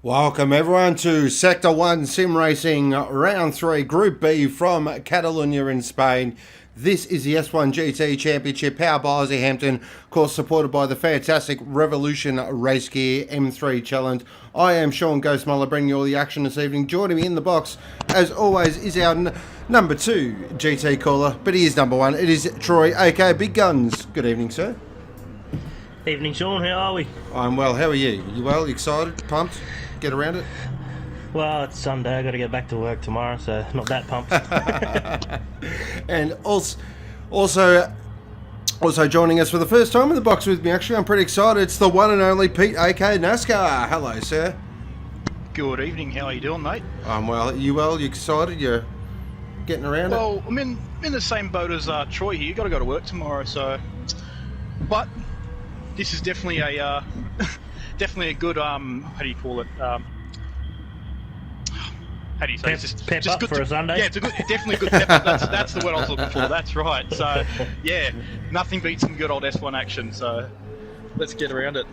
Welcome everyone to Sector 1 Sim Racing Round 3 Group B from Catalonia in Spain. This is the S1-GT Championship powered by Aussie Hampton, of course supported by the fantastic Revolution Racegear M3 Challenge. I am Sean Ghostmuller bringing you all the action this evening. Joining me in the box, as always, is our number 2 GT caller, but he is number 1. It is Troy, aka Big Guns. Good evening, sir. Evening, Sean. How are we? I'm well. How are you? You well? Excited? Pumped? Get around it? Well, it's Sunday. I got to get back to work tomorrow, so not that pumped. And also joining us for the first time in the box with me, actually, I'm pretty excited. It's the one and only Pete, aka NASCAR. Hello, sir. Good evening. How are you doing, mate? I'm well. You well? You excited? You're getting around it? Well, I'm in the same boat as Troy here. Got to go to work tomorrow, so. But this is definitely a definitely a good how do you call it? How do you say? Pep up good for a Sunday. Yeah, it's definitely a good pep up. That's the word I was looking for. That's right. So yeah, nothing beats some good old S1 action. So let's get around it.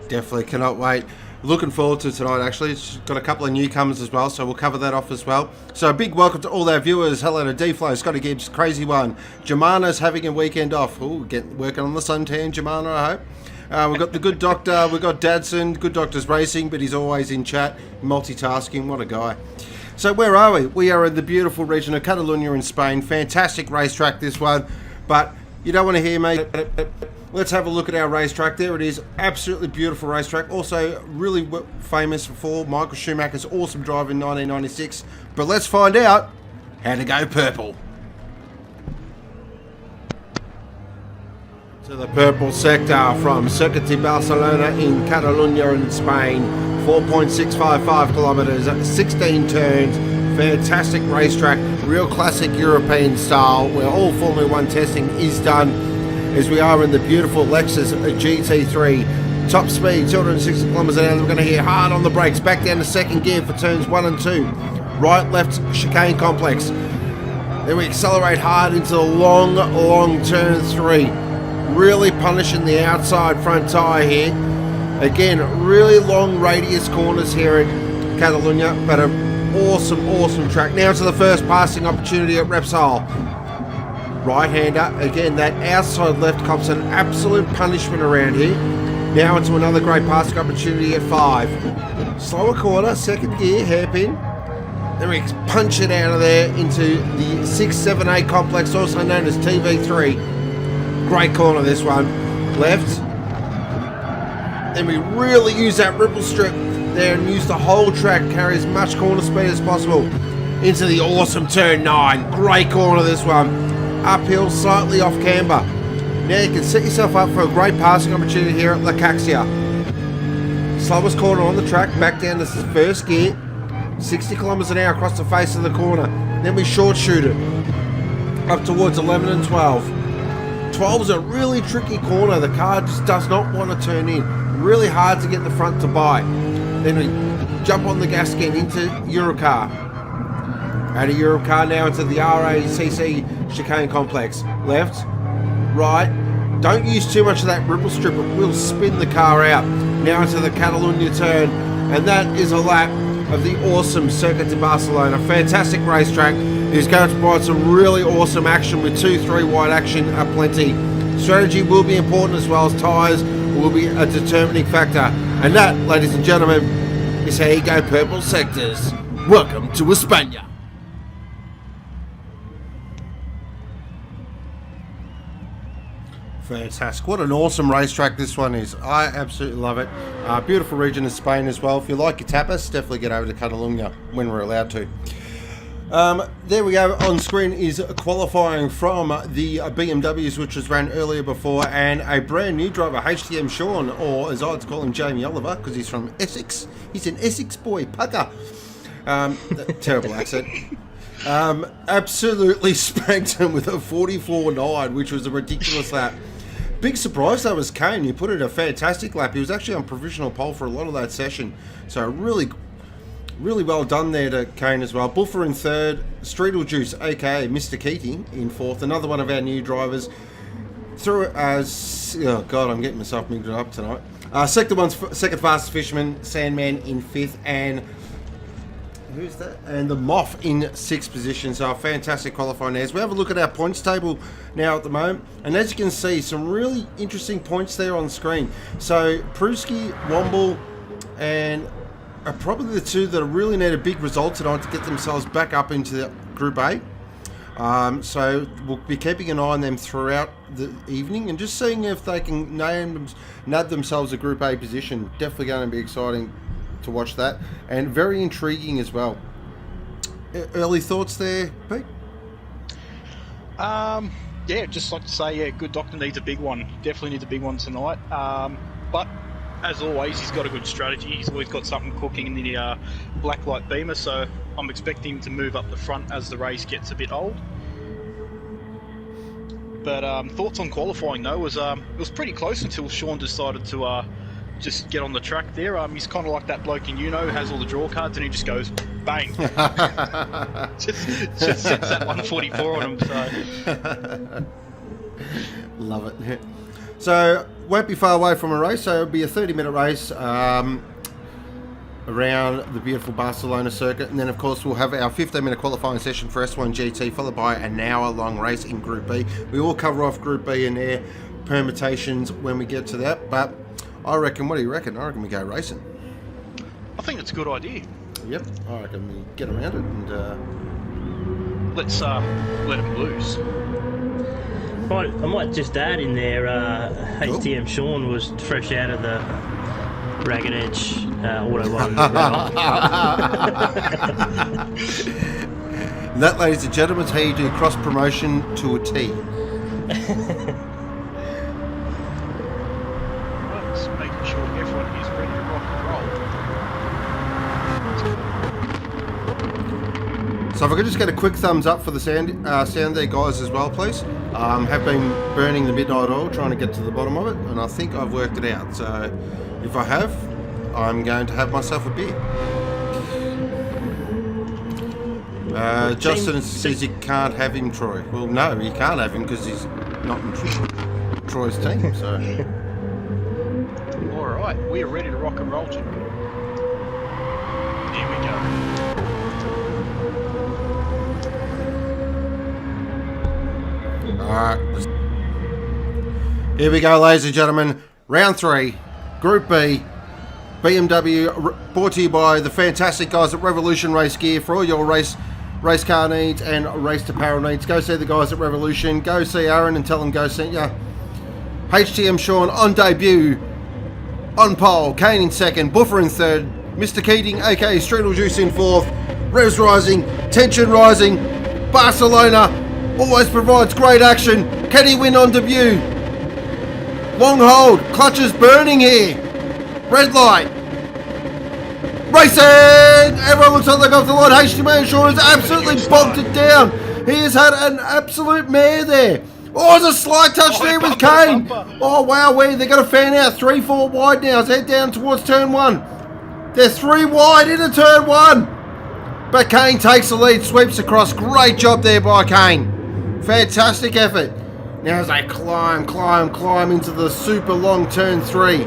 Definitely cannot wait. Looking forward to tonight, actually. It's got a couple of newcomers as well, so we'll cover that off as well. So a big welcome to all our viewers. Hello to D-Flow, Scotty Gibbs, Crazy One. Jemana's having a weekend off. Ooh, working on the suntan, Jemana, I hope. We've got the Good Doctor, we've got Dadson, Good Doctor's racing, but he's always in chat, multitasking, what a guy. So where are we? We are in the beautiful region of Catalonia in Spain. Fantastic racetrack, this one, but you don't want to hear me. Let's have a look at our racetrack. There it is, absolutely beautiful racetrack. Also really famous for Michael Schumacher's awesome drive in 1996. But let's find out how to go purple. To the purple sector from Circuit de Barcelona in Catalonia in Spain. 4.655 kilometres, 16 turns, fantastic racetrack, real classic European style where all Formula 1 testing is done, as we are in the beautiful Lexus GT3. Top speed, 260 kilometres an hour. We're going to hit hard on the brakes, back down to second gear for turns 1 and 2. Right, left chicane complex. Then we accelerate hard into the long turn 3. Really punishing the outside front tyre here. Again, really long radius corners here at Catalonia, but an awesome track. Now to the first passing opportunity at Repsol. Right-hander, again, that outside left cops an absolute punishment around here. Now into another great passing opportunity at 5. Slower corner, second gear, hairpin. Then we punch it out of there into the 6, 7, 8 complex, also known as TV3. Great corner, this one. Left. Then we really use that ripple strip there and use the whole track, carry as much corner speed as possible into the awesome turn 9. Great corner, this one. Uphill, slightly off camber. Now you can set yourself up for a great passing opportunity here at Luckgoesmyway. Slowest corner on the track, back down to first gear. 60 kilometres an hour across the face of the corner. Then we short shoot it up towards 11 and 12. 12 is a really tricky corner. The car just does not want to turn in. Really hard to get the front to buy. Then we jump on the gas again into Eurocar. Out of Eurocar now into the RACC chicane complex. Left, right. Don't use too much of that ripple strip. It will spin the car out. Now into the Catalonia turn. And that is a lap of the awesome Circuit de Barcelona. Fantastic racetrack. It's going to provide some really awesome action with 2-3 wide action aplenty. Strategy will be important as well as tyres will be a determining factor. And that, ladies and gentlemen, is how you go purple sectors. Welcome to España. Fantastic. What an awesome racetrack this one is. I absolutely love it. Beautiful region of Spain as well. If you like your tapas, definitely get over to Catalonia when we're allowed to. There we go. On screen is qualifying from the BMWs, which was ran earlier before, and a brand new driver, HTM Sean, or as I like to call him, Jamie Oliver, because he's from Essex. He's an Essex boy, pucker. Terrible accent. Absolutely spanked him with a 44.9, which was a ridiculous lap. Big surprise though was Kane. He put in a fantastic lap. He was actually on provisional pole for a lot of that session. So really well done there to Kane as well. Buffer in third. Streetle Juice, aka Mr. Keating, in fourth. Another one of our new drivers. Through as... Oh, God, I'm getting myself mixed up tonight. Sector 1's second fastest fisherman, Sandman in 5th, and who's that? And the Moth in 6th position. So a fantastic qualifying there. As we have a look at our points table now at the moment, and as you can see, some really interesting points there on screen. So Pruski, Womble, and are probably the two that really need a big result tonight to get themselves back up into the Group A. So we'll be keeping an eye on them throughout the evening and just seeing if they can nab themselves a Group A position. Definitely going to be exciting to watch that, and very intriguing as well. Early thoughts there, Pete? Yeah, just like to say, yeah, Good Doctor needs a big one. Definitely needs a big one tonight. But as always, he's got a good strategy. He's always got something cooking in the Blacklight Beamer, so I'm expecting him to move up the front as the race gets a bit old. But thoughts on qualifying though was it was pretty close until Sean decided to just get on the track there. He's kind of like that bloke in who has all the draw cards and he just goes bang. just sets that 144 on him. So love it. So won't be far away from a race. So it'll be a 30-minute race around the beautiful Barcelona circuit, and then of course we'll have our 15-minute qualifying session for S1-GT, followed by an hour-long race in Group B. We will cover off Group B and their permutations when we get to that, but I reckon, what do you reckon? I reckon we go racing. I think it's a good idea. Yep, I reckon we get around it and let's let him loose. I might just add in there, HTM Sean was fresh out of the Ragged Edge Auto One. And that, ladies and gentlemen, is how you do cross promotion to a T. Just making sure everyone is ready to rock and roll. So if I could just get a quick thumbs up for the sound there, guys, as well, please. Have been burning the midnight oil, trying to get to the bottom of it, and I think I've worked it out. So if I have, I'm going to have myself a beer. Justin says you can't have him, Troy. Well, no, you can't have him because he's not in Troy's team. So, all right, we are ready to rock and roll, gentlemen. Here we go. Alright, here we go, ladies and gentlemen. Round 3, Group B, BMW, brought to you by the fantastic guys at Revolution Racegear for all your race car needs and race apparel needs. Go see the guys at Revolution. Go see Aaron and tell them Go sent ya. HTM Sean on debut, on pole, Kane in 2nd, Buffer in 3rd, Mr. Keating aka Strudel Juice in 4th, Revs rising, tension rising, Barcelona always provides great action. Can he win on debut? Long hold, clutches burning here. Red light. Racing! Everyone looks like they got the line. HTM Sean has absolutely bogged it down. He has had an absolute mare there. Oh, there's a slight touch there with Kane. Oh, wow, they're going to fan out 3-4 wide now. Head down towards turn 1. They're 3 wide into turn 1. But Kane takes the lead, sweeps across. Great job there by Kane. Fantastic effort. Now as they climb into the super long turn 3.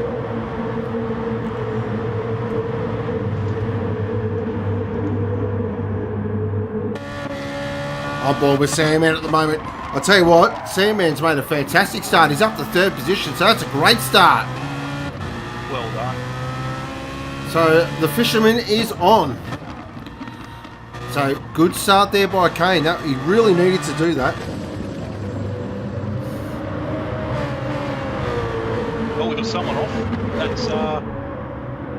On board with Sandman at the moment. I'll tell you what, Sandman's made a fantastic start. He's up to 3rd position, so that's a great start. Well done. So the fisherman is on. So good start there by Kane. He really needed to do that. Well, we got someone off.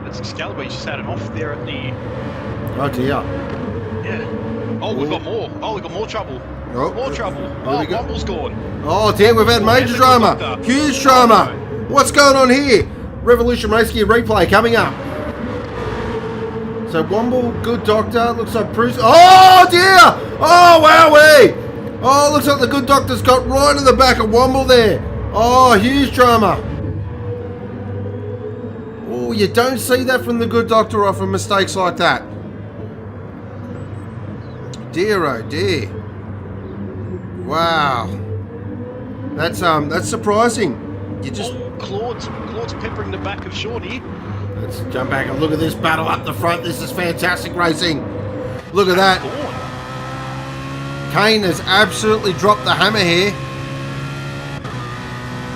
That's Excalibur. He's just had an off there at the. Oh dear. Yeah. Oh, we've got more. Oh, we've got more trouble. Oh, More trouble. Oh, Womble's gone. Oh dear, we've had major drama. Huge drama. What's going on here? Revolution Racegear replay coming up. So Womble, Good Doctor, looks like Bruce. Oh dear! Oh wowee! Oh, looks like the Good Doctor's got right in the back of Womble there. Oh, huge drama. Oh, you don't see that from the Good Doctor often mistakes like that. Dear oh dear. Wow. That's surprising. You just Claude's peppering the back of Shorty. Let's jump back and look at this battle up the front. This is fantastic racing. Look at that. Kane has absolutely dropped the hammer here.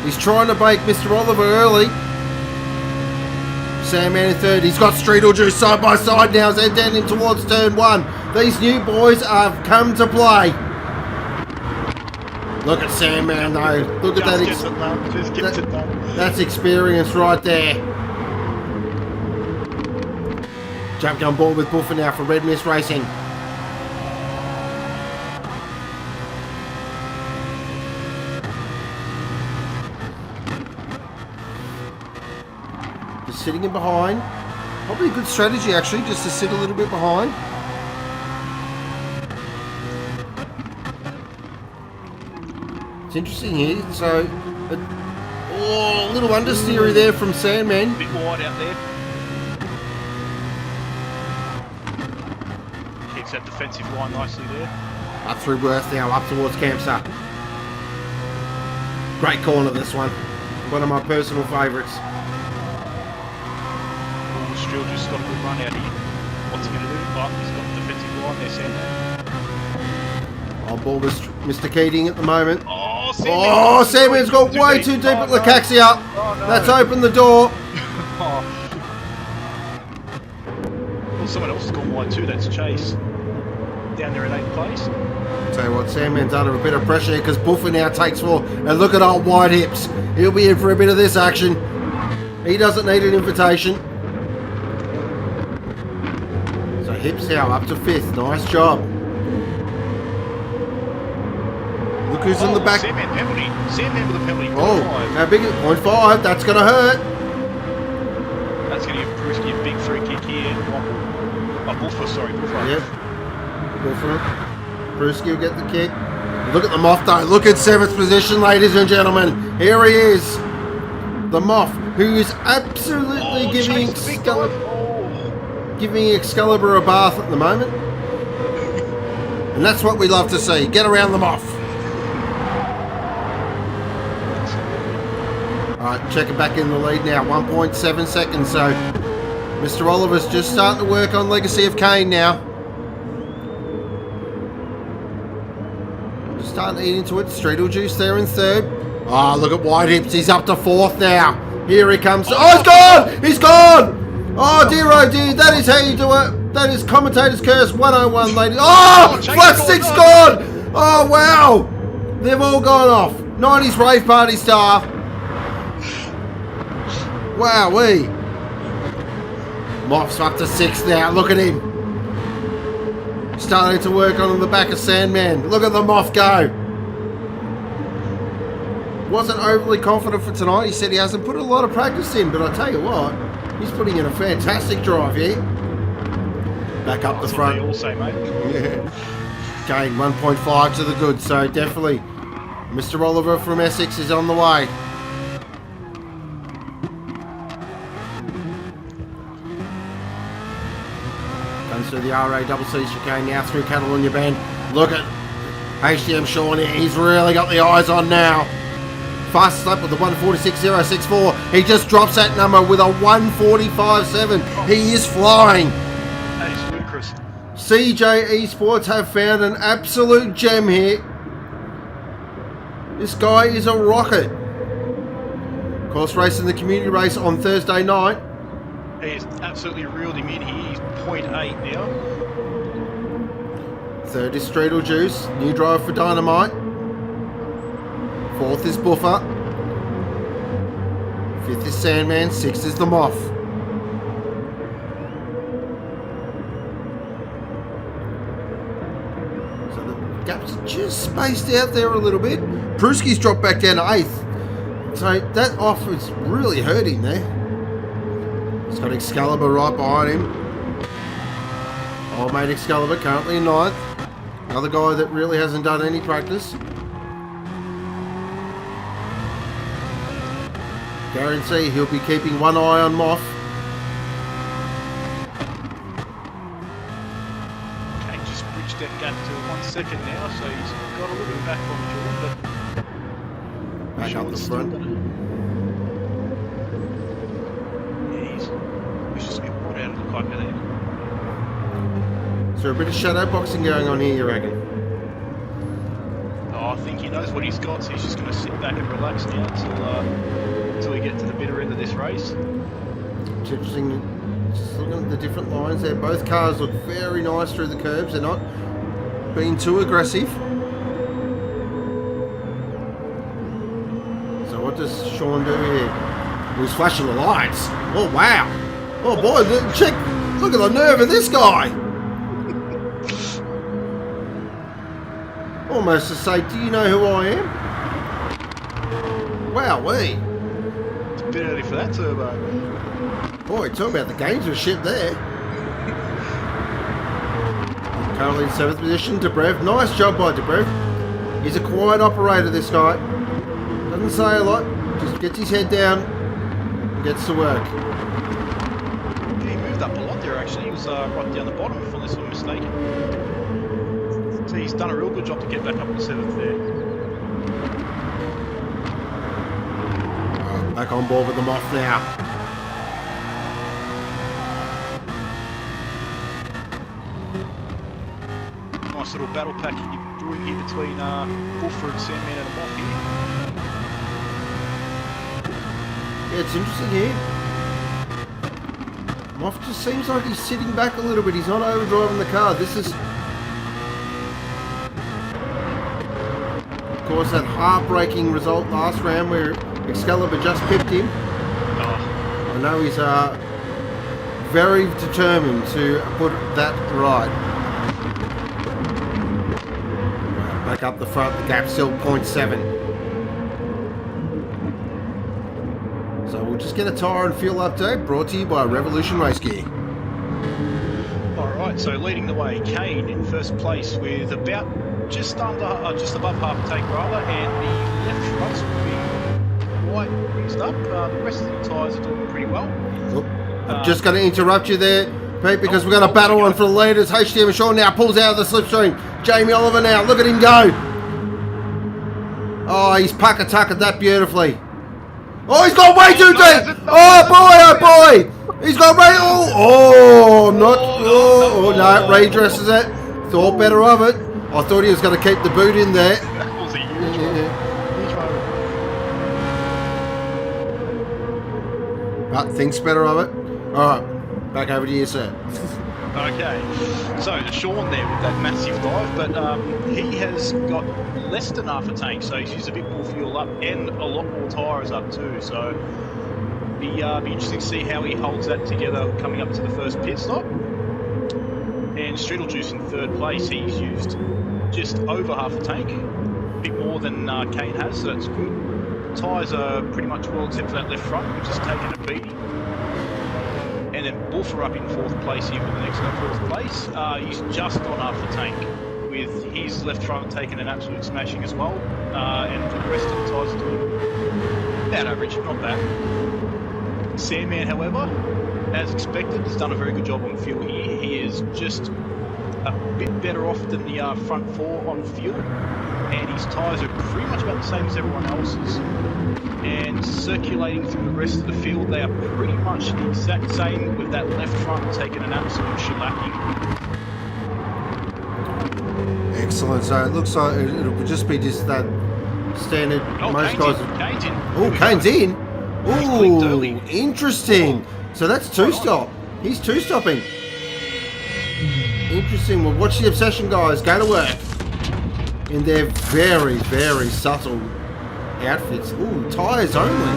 He's trying to break Mr. Oliver early. Sandman in third. He's got Streetle Juice side by side now as they're down towards turn one. These new boys have come to play. Look at Sandman though. Look at that. That's experience right there. Jumped on board with Buffer now for Red Mist Racing. Just sitting in behind. Probably a good strategy actually, just to sit a little bit behind. It's interesting here. So, a little understeery there from Sandman. A bit wide out there. Keeps that defensive line nicely there. Up through Worth now, up towards Campster. Great corner this one. One of my personal favourites. Strill just got a good run out here. What's he going to do? But he's got the defensive line there, Sandman. On board with Mr. Keating at the moment. Oh, Sandman's got way too deep at Luckgoesmyway. Oh, no. That's opened the door. Well, someone else has gone wide too. That's Chase. Down there in 8th place. Tell you what, Sandman's under a bit of pressure here because Buffer now takes 4. And look at old White Hips. He'll be in for a bit of this action. He doesn't need an invitation. So Hips now up to 5th. Nice job. Look who's in the back. Sandman penalty. Sandman with a penalty. Oh, how big is it? 0.5. That's going to hurt. That's going to give Brewski a big free kick here. Oh, Buffer, sorry. Buffer. Yep. Buffer. Brewski will get the kick. Look at the Moth though. Look at 7th position, ladies and gentlemen. Here he is. The Moth, who is absolutely giving Excalibur a bath at the moment. And that's what we love to see. Get around the Moth. Alright, checking back in the lead now. 1.7 seconds. So Mr. Oliver's just starting to work on Legacy of Kane now. Just starting to eat into it. Streetle Juice there in 3rd. Oh, look at White Hips. He's up to 4th now. Here he comes. Oh, he's gone! He's gone! Oh, dear, oh, dear. That is how you do it. That is Commentator's Curse 101, ladies. Oh! Flat 6 gone! Oh, wow! They've all gone off. 90s Rave Party star. Wowee. Moff's up to 6th now. Look at him. Starting to work on the back of Sandman. Look at the Moth go. Wasn't overly confident for tonight. He said he hasn't put a lot of practice in, but I tell you what, he's putting in a fantastic drive here. Back up the front. All say, mate. Yeah. Gain 1.5 to the good, so definitely Mr. Oliver from Essex is on the way. Comes through the RACC chicane now through Catalonia Bend. Look at HDM Sean here. He's really got the eyes on now. Fastest lap with the 146.064. He just drops that number with a 145.7. He is flying. That is ludicrous. CJ Esports have found an absolute gem here. This guy is a rocket. Course race in the community race on Thursday night. He has absolutely reeled him in here. He's 0.8 now. 3rd is Streetle Juice. New drive for Dynamite. 4th is Buffer. 5th is Sandman. 6th is the Moth. So the gap's just spaced out there a little bit. Brewski's dropped back down to 8th. So that off is really hurting there. He's got Excalibur right behind him. Old mate Excalibur currently in 9th. Another guy that really hasn't done any practice. Guarantee he'll be keeping one eye on Moth. Okay, just bridged that gap to 1 second now, so he's got a little bit back on Jordan, but Back up the front. there a bit of shadow boxing going on here, you reckon? Oh, I think he knows what he's got, so he's just going to sit back and relax now until we get to the bitter end of this race. It's interesting, just looking at the different lines there. Both cars look very nice through the curbs. They're not being too aggressive. So what does Sean do here? He's flashing the lights. Oh, wow. Oh, boy, check. Look at the nerve of this guy. Almost to say, do you know who I am? Wowee. It's a bit early for that turbo. Boy, talk about the gamesmanship there. Currently in 7th position, Dobrev. Nice job by Dobrev. He's a quiet operator, this guy. Doesn't say a lot, just gets his head down and gets to work. He moved up a lot there, actually. He was right down the bottom, unless I'm mistaken. So he's done a real good job to get back up to 7th there. Back on board with them off now. Nice little battle pack brewing here between Buffer and Sandman and Moff here. Yeah, it's interesting here. Moff just seems like he's sitting back a little bit. He's not overdriving the car. This is, of course, that heartbreaking result last round where Excalibur just pipped him. Oh. I know he's very determined to put that right. Back up the front, the gap's still 0.7. So we'll just get a tyre and fuel update brought to you by Revolution Racegear. Alright, so leading the way, Kane in first place with about just above half a tank rather, and the left front's being quite used up. The rest of the tyres are doing pretty well. Look, I'm just going to interrupt you there, Pete, because we're going to battle on for the leaders. HTM Shaw now pulls out of the slipstream. Jamie Oliver now, look at him go. Oh, he's pucker-tuckered that beautifully. Oh, he's gone way too deep. Oh, boy. He's gone way, no, redresses it. Thought better of it. I thought he was going to keep the boot in there. That was a huge one. But thinks better of it. Alright, back over to you, sir. Okay, so Sean there with that massive dive, but he has got less than half a tank, so he's used a bit more fuel up and a lot more tyres up too, so be interesting to see how he holds that together coming up to the first pit stop. And Streetlejuice in third place, he's used just over half a tank, a bit more than Kane has, so that's good. Tyres are pretty much well except for that left front, which has taken a beating. And then Buffer up in fourth place here with an excellent fourth place. He's just on half the tank, with his left front taking an absolute smashing as well. And the rest of the tyres are doing about average, not bad. Sandman, however, as expected, has done a very good job on fuel here. He is just a bit better off than the front four on fuel. And his tyres are pretty much about the same as everyone else's. And circulating through the rest of the field, they are pretty much the exact same, with that left front taking an absolute shellacking. Excellent. So it looks like it'll just be just that standard. Most guys. Kane's in. Oh, Kane's in. Oh, early. Interesting. So that's two-stop. He's two-stopping. Interesting. Well, watch the Obsession guys go to work in their very, very subtle outfits. Ooh, tyres only.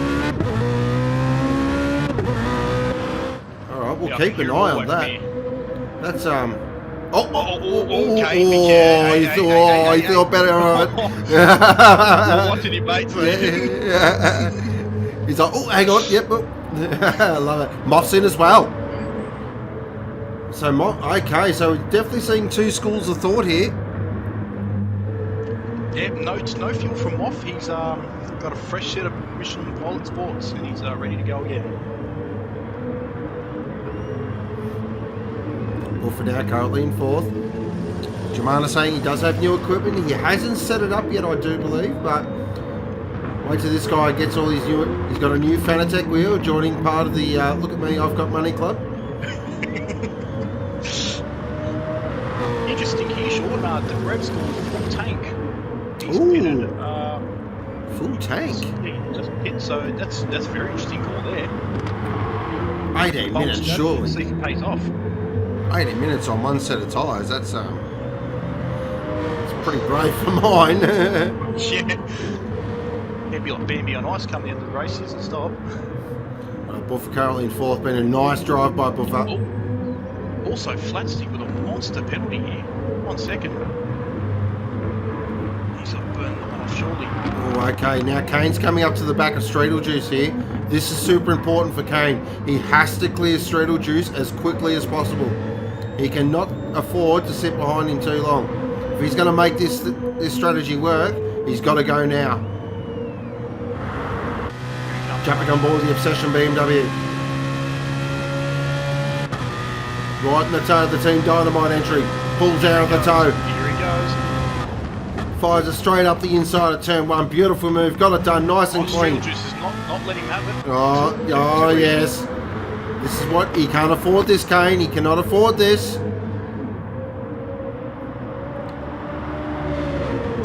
Alright, we'll keep an eye on that. That's he thought better of it. We're watching him, mate. Yeah. He's like, oh, hang on, yep. I love it. Moff's in as well. So okay, so we're definitely seeing two schools of thought here. Yeah, no fuel from Moff. He's got a fresh set of Michelin Pilot Sports, and he's ready to go again. Well, for now, currently in fourth. Jumana saying he does have new equipment. He hasn't set it up yet, I do believe, but wait till this guy gets all his new. He's got a new Fanatec wheel, joining part of the Look at Me, I've Got Money club. the Rev's called full tank. He's Ooh. pitted, Full tank. just hit, so that's very interesting call there. 18 minutes, surely. See if it pays off. 80 minutes on one set of tyres. That's pretty brave for mine. Yeah. It'd be like Bambi on ice come the end of the race, doesn't stop. Buffer currently in fourth. Been a nice drive by Buffer. Oh. Also, Flatstick with a monster penalty here. 1 second. He's like burning the one off surely. Oh, okay. Now Kane's coming up to the back of Streetlejuice here. This is super important for Kane. He has to clear Streetlejuice as quickly as possible. He cannot afford to sit behind him too long. If he's going to make this strategy work, he's got to go now. Jumping on board the Obsession BMW. Right in the toe of the Team Dynamite entry. Pulls out of the toe. Here he goes. Fires it straight up the inside of turn one. Beautiful move. Got it done nice and clean. Streetlejuice is not letting him have it. Oh, yes. This is what he can't afford this, Kane. He cannot afford this.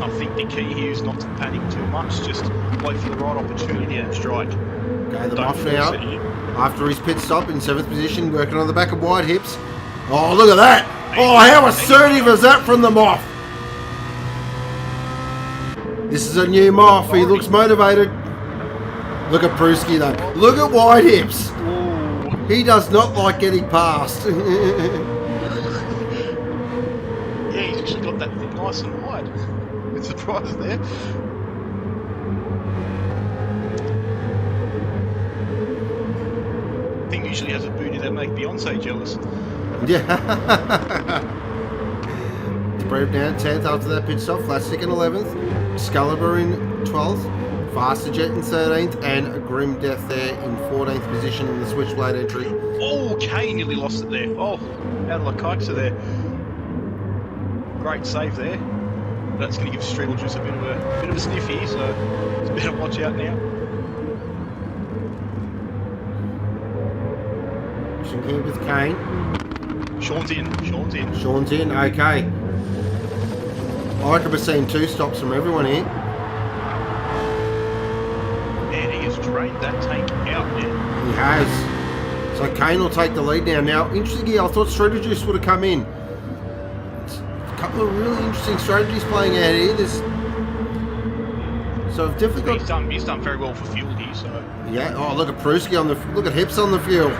I think the key here is not to panic too much. Just wait for the right opportunity and strike. Okay, the Don't Moff force now. it here. After his pit stop in 7th position, working on the back of wide hips. Oh, look at that. Oh, how assertive is that from the Moff? This is a new Moff. He looks motivated. Look at Pruski though. Look at wide hips. Ooh. He does not like getting past. Yeah, he's actually got that thing nice and wide. It's surprise there. Thing usually has a booty that make Beyonce jealous. Yeah. Brave down 10th after that pit stop. Flatstick in 11th. Excalibur in 12th. Faster Jet in 13th. And a Grim Death there in 14th position in the Switchblade entry. Oh, Kane nearly lost it there. Oh, out of the kikes there. Great save there. That's going to give Streetlejuice a bit of a sniff here, so it's better watch out now. Pushing here with Kane. Sean's in. Sean's in. Okay. I reckon we're seeing 2 stops from everyone here. And he has drained that tank out there. He has. So Kane will take the lead now. Now, interestingly, I thought Streetlejuice would have come in. A couple of really interesting strategies playing out here. So I've definitely got. He's done very well for fuel here. So Yeah. Oh, look at Pruski on the. Look at Hips on the fuel.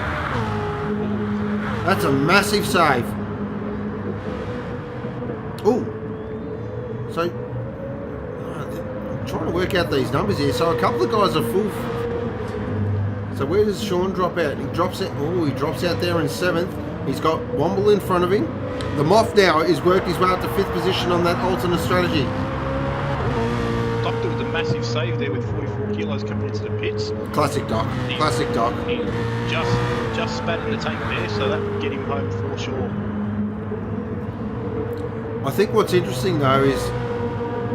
That's a massive save. Oh. So I'm trying to work out these numbers here. So a couple of guys are full. So where does Sean drop out? He drops it. Oh, he drops out there in 7th. He's got Womble in front of him. The Moff now is worked his way up to 5th position on that alternate strategy. Doctor with a massive save there with 44 kilos coming into the pits. Classic Doc. Classic Doc. He just spat in the tank there, so that would get him home for sure. I think what's interesting though is,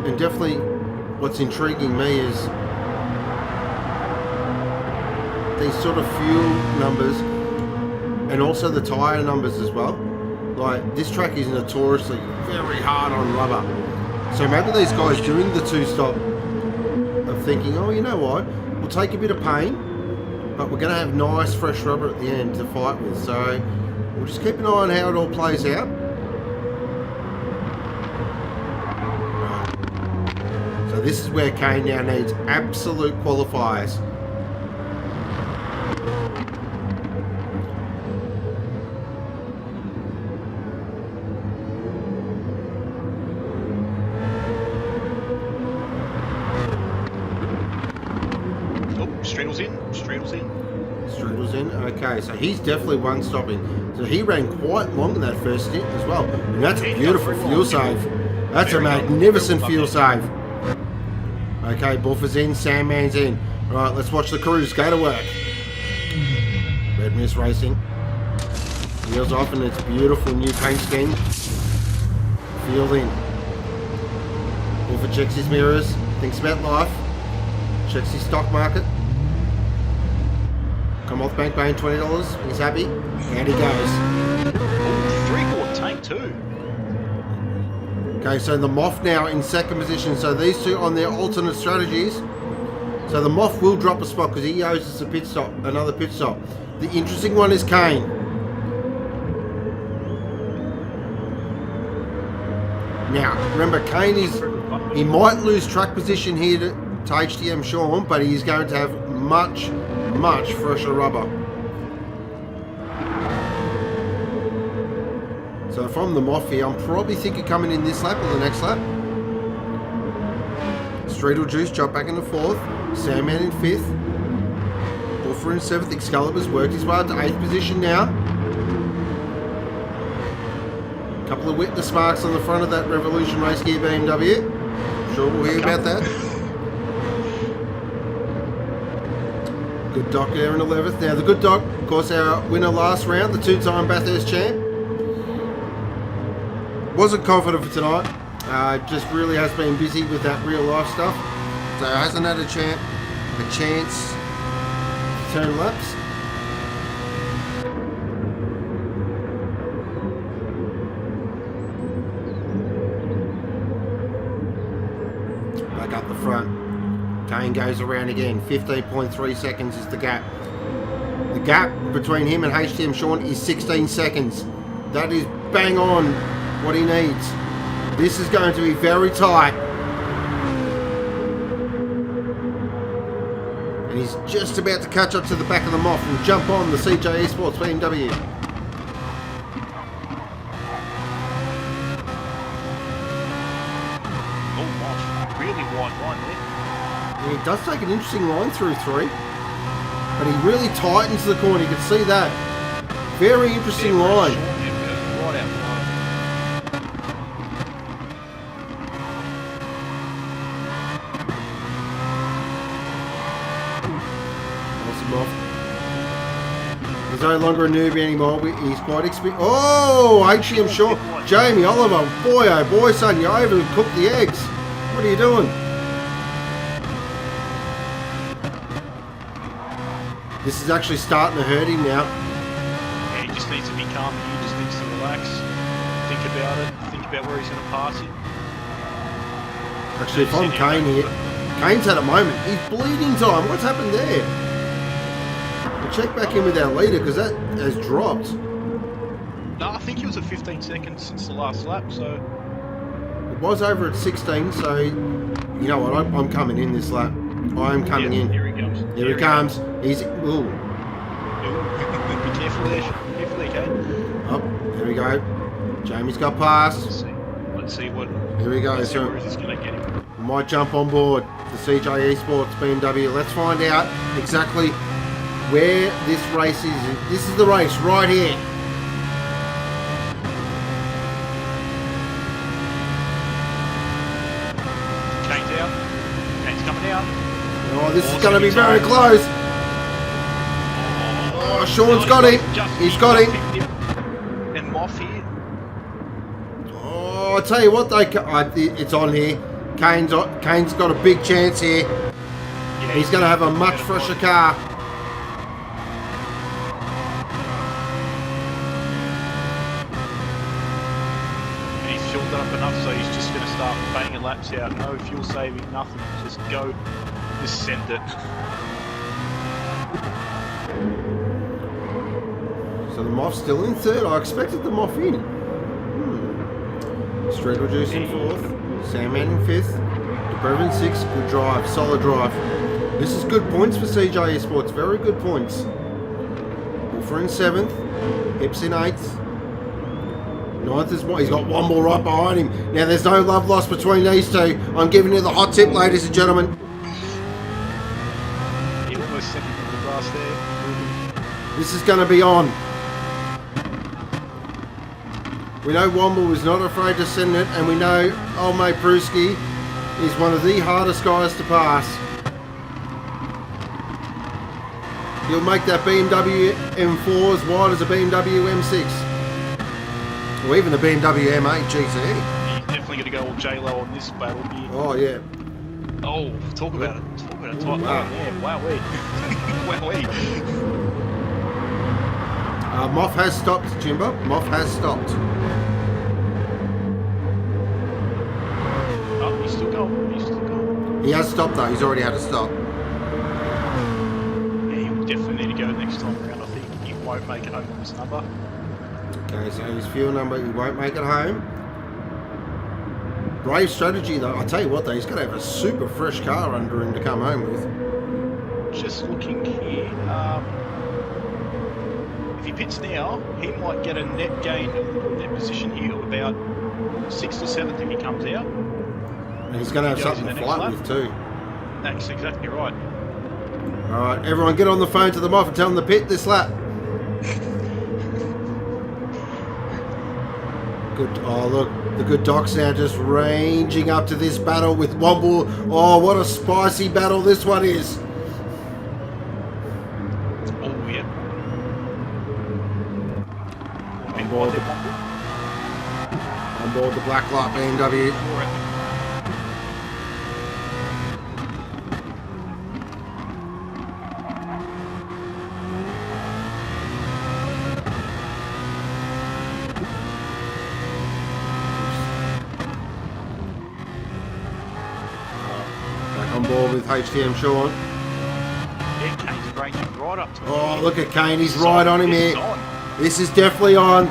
and definitely what's intriguing me is these sort of fuel numbers and also the tyre numbers as well. Like, this track is notoriously very hard on rubber. So maybe these guys doing the 2-stop are thinking, oh, you know what, we'll take a bit of pain, but we're going to have nice fresh rubber at the end to fight with. So we'll just keep an eye on how it all plays out. So this is where Kane now needs absolute qualifiers. Strudel's in. Okay, so he's definitely one stopping. So he ran quite long in that first stint as well. And that's a beautiful fuel save. That's a magnificent fuel save. Okay, Buffer's in, Sandman's in. Right, let's watch the crews go to work. Red Mist Racing. Wheels off and it's beautiful new paint scheme. Field in. Buffer checks his mirrors, thinks about life, checks his stock market. Come off bank paying $20. He's happy. And he goes. Three-quart tank too. Okay, so the Moth now in second position. So these two on their alternate strategies. So the Moth will drop a spot because he owes us a pit stop, another pit stop. The interesting one is Kane. Now, remember, Kane he might lose track position here to HTM Sean, but he's going to have much, much fresher rubber. So from the Moth here, I'm probably thinking coming in this lap or the next lap. Streetle Juice jump back into 4th. Sandman in 5th. Buffer in 7th. Excalibur's worked his way up to 8th position now. A couple of witness marks on the front of that Revolution Racegear BMW. I'm sure we'll hear about that. Good Doc there in 11th. Now the Good Doc, of course, our winner last round, the 2-time Bathurst champ. Wasn't confident for tonight. Just really has been busy with that real life stuff. So hasn't had a chance to turn laps. Back up the front. Kane goes around again. 15.3 seconds is the gap. The gap between him and HTM Sean is 16 seconds. That is bang on what he needs. This is going to be very tight. And he's just about to catch up to the back of the Moth and jump on the CJ Esports BMW. Oh, Moth. Really wide line there. Yeah, he does take an interesting line through 3. But he really tightens the corner. You can see that. Very interesting line. Right out wide. He's no longer a newbie anymore. He's quite experienced. Oh, HTM Sean. Jamie Oliver. Boy, oh boy, son, you overcooked the eggs. What are you doing? This is actually starting to hurt him now. Yeah, he just needs to be calm. He just needs to relax. Think about it. Think about where he's going to pass him. Actually, if I'm Kane here, Kane's had a moment. He's bleeding time. What's happened there? We'll check back in with our leader because that has dropped. No, I think he was at 15 seconds since the last lap, so... It was over at 16, so... You know what? I'm coming in this lap. I am coming in. Here he comes. Here he comes. He's... Ooh. Be careful there. Careful there, Kane. Oh, there we go. Jamie's got past. Let's see what... Here we go. Let's see So where is this going to get him. we might jump on board the CJ Esports BMW. Let's find out exactly where this race is. This is the race right here. Kane's out. Kane's coming out. Oh, this is going to be very close. Oh, Sean's got him. He's got him. And Moth here. Oh, I tell you what, it's on here. Kane's got a big chance here. Yeah, He's going to have a much fresher car. He's fueled up enough, so he's just going to start banging laps out. No fuel saving, nothing. Just go. Just send it. So the Moth's still in 3rd. I expected the Moth in. Streetle Juice in 4th. Sandman in 5th. DeBrev in 6th. Good drive. Solid drive. This is good points for CJ Esports. Very good points. Wolfer in 7th. Hips in 8th. 9th is more. He's got one more right behind him. Now there's no love lost between these two. I'm giving you the hot tip, ladies and gentlemen. He almost sent him to the grass there. This is going to be on. We know Womble was not afraid to send it, and we know old mate Brewski is one of the hardest guys to pass. He'll make that BMW M4 as wide as a BMW M6. Or even the BMW M8 GT. He's definitely going to go all J-Lo on this battle here. Oh, yeah. Oh, talk about it. Talk about it. Tight Wow. line there. Wowee. Wowee. Moth has stopped, Jimbo. Moth has stopped. He has stopped though. He's already had to stop. Yeah, he'll definitely need to go next time around. I think he won't make it home with his number. Okay, so his fuel number, he won't make it home. Brave strategy though. I tell you what though, he's got to have a super fresh car under him to come home with. Just looking here, if he pits now, he might get a net gain of net position here of about 6th or 7th if he comes out. And he's going to have something to fight with too. That's exactly right. Alright, everyone get on the phone to the Moff and tell them to pit this lap. Good. Oh look, the good Doc's now just ranging up to this battle with Womble. Oh, what a spicy battle this one is. Oh yeah. On board the black light BMW. On board with HTM Sean. Yeah, Kane's ranging right up to him. Oh, look at Kane. He's right on him here. On. This is definitely on.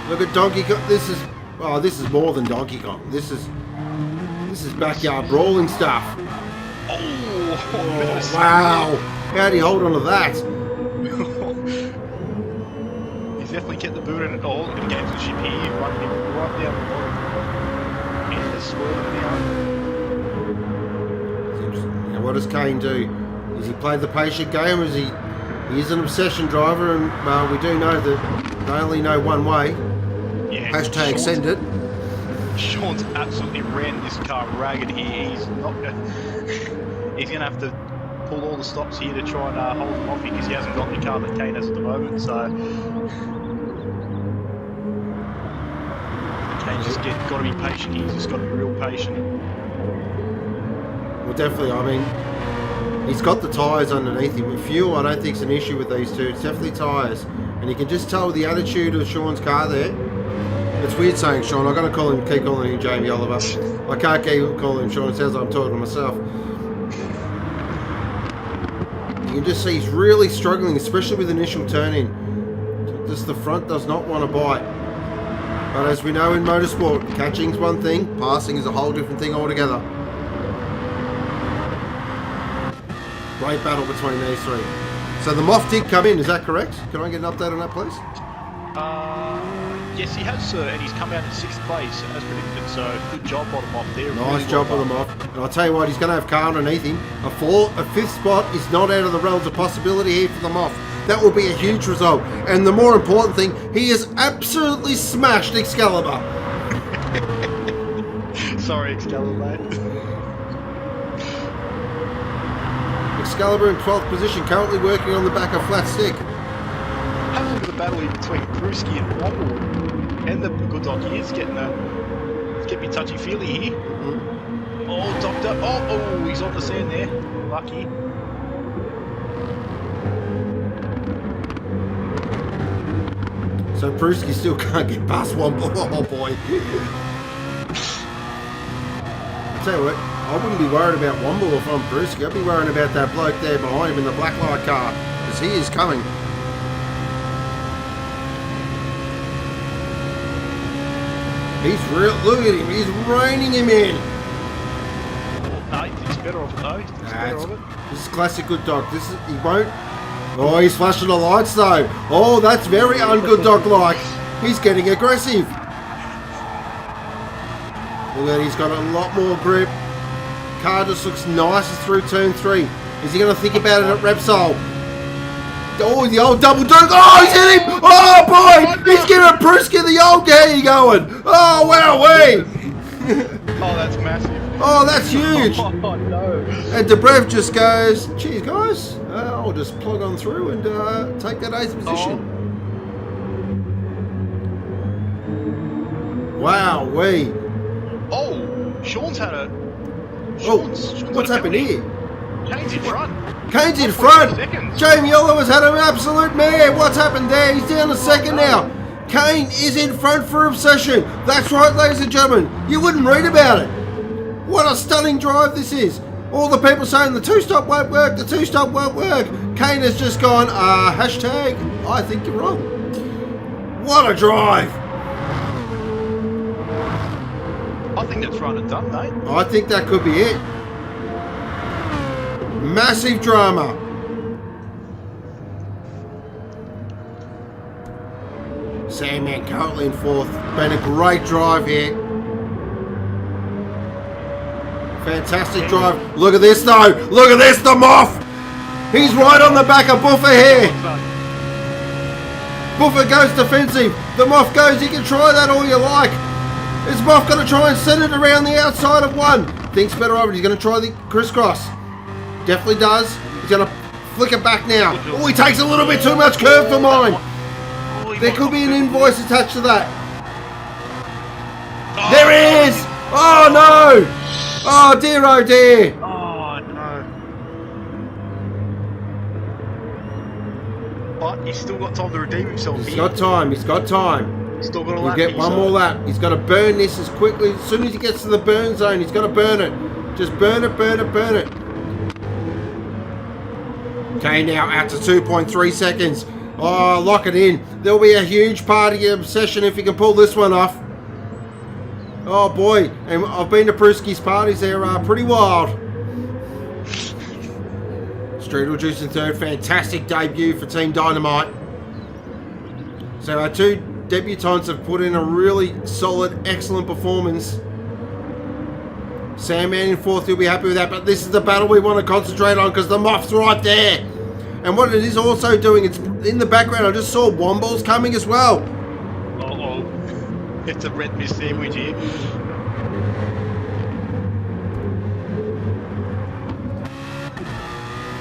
Look at Donkey Kong. This is more than Donkey Kong. This is backyard brawling stuff. Oh, wow. How'd he hold on to that? He's definitely kept the boot in it all. Going to get into the ship here, running him right down the bottom. And the swirling now. Now, what does Kane do? Does he play the patient game, or is he is an obsession driver? And we do know that they only know one way. Yeah, Hashtag send it. Sean's absolutely ran this car ragged here. He's not. He's going to have to pull all the stops here to try and hold him off because he hasn't got the car that Kane has at the moment. So Kane's just got to be patient. He's just got to be real patient. Well, definitely. I mean, he's got the tyres underneath him. Fuel, I don't think is an issue with these two. It's definitely tyres, and you can just tell the attitude of Sean's car there. It's weird saying Sean. I'm going to keep calling him Jamie Oliver. I can't keep calling him Sean. It sounds like I'm talking to myself. You can just see he's really struggling, especially with initial turn-in. Just the front does not want to bite. But as we know in motorsport, catching's one thing, passing is a whole different thing altogether. Great battle between these three. So the Moff did come in, is that correct? Can I get an update on that, please? Yes, he has, sir, and he's come out in 6th place as predicted. So good job on him off there. Nice job on him off. And I'll tell you what, he's going to have car underneath him. A 5th spot is not out of the realms of possibility here for the Moff. That will be a huge result. And the more important thing, he has absolutely smashed Excalibur. Sorry, Excalibur, mate. Excalibur in 12th position, currently working on the back of flat stick. Have a look at the battle between Brewski and Womble. And the good dog here is getting me touchy-feely here. Oh, Doctor. Oh, he's on the sand there. Lucky. So Brewski still can't get past Womble. Oh boy. I'll tell you what, I wouldn't be worried about Womble if I'm Brewski. I'd be worrying about that bloke there behind him in the black light car, because he is coming. Look at him, he's reining him in. No, he's better off it though. He's better off it. This is classic good dog. He won't. Oh, he's flashing the lights though. Oh, that's very ungood dog like. He's getting aggressive. Look at, he's got a lot more grip. Car just looks nicer through turn 3. Is he going to think about it at Repsol? Oh, the old double dunk. Oh, he's hit him. Oh, boy. He's giving Brewski the old game going. Oh, wow, wait. Oh, that's massive. Oh, that's huge. Oh, no. And Dobrev just goes, geez, guys, I'll just plug on through and take that 8th position. Oh. Wow, wee. Oh, Sean's had a... What's happened here? Kane's in front. Kane's in front. Jamie Oliver's had an absolute mare. What's happened there? He's down to 2nd now. Kane is in front for Obsession. That's right, ladies and gentlemen. You wouldn't read about it. What a stunning drive this is. All the people saying the two-stop won't work, the two-stop won't work. Kane has just gone, hashtag, I think you're wrong. What a drive. I think that's run and done, mate. I think that could be it. Massive drama. Sandman currently in fourth. Been a great drive here. Fantastic drive. Look at this though. Look at this, the Moff. He's right on the back of Buffer here. Buffer goes defensive. The Moff goes, you can try that all you like. Is Moff going to try and send it around the outside of one? Thinks better of it. He's going to try the crisscross. Definitely does. He's going to flick it back now. Oh, he takes a little bit too much curve for mine. There could be an invoice attached to that. There it is! Oh no! Oh dear, oh dear! Oh no. But he's still got time to redeem himself. He's got time, he's got time. He's still got a He'll lap. get one more lap. He's got to burn this as quickly. As soon as he gets to the burn zone, he's got to burn it. Just burn it, burn it, burn it. Okay, now out to 2.3 seconds. Oh, lock it in. There'll be a huge party obsession if you can pull this one off. Oh boy, and I've been to Brewski's parties. They're pretty wild. Strudel Juice in third. Fantastic debut for Team Dynamite. So our two debutants have put in a really solid, excellent performance. Sandman in fourth, you'll be happy with that, but this is the battle we want to concentrate on because the Moff's right there. And what it is also doing, it's in the background, I just saw Womble's coming as well. Uh-oh. It's a red mist sandwich here.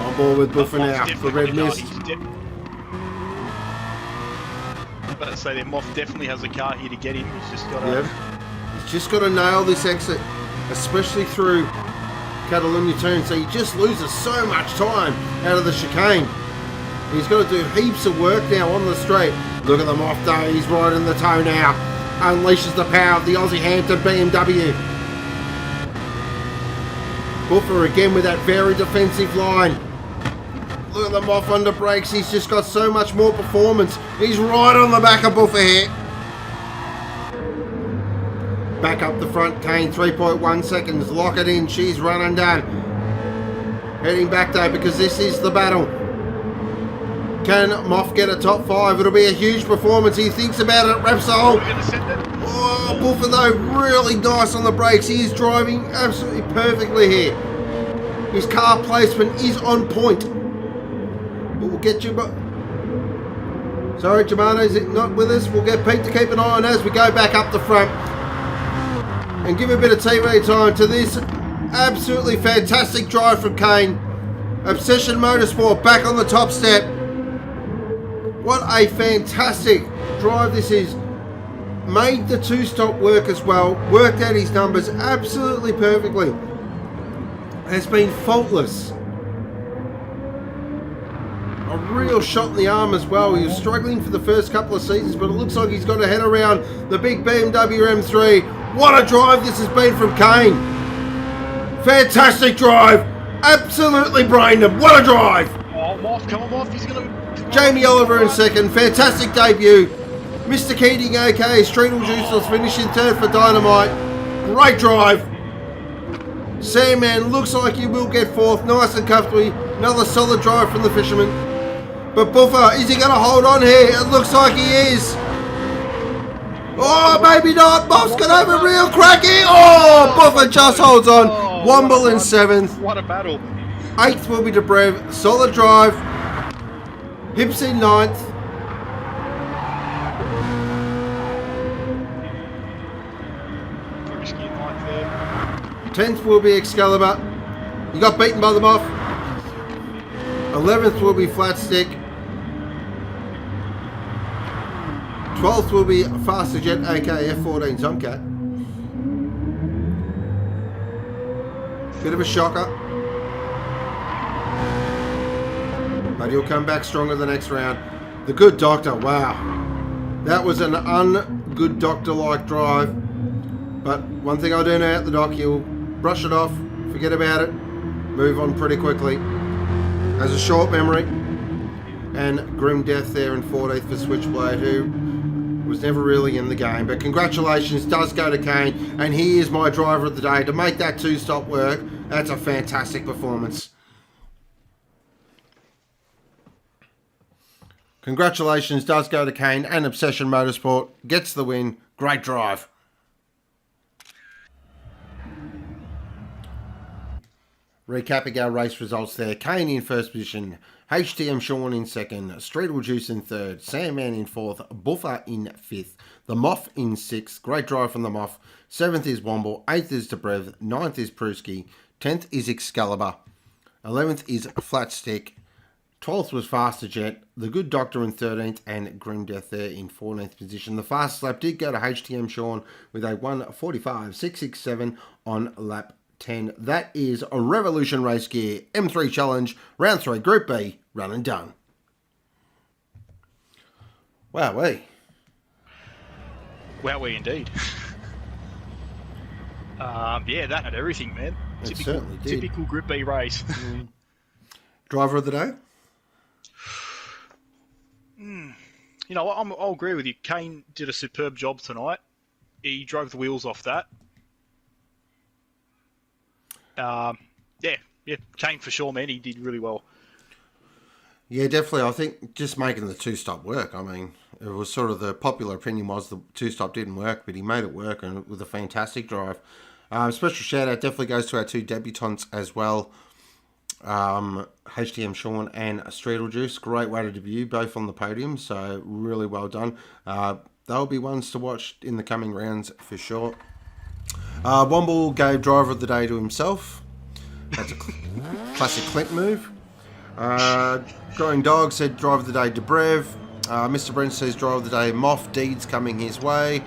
On board with Buffer now for Red Mist. I'm about to say that Moff definitely has a car here to get in. He's just got to... Yep. He's just got to nail this exit, especially through Catalunya turn, so he just loses so much time out of the chicane. He's got to do heaps of work now on the straight. Look at them off though, he's right in the toe now. Unleashes the power of the Aussie Hampton BMW. Buffer again with that very defensive line. Look at them off under brakes, he's just got so much more performance. He's right on the back of Buffer here. Back up the front, Kane, 3.1 seconds. Lock it in. She's run and done. Heading back though, because this is the battle. Can Moff get a top 5? It'll be a huge performance. He thinks about it. Repsol. Oh, Buffer though, really nice on the brakes. He is driving absolutely perfectly here. His car placement is on point. But we'll get you. Sorry, Germano's not with us. We'll get Pete to keep an eye on as we go back up the front. And give a bit of TV time to this absolutely fantastic drive from Kane. Obsession Motorsport back on the top step. What a fantastic drive this is. Made the two-stop work as well. Worked out his numbers absolutely perfectly. Has been faultless. A real shot in the arm as well. He was struggling for the first couple of seasons, but it looks like he's got a head around the big BMW M3. What a drive this has been from Kane. Fantastic drive. Absolutely brained him. What a drive. Oh, Moff, come on, Moff. He's going to... Jamie Oliver in second. Fantastic debut. Mr. Keating, okay. Streetle Juiceless finishing third for Dynamite. Great drive. Sandman looks like he will get fourth. Nice and comfortably. Another solid drive from the Fisherman. But Buffer, is he going to hold on here? It looks like he is. Oh, maybe not. Moff's going to have a real crack here. Oh, Buffer just holds on. Womble in seventh. What a battle. Eighth will be Debrev. Solid drive. Hips in ninth. Risky in ninth there. 10th will be Excalibur. You got beaten by the Moff. 11th will be Flat Stick. 12th will be Faster Jet, aka F14 Tomcat. Bit of a shocker. But he'll come back stronger the next round. The Good Doctor, wow. That was an un-good doctor-like drive. But one thing I do know at the dock, you'll brush it off, forget about it, move on pretty quickly. Has a short memory. And grim death there in 14th for Switchblade, who was never really in the game. But congratulations does go to Kane, and he is my driver of the day. To make that two-stop work, that's a fantastic performance. Congratulations does go to Kane, and Obsession Motorsport gets the win. Great drive. Recapping our race results there. Kane in first position. HTM Sean in second. Streetle Juice in third. Sandman in fourth. Buffer in fifth. The Moff in sixth. Great drive from the Moff. Seventh is Womble. Eighth is Dobrev. Ninth is Pruski. 10th is Excalibur. 11th is Flat Stick. 12th was Faster Jet. The Good Doctor in 13th. And Grim Death there in 14th position. The fastest lap did go to HTM Sean with a 1:45.667 on lap 10. That is a Revolution Racegear M3 Challenge, round 3, Group B, run and done. Wowee. Wowee indeed. Yeah, that had everything, man. It certainly did. Typical Group B race. Driver of the day? You know, I'll agree with you. Kane did a superb job tonight. He drove the wheels off that. Yeah, Kane for sure, man. He did really well. Yeah, definitely. I think just making the two-stop work. I mean, it was sort of the popular opinion was the two-stop didn't work, but he made it work and with a fantastic drive. Special shout-out definitely goes to our two debutants as well. HTM Sean and Streetle Juice. Great way to debut, both on the podium, so really well done. They'll be ones to watch in the coming rounds for sure. Womble gave driver of the day to himself. That's a classic Clint move. Growing Dog said driver of the day Dobrev. Mr. Brent says driver of the day Moff. Deeds coming his way.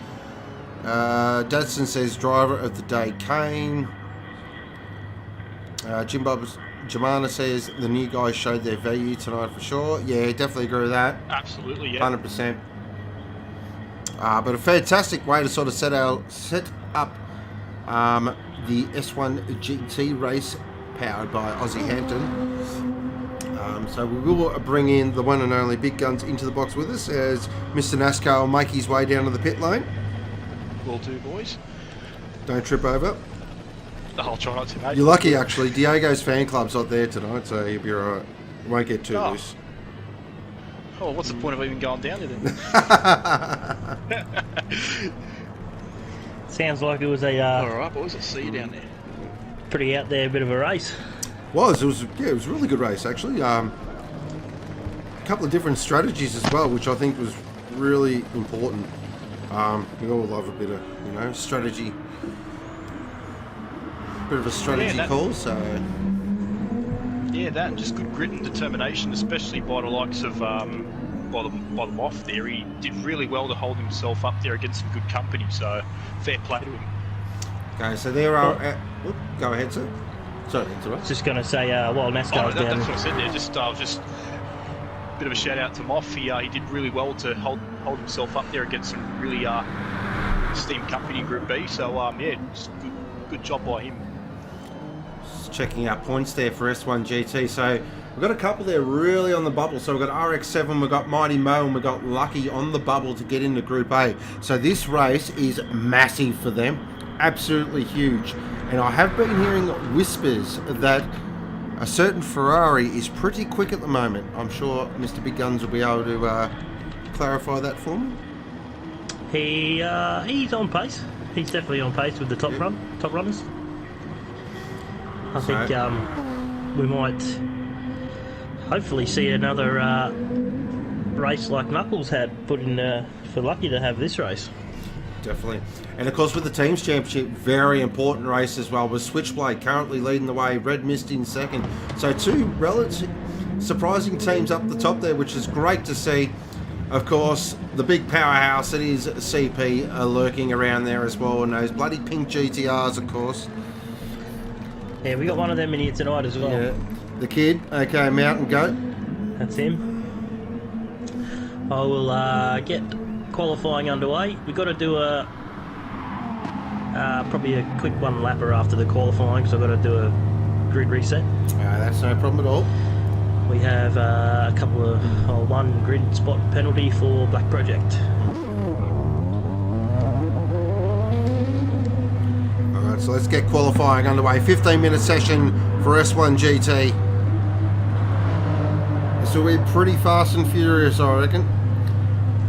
Dadson says driver of the day Kane. Jim Bob Jamana says the new guys showed their value tonight for sure. Yeah, definitely agree with that. Absolutely, yeah. 100%. But a fantastic way to sort of set up the S1-GT race powered by Aussie Hampton. So we will bring in the one and only big guns into the box with us as Mr. NASCAR will make his way down to the pit lane. Will do, boys. Don't trip over. I'll try not to, mate. You're lucky, actually. Diego's fan club's not there tonight, so you'll be all right. Won't get too loose. Oh, what's the point of even going down there then? Sounds like it was a Alright, boys, I'll see you down there. pretty out there bit of a race. It was a really good race, actually. A couple of different strategies as well, which I think was really important. We all love a bit of, strategy. Bit of a strategy call, so... Yeah, that and just good grit and determination, especially by the likes of by the Moff there. He did really well to hold himself up there against some good company, so fair play to him. Okay, so there are... go ahead, sir. Sorry, interrupt. Just going to say, while NASCAR's down... That's what I said there, just a bit of a shout out to Moff. He did really well to hold himself up there against some really esteemed company in Group B, so yeah, just good job by him. Checking out points there for S1-GT. So we've got a couple there really on the bubble. So we've got RX-7, we've got Mighty Mo, and we've got Lucky on the bubble to get into Group A. So this race is massive for them. Absolutely huge. And I have been hearing whispers that a certain Ferrari is pretty quick at the moment. I'm sure Mr. Big Guns will be able to clarify that for me. He's on pace. He's definitely on pace with the top runners. I think we might hopefully see another race like Knuckles had put in for Lucky to have this race. Definitely. And of course with the Teams Championship, very important race as well, with Switchblade currently leading the way, Red Mist in second. So two relative surprising teams up the top there, which is great to see. Of course, the big powerhouse that is CP are lurking around there as well, and those bloody pink GTRs, of course. Yeah, we got one of them in here tonight as well. Yeah, the kid, okay, Mountain Goat. That's him. I will get qualifying underway. We've got to do a probably a quick one lapper after the qualifying, because I've got to do a grid reset. That's no problem at all. We have a couple of one grid spot penalty for Black Project. Alright, so let's get qualifying underway. 15-minute session for S1-GT. This will be pretty fast and furious, I reckon.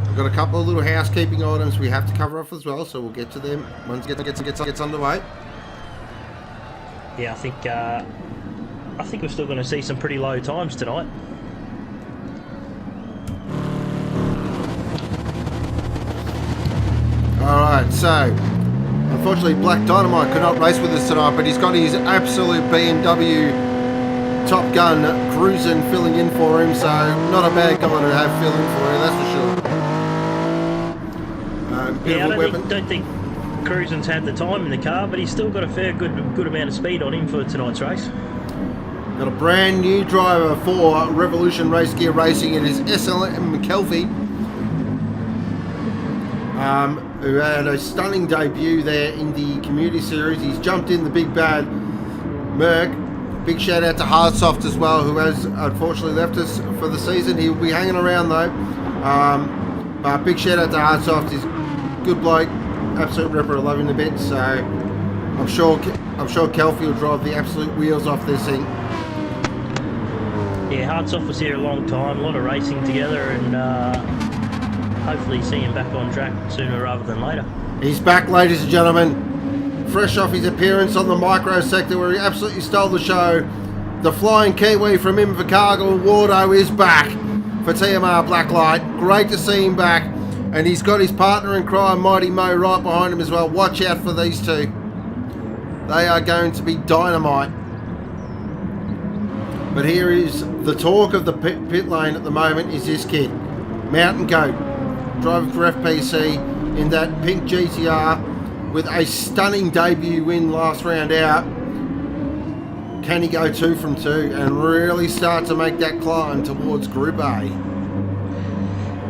We've got a couple of little housekeeping items we have to cover off as well, so we'll get to them once it gets underway. Yeah, I think we're still going to see some pretty low times tonight. Alright, so unfortunately Black Dynamite could not race with us tonight, but he's got his absolute BMW Top Gun cruising filling in for him, so not a bad guy to have fill in for you, that's for sure. Yeah, I don't think Cruisen's had the time in the car, but he's still got a good amount of speed on him for tonight's race. Got a brand new driver for Revolution Racegear Racing. It is SLM McKelvey, who had a stunning debut there in the Community Series. He's jumped in the big bad Merc. Big shout out to Hardsoft as well, who has unfortunately left us for the season. He'll be hanging around though. But big shout out to Hardsoft. He's a good bloke, absolute ripper, I love him a bit. So I'm sure Kelfie will drive the absolute wheels off this thing. Yeah, Hardsoft was here a long time, a lot of racing together, and hopefully see him back on track sooner rather than later. He's back, ladies and gentlemen. Fresh off his appearance on the micro sector where he absolutely stole the show. The flying Kiwi from Invercargill, WARDO, is back for TMR Blacklight. Great to see him back. And he's got his partner in crime, Mighty Mo, right behind him as well. Watch out for these two. They are going to be dynamite. But here is the talk of the pit lane at the moment is this kid. Mountain Goat, driving for FPC in that pink GTR with a stunning debut win last round out. Can he go 2 from 2 and really start to make that climb towards Group A?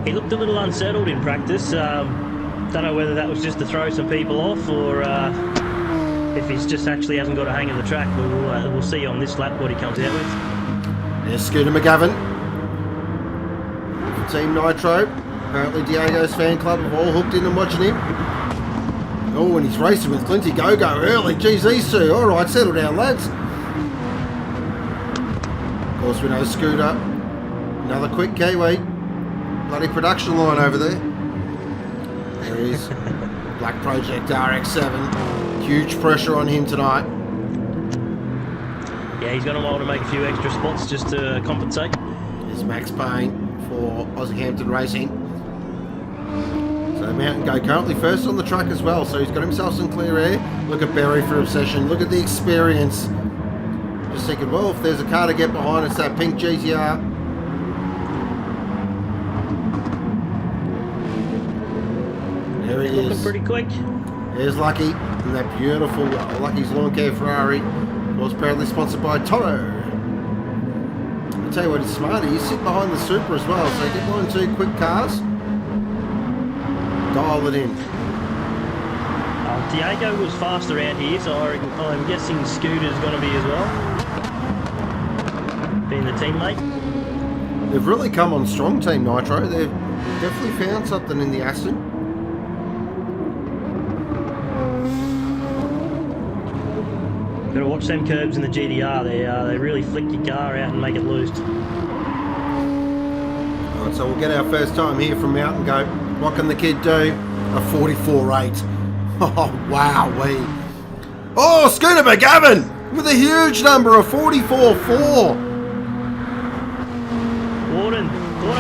He looked a little unsettled in practice. Don't know whether that was just to throw some people off, or if he's just actually hasn't got a hang of the track. We'll see on this lap what he comes out with. There's Scooter McGavin for Team Nitro. Apparently Diego's fan club have all hooked in and watching him. Oh, and he's racing with Clinty Go-Go early. Geez, these two. All right, settle down, lads. Of course, we know Scooter. Another quick Kiwi. Bloody production line over there. There he is. Black Project RX-7. Huge pressure on him tonight. Yeah, he's going to want to make a few extra spots just to compensate. There's Max Payne for Aussie Hampton Racing. So Mountain Goat currently first on the track as well, so he's got himself some clear air. Look at Barry for Obsession. Look at the experience. Just thinking, well, if there's a car to get behind, it's that pink GTR. There he is. Looking pretty quick. There's Lucky in that beautiful Lucky's Lawn Care Ferrari. Was proudly sponsored by Toro. I'll tell you what, he's smart. He's sitting behind the Super as well, so get behind 2 quick cars. Dial it in. Diego was fast around here, so I'm guessing Scooter's going to be as well. Being the teammate. They've really come on strong, Team Nitro. They've definitely found something in the Aston. Better watch them curbs in the GDR. They really flick your car out and make it loose. Alright, so we'll get our first time here from Mountain Goat. What can the kid do? A 44.8. Oh, wowee. Oh, Scooter McGavin with a huge number of 44.4. Warden.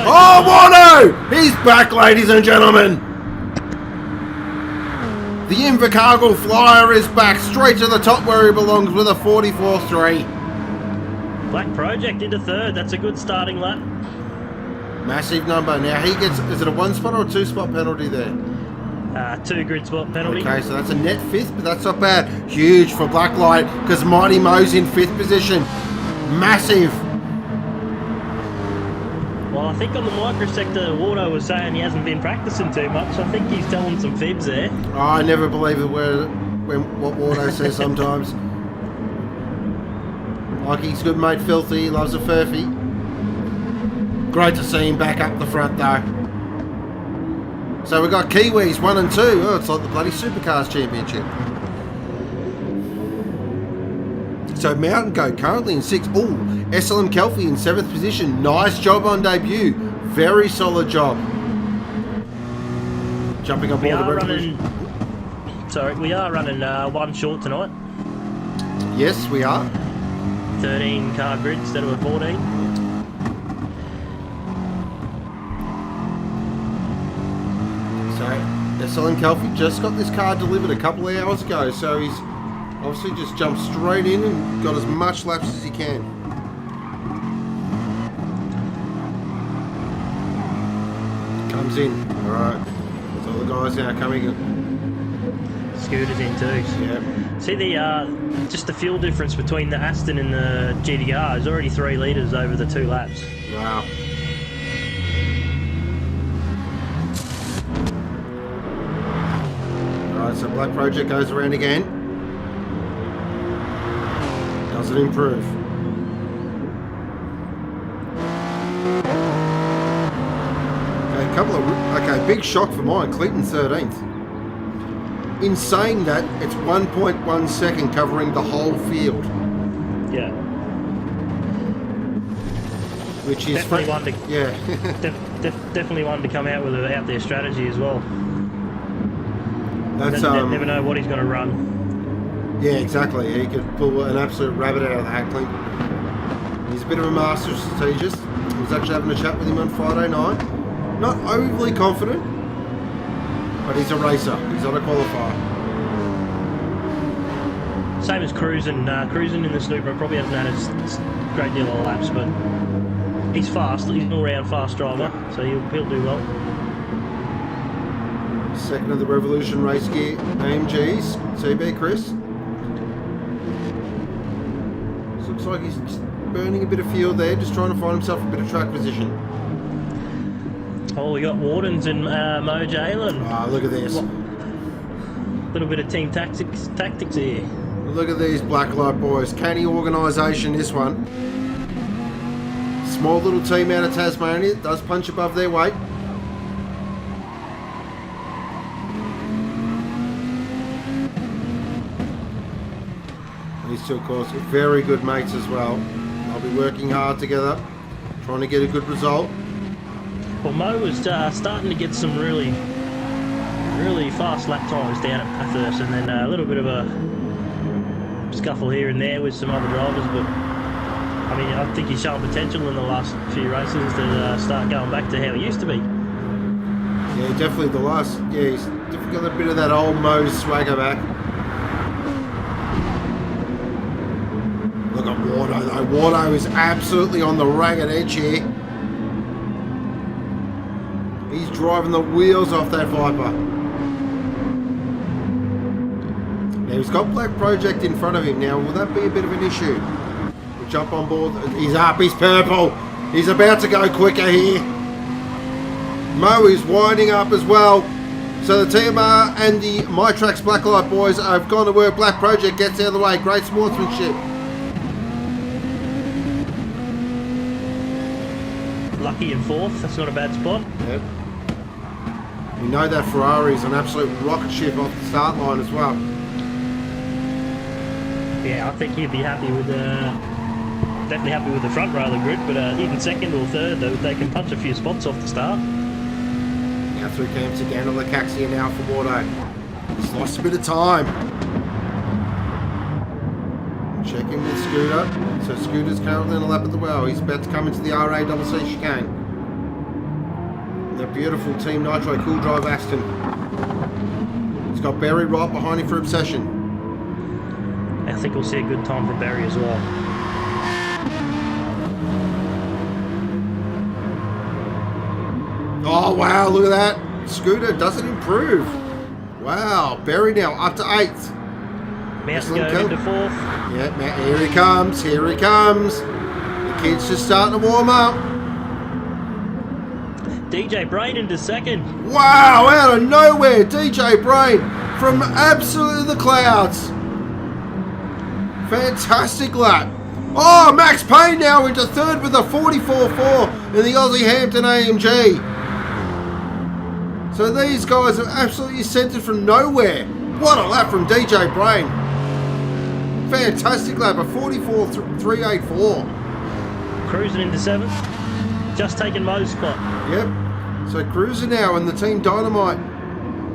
Oh, WARDO! He's back, ladies and gentlemen. The Invercargill Flyer is back straight to the top where he belongs with a 44.3. Black Project into 3rd. That's a good starting lap. Massive number. Now he gets, is it a 1 spot or a 2 spot penalty there? 2 grid spot penalty. Okay, so that's a net 5th, but that's not bad. Huge for Blacklight because Mighty Mo's in 5th position. Massive. Well, I think on the microsector, WARDO was saying he hasn't been practicing too much. I think he's telling some fibs there. Oh, I never believe it what WARDO says sometimes. Like he's good mate Filthy, he loves a furphy. Great to see him back up the front though. So we've got Kiwis 1 and 2. Oh, it's like the bloody Supercars Championship. So Mountain Goat currently in 6th. Ooh, SLM Kelfie in 7th position. Nice job on debut. Very solid job. Jumping up all the Revolution. We are running one short tonight. Yes, we are. 13 car grid instead of a 14. So SLM Kelfie just got this car delivered a couple of hours ago, so he's obviously just jumped straight in and got as much laps as he can. Comes in. Alright. So all the guys now coming in. Scooter's in too. Yeah. See just the fuel difference between the Aston and the GDR is already 3 litres over the 2 laps. Wow. Alright, so Black Project goes around again. Does it improve? Okay, big shock for mine. Clinton 13th. In saying that, it's 1.1 second covering the whole field. Yeah. Which is definitely one to definitely one to come out with an out there strategy as well. That's never know what he's going to run. Yeah, exactly. He could pull an absolute rabbit out of the hat, Clinton. He's a bit of a master strategist. I was actually having a chat with him on Friday night. Not overly confident, but he's a racer. He's not a qualifier. Same as cruising. Cruising in the Snooper probably hasn't had a great deal of laps, but he's fast. He's an all-round fast driver, so he'll do well. Second of the Revolution Racegear AMGs. CB Chris. Looks like he's just burning a bit of fuel there, just trying to find himself a bit of track position. Oh, we got Wardens and Mo Jaylan. Ah, look at this. Little bit of team tactics here. Look at these Blacklight boys. Canny organisation, this one. Small little team out of Tasmania. Does punch above their weight. These two, of course, are very good mates as well. They'll be working hard together, trying to get a good result. Well, Mo was starting to get some really fast lap times down at Bathurst, and then a little bit of a scuffle here and there with some other drivers. But I mean, I think he's shown potential in the last few races to start going back to how he used to be. Yeah, definitely the last. Yeah, he's definitely got a bit of that old Mo swagger back. Look at WARDO though. WARDO is absolutely on the ragged edge here. He's driving the wheels off that Viper. Now he's got Black Project in front of him. Now will that be a bit of an issue? We'll jump on board. He's up, he's purple. He's about to go quicker here. Mo is winding up as well. So the TMR and the MyTrax Blacklight boys have gone to work. Black Project gets out of the way. Great sportsmanship. Lucky in 4th. That's not a bad spot. Yep. We know that Ferrari is an absolute rocket ship off the start line as well. Yeah, I think he'd be happy with definitely happy with the front row of the grid, but even 2nd or 3rd, they can punch a few spots off the start. Now through camps again on the Caxia now for WARDO. He's lost a bit of time. Check in with Scooter. So Scooter's currently on a lap at the well. He's about to come into the RACC chicane. The beautiful Team Nitro Cool Drive Aston. He's got Barry right behind him for Obsession. I think we'll see a good time for Barry as well. Oh wow, look at that. Scooter doesn't improve. Wow, Barry now up to 8th. Mouse going into 4th. Yeah, here he comes, here he comes. The kid's just starting to warm up. DJ Brain into second. Wow, out of nowhere, DJ Brain from absolutely the clouds. Fantastic lap. Oh, Max Payne now into third with a 44.4 in the Aussie Hampton AMG. So these guys are absolutely centered from nowhere. What a lap from DJ Brain. Fantastic lap, a 44.384. Cruising into seventh. Just taken Mo's spot. Yep. So cruising now in the Team Dynamite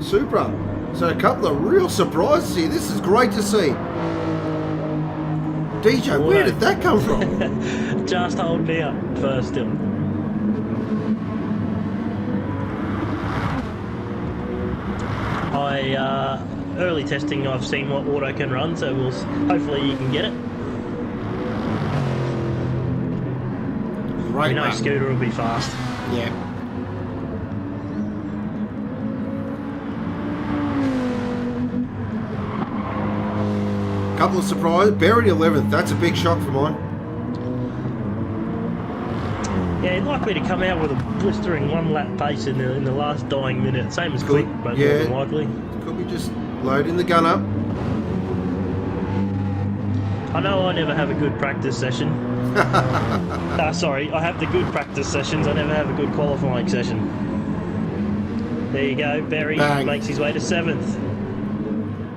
Supra. So a couple of real surprises here. This is great to see. DJ, where did that come from? Just holding out first still. Early testing, I've seen what WARDO can run, so hopefully you can get it. Right, we know Scooter will be fast. Yeah. Couple of surprises. Buried 11th. That's a big shock for mine. Yeah, he'd like me to come out with a blistering one-lap pace in the last dying minute. Same as Quick, but more than likely. Could be just loading the gun up. I know I never have a good practice session. Sorry, I have the good practice sessions. I never have a good qualifying session. There you go. Barry makes his way to 7th.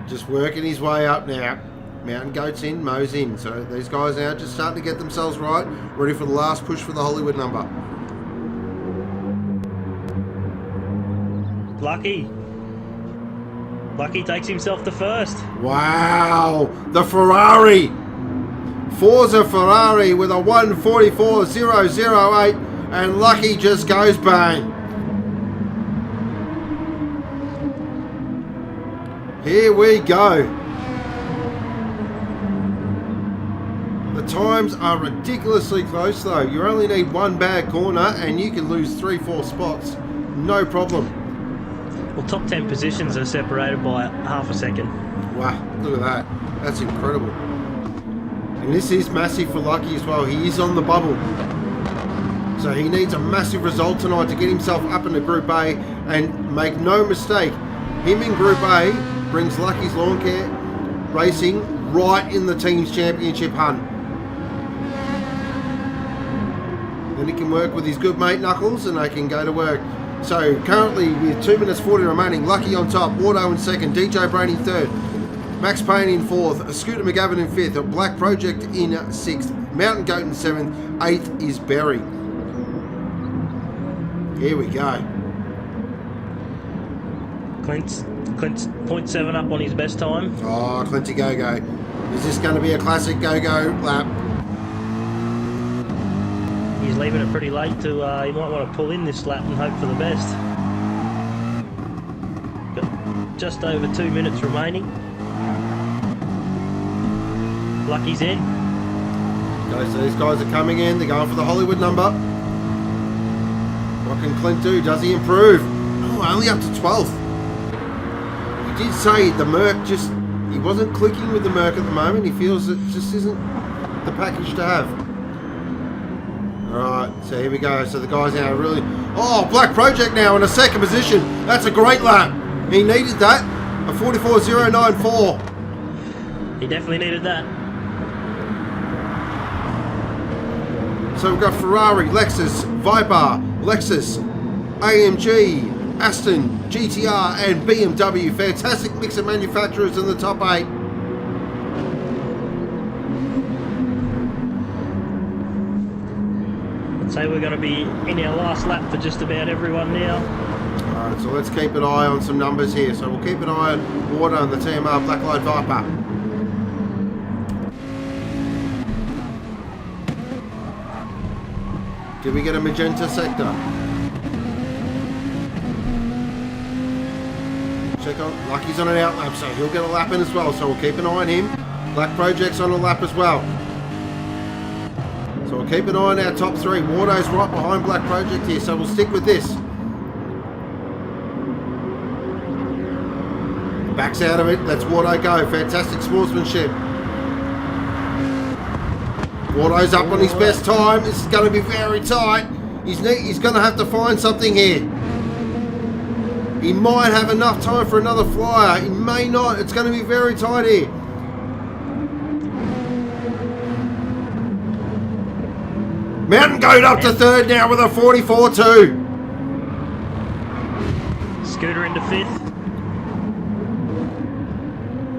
Just working his way up now. Mountain Goat's in, Mo's in. So these guys now just starting to get themselves right. Ready for the last push for the Hollywood number. Lucky takes himself to first. Wow. The Ferrari. Forza Ferrari with a 1:44.008. And Lucky just goes bang. Here we go. The times are ridiculously close though. You only need one bad corner and you can lose 3-4 spots. No problem. Well, top 10 positions are separated by half a second. Wow, look at that. That's incredible. And this is massive for Lucky as well. He is on the bubble. So he needs a massive result tonight to get himself up into Group A. And make no mistake, him in Group A brings Lucky's Lawn Care Racing right in the team's championship hunt. Then he can work with his good mate Knuckles and they can go to work. So currently with 2 minutes 40 remaining, Lucky on top, WARDO in second, DJ Brain in third, Max Payne in fourth, Scooter McGavin in fifth, Black Project in sixth, Mountain Goat in seventh, eighth is Berry. Here we go. Clint's 0.7 up on his best time. Oh, Clinty Go-Go. Is this going to be a classic Go-Go lap? He's leaving it pretty late to, he might want to pull in this lap and hope for the best. Got just over 2 minutes remaining. Lucky's in. Okay, so these guys are coming in. They're going for the Hollywood number. What can Clint do? Does he improve? Oh, only up to 12th. He did say the Merc he wasn't clicking with the Merc at the moment. He feels it just isn't the package to have. Alright, so here we go. So the guys now really... Oh, Black Project now in a second position. That's a great lap. He needed that. A 44.094. He definitely needed that. So we've got Ferrari, Lexus, Viper, Lexus, AMG, Aston, GTR and BMW. Fantastic mix of manufacturers in the top 8. I'd say we're going to be in our last lap for just about everyone now. Alright, so let's keep an eye on some numbers here. So we'll keep an eye on WARDO and the TMR Blacklight Viper. Did we get a magenta sector? Check on Lucky's on an out lap, so he'll get a lap in as well. So we'll keep an eye on him. Black Project's on a lap as well. So we'll keep an eye on our top 3. WARDO's right behind Black Project here, so we'll stick with this. Backs out of it. Let's WARDO go. Fantastic sportsmanship. WARDO's up on his best time. This is going to be very tight. He's going to have to find something here. He might have enough time for another flyer. He may not. It's going to be very tight here. Mountain Goat up to third now with a 44.2. Scooter into fifth.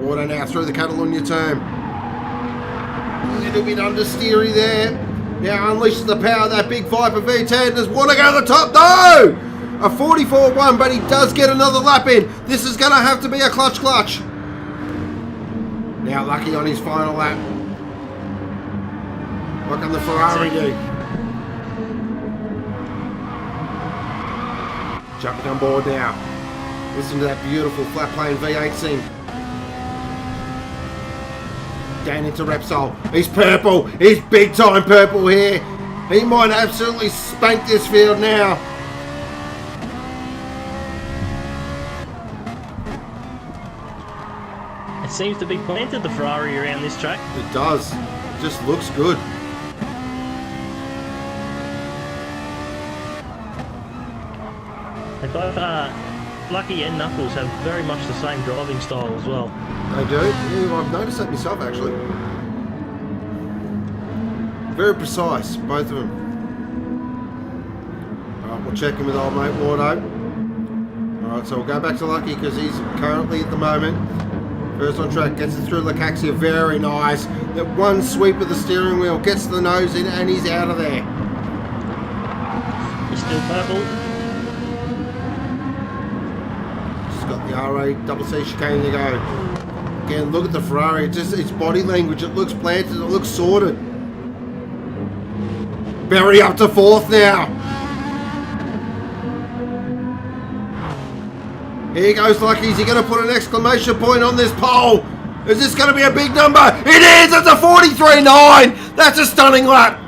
WARDO now through the Catalunya turn. A little bit understeery there. Now unleashes the power of that big Viper V10. Does WARDO go to the top? No! A 44.1, but he does get another lap in. This is going to have to be a clutch. Now Lucky on his final lap. What can the Ferrari do? Jumping on board now. Listen to that beautiful flat plane V8 sing. Down into Repsol. He's purple. He's big time purple here. He might absolutely spank this field now. It seems to be planted, the Ferrari, around this track. It does. It just looks good. They both Lucky and Knuckles have very much the same driving style as well. They do. Yeah, I've noticed that myself actually. Very precise, both of them. Alright, we'll check in with old mate WARDO. Alright, so we'll go back to Lucky because he's currently at the moment first on track, gets it through Lucaxia, very nice. That one sweep of the steering wheel, gets the nose in and he's out of there. He's still purple. Just got the RACC chicane to go. Again, look at the Ferrari, its body language, it looks planted, it looks sorted. Berry up to fourth now. Here goes Lucky. Is he going to put an exclamation point on this pole? Is this going to be a big number? It is! It's a 43.9! That's a stunning lap.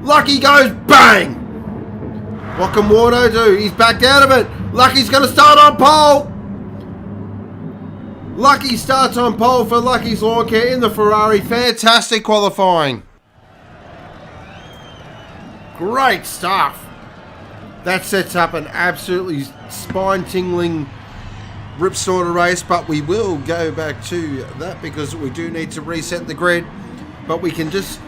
Lucky goes bang. What can WARDO do? He's backed out of it. Lucky's going to start on pole. Lucky starts on pole for Lucky's Lawn Care in the Ferrari. Fantastic qualifying. Great stuff. That sets up an absolutely spine-tingling ripsaw race, but we will go back to that because we do need to reset the grid. But we can just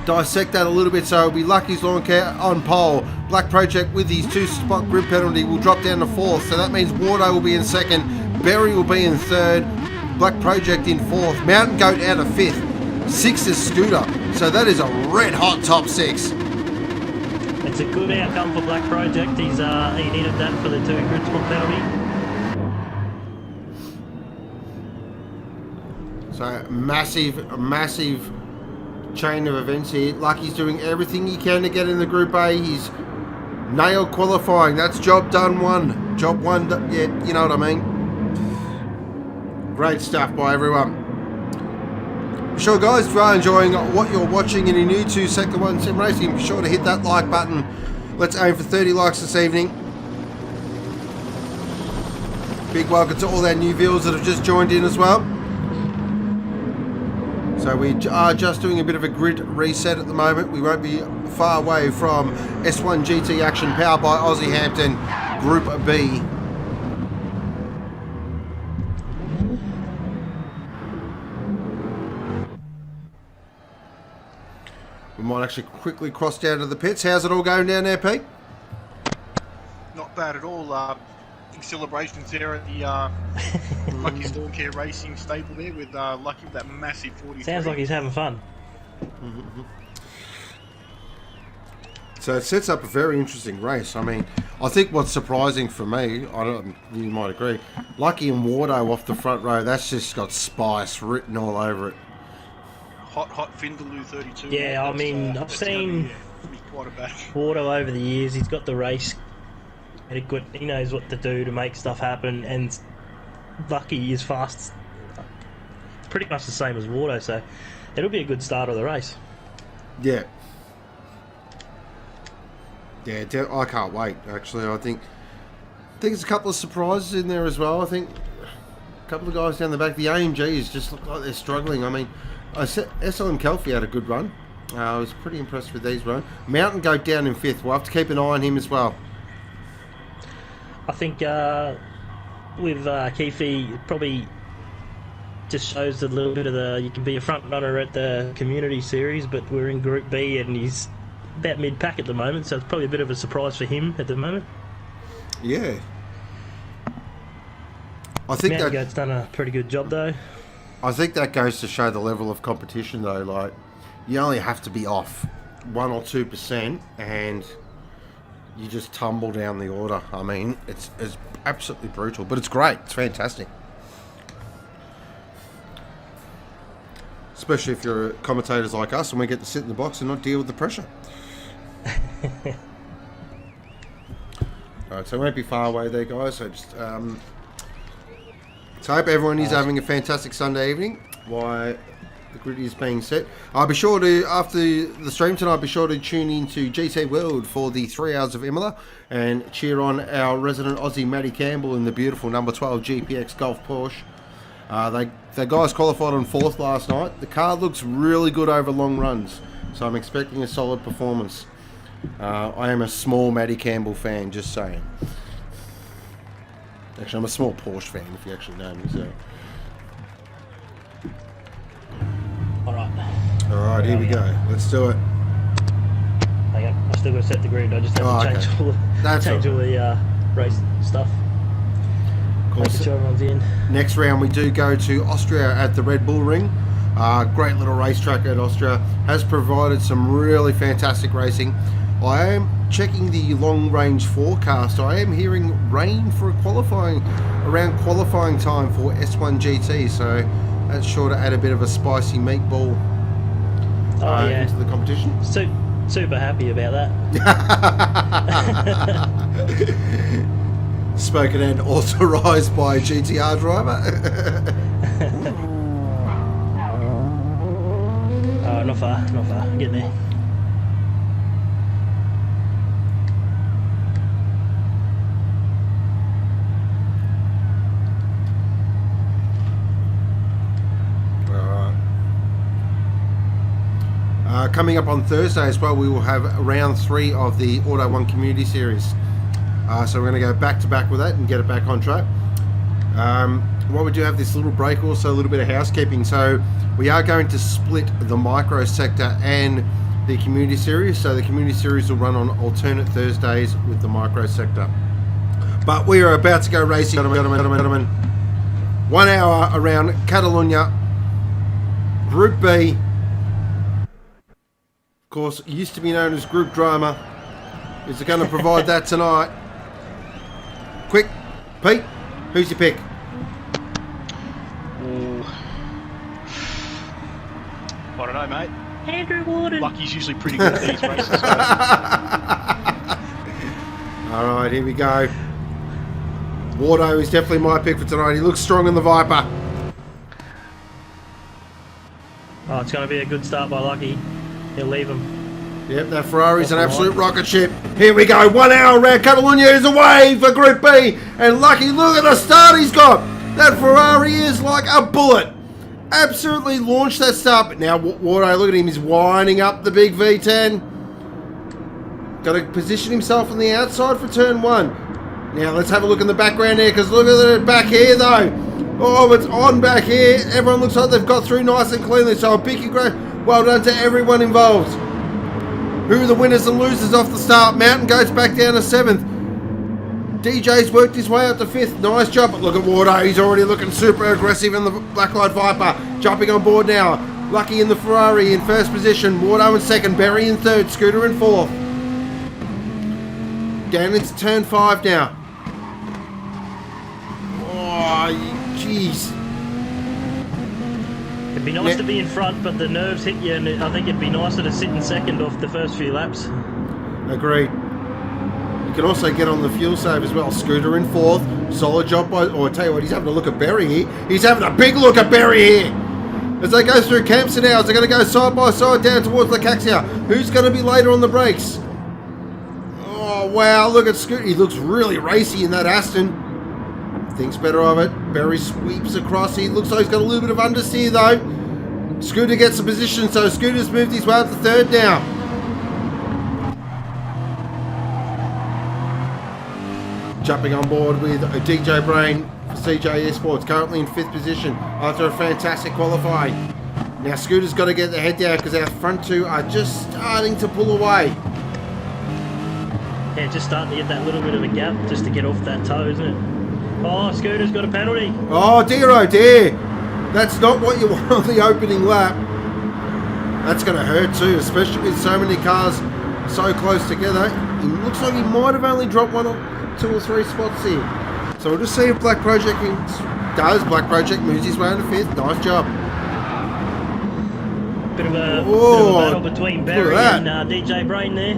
dissect that a little bit. So it'll be Lucky's Lawn Care on pole. Black Project with his 2-spot grid penalty will drop down to fourth. So that means WARDO will be in second. Berry will be in third. Black Project in fourth. Mountain Goat out of fifth. Sixth is Scooter. So that is a red-hot top six. It's a good outcome for Black Project. He needed that for the 2 grid spot penalty. So massive chain of events here. Lucky's doing everything he can to get in the Group A. He's nailed qualifying. That's job done one. Job one, yeah, you know what I mean. Great stuff by everyone. Be sure guys, if you are enjoying what you're watching and you're new to Sector 1 Sim Racing, be sure to hit that like button. Let's aim for 30 likes this evening. Big welcome to all our new viewers that have just joined in as well. So we are just doing a bit of a grid reset at the moment. We won't be far away from S1-GT action powered by Aussie Hampton Group B. We might actually quickly cross down to the pits. How's it all going down there, Pete? Not bad at all. Big celebrations there at the Lucky's Lawn Care Racing stable there with Lucky with that massive 43. Sounds like he's having fun. So it sets up a very interesting race. I mean, I think what's surprising for me, you might agree, Lucky and WARDO off the front row, that's just got spice written all over it. Hot Findaloo 32. Yeah, I mean, I've seen WARDO over the years. He's got the race adequate. He knows what to do to make stuff happen, and Lucky is fast, pretty much the same as WARDO. So it'll be a good start of the race. Yeah. Yeah, I can't wait. Actually, I think there's a couple of surprises in there as well. I think a couple of guys down the back. The AMGs just look like they're struggling. I mean, SL and Kelfie had a good run. I was pretty impressed with these, bro. Mountain go down in 5th. We'll have to keep an eye on him as well. I think with Keefe, it probably just shows a little bit of the, you can be a front runner at the community series, but we're in Group B and he's about mid-pack at the moment, so it's probably a bit of a surprise for him at the moment. Yeah. I think Mountain Goat's done a pretty good job though. I think that goes to show the level of competition though. Like, you only have to be off 1 or 2% and you just tumble down the order. I mean, it's absolutely brutal, but it's great. It's fantastic. Especially if you're commentators like us and we get to sit in the box and not deal with the pressure. Alright, so it won't be far away there, guys. So just so I hope everyone is having a fantastic Sunday evening while the grid is being set. I'll be sure to, after the stream tonight, be sure to tune into GT World for the 3 hours of Imola and cheer on our resident Aussie Matty Campbell in the beautiful number 12 GPX Golf Porsche. The guys qualified on 4th last night. The car looks really good over long runs, so I'm expecting a solid performance. I am a small Matty Campbell fan, just saying. Actually, I'm a small Porsche fan, if you actually know me. So. Alright, here we go. Let's do it. Hang on, I still got to set the grid. I just have to change all the race stuff. Making sure everyone's in. Next round we do go to Austria at the Red Bull Ring. Great little racetrack at Austria. Has provided some really fantastic racing. I am checking the long range forecast. I am hearing rain for around qualifying time for S1-GT, so that's sure to add a bit of a spicy meatball into the competition. Super happy about that. Spoken and authorised by a GTR driver. Oh, not far. Getting there. Coming up on Thursday as well, we will have round 3 of the Auto 1 Community Series. So we're going to go back to back with that and get it back on track. While we do have this little break, also a little bit of housekeeping. So we are going to split the micro sector and the community series. So the community series will run on alternate Thursdays with the micro sector. But we are about to go racing, gentlemen. 1 hour around Catalonia, Group B. Of course, it used to be known as Group Drama. Is it going to provide that tonight? Quick, Pete, who's your pick? Ooh. I don't know, mate. Andrew Warden. Lucky's usually pretty good at these races. So. Alright, here we go. WARDO is definitely my pick for tonight. He looks strong in the Viper. Oh, it's going to be a good start by Lucky. He'll leave him. Yep, that Ferrari's an absolute rocket ship. Here we go. 1 hour around Catalonia is away for Group B. And Lucky, look at the start he's got. That Ferrari is like a bullet. Absolutely launched that start. But now, WARDO, look at him. He's winding up the big V10. Got to position himself on the outside for turn 1. Now, let's have a look in the background here, because look at it back here, though. Oh, it's on back here. Everyone looks like they've got through nice and cleanly. So a big well done to everyone involved. Who are the winners and losers off the start? Mountain goes back down to 7th. DJ's worked his way up to 5th. Nice job. But look at WARDO. He's already looking super aggressive in the Blacklight Viper. Jumping on board now. Lucky in the Ferrari in 1st position. WARDO in 2nd. Berry in 3rd. Scooter in 4th. Down into turn 5 now. Oh, jeez. It'd be nice to be in front, but the nerves hit you, and I think it'd be nicer to sit in 2nd off the first few laps. Agreed. You can also get on the fuel save as well. Scooter in 4th. Solid job by... Oh, I tell you what, he's having a look at Berry here. He's having a big look at Berry here. As they go through Campson now, they're going to go side by side down towards Lacaxia. Who's going to be later on the brakes? Oh, wow, look at Scooter. He looks really racy in that Aston. Thinks better of it. Berry sweeps across. He looks like he's got a little bit of understeer though. Scooter gets the position, so Scooter's moved his way up to third now. Jumping on board with DJ Brain for CJ Esports, currently in 5th position after a fantastic qualifying. Now Scooter's got to get the head down because our front two are just starting to pull away. Yeah, just starting to get that little bit of a gap just to get off that toe, isn't it? Oh, Scooter's got a penalty. Oh dear, oh dear. That's not what you want on the opening lap. That's going to hurt too, especially with so many cars so close together. It looks like he might have only dropped 1 or 2 or 3 spots here. So we'll just see if Black Project does. Black Project moves his way into 5th. Nice job. Bit of a battle between Barry and DJ Brain there.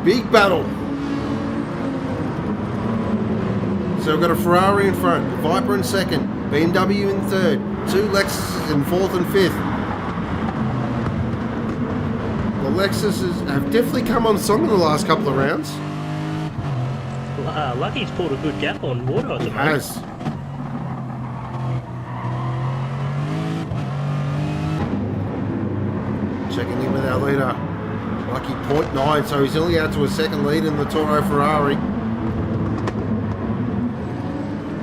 Big battle. So we've got a Ferrari in front, a Viper in 2nd, BMW in 3rd, 2 Lexuses in 4th and 5th. The Lexuses have definitely come on strong in the last couple of rounds. Lucky's pulled a good gap on WARDO at the moment. Has. Checking in with our leader. Lucky 0.9, so he's only out to a 2nd lead in the Toro Ferrari.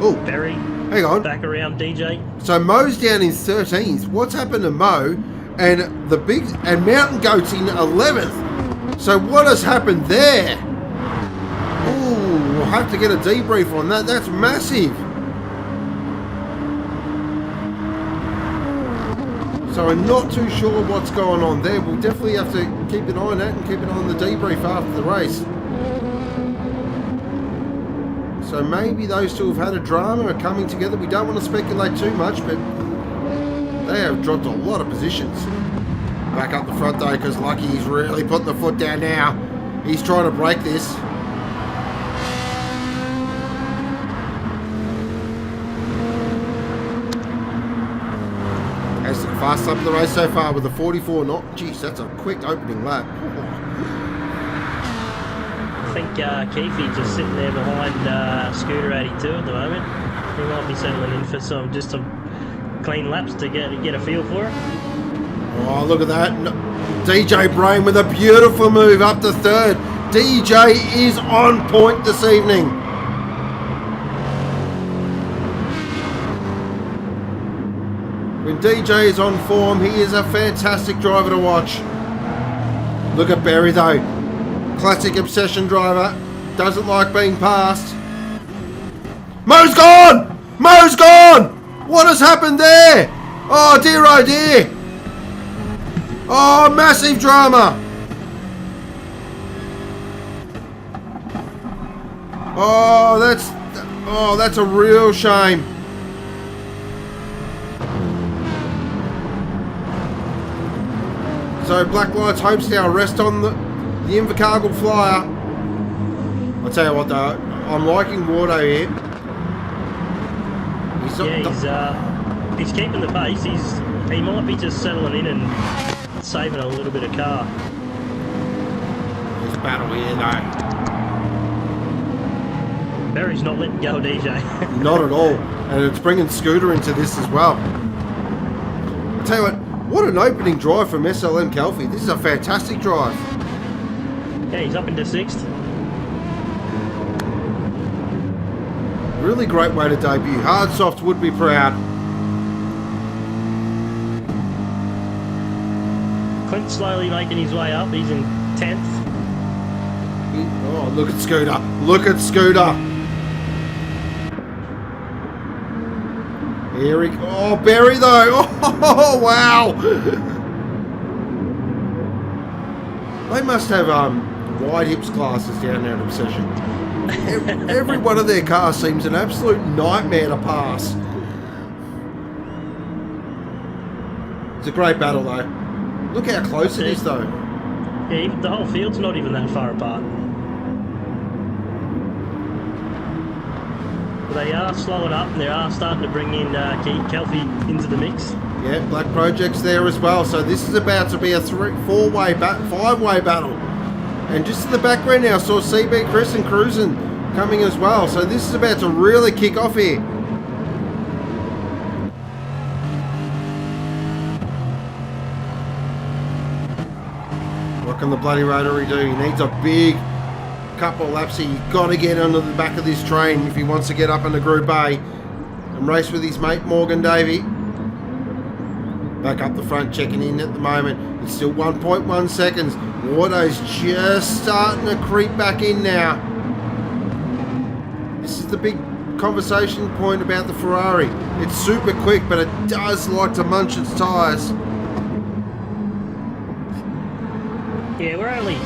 Oh, Barry, hang on. back around DJ. So Mo's down in 13th. What's happened to Mo? And Mountain Goat's in 11th. So what has happened there? Ooh, we'll have to get a debrief on that. That's massive. So I'm not too sure what's going on there. We'll definitely have to keep an eye on that and keep an eye on the debrief after the race. So maybe those two have had a drama or coming together. We don't want to speculate too much, but they have dropped a lot of positions. Back up the front though, because Lucky's really putting the foot down now. He's trying to break this. Has the fast up the race so far with a 44 knot. Jeez, that's a quick opening lap. I think Keefe just sitting there behind ScooterEightyTwo at the moment. He might be settling in for some clean laps to get a feel for it. Oh, look at that. DJ Brain with a beautiful move up to 3rd. DJ is on point this evening. When DJ is on form, he is a fantastic driver to watch. Look at Barry though. Classic obsession driver. Doesn't like being passed. Mo's gone! Mo's gone! What has happened there? Oh dear, oh dear. Oh, massive drama. Oh, that's a real shame. So Black Lights hopes now rest on the Invercargill Flyer. I'll tell you what though, I'm liking WARDO here. He's keeping the pace. He might be just settling in and saving a little bit of car. There's a battle here though. Barry's not letting go of DJ. Not at all. And it's bringing Scooter into this as well. I'll tell you what an opening drive from SLM Kelfie. This is a fantastic drive. Yeah, he's up into 6th. Really great way to debut. Hard Soft would be proud. Clint slowly making his way up. He's in 10th. Oh, look at Scooter. Look at Scooter. Here he goes. Oh, Barry though. Oh, wow. They must have wide hips classes down there at Obsession. Every one of their cars seems an absolute nightmare to pass. It's a great battle though. Look how close it is though. Yeah, the whole field's not even that far apart. But they are slowing up and they are starting to bring in Kelfie into the mix. Yeah, Black Project's there as well. So this is about to be a 5-way battle. And just in the background now, I saw CB Chris and Cruisin' coming as well. So this is about to really kick off here. can the bloody rotary do? He needs a big couple of laps here. You've got to get under the back of this train if he wants to get up into Group A and race with his mate Morgan Davey. Back up the front, checking in at the moment. It's still 1.1 seconds. WARDO's just starting to creep back in now. This is the big conversation point about the Ferrari. It's super quick, but it does like to munch its tyres. Yeah, we're only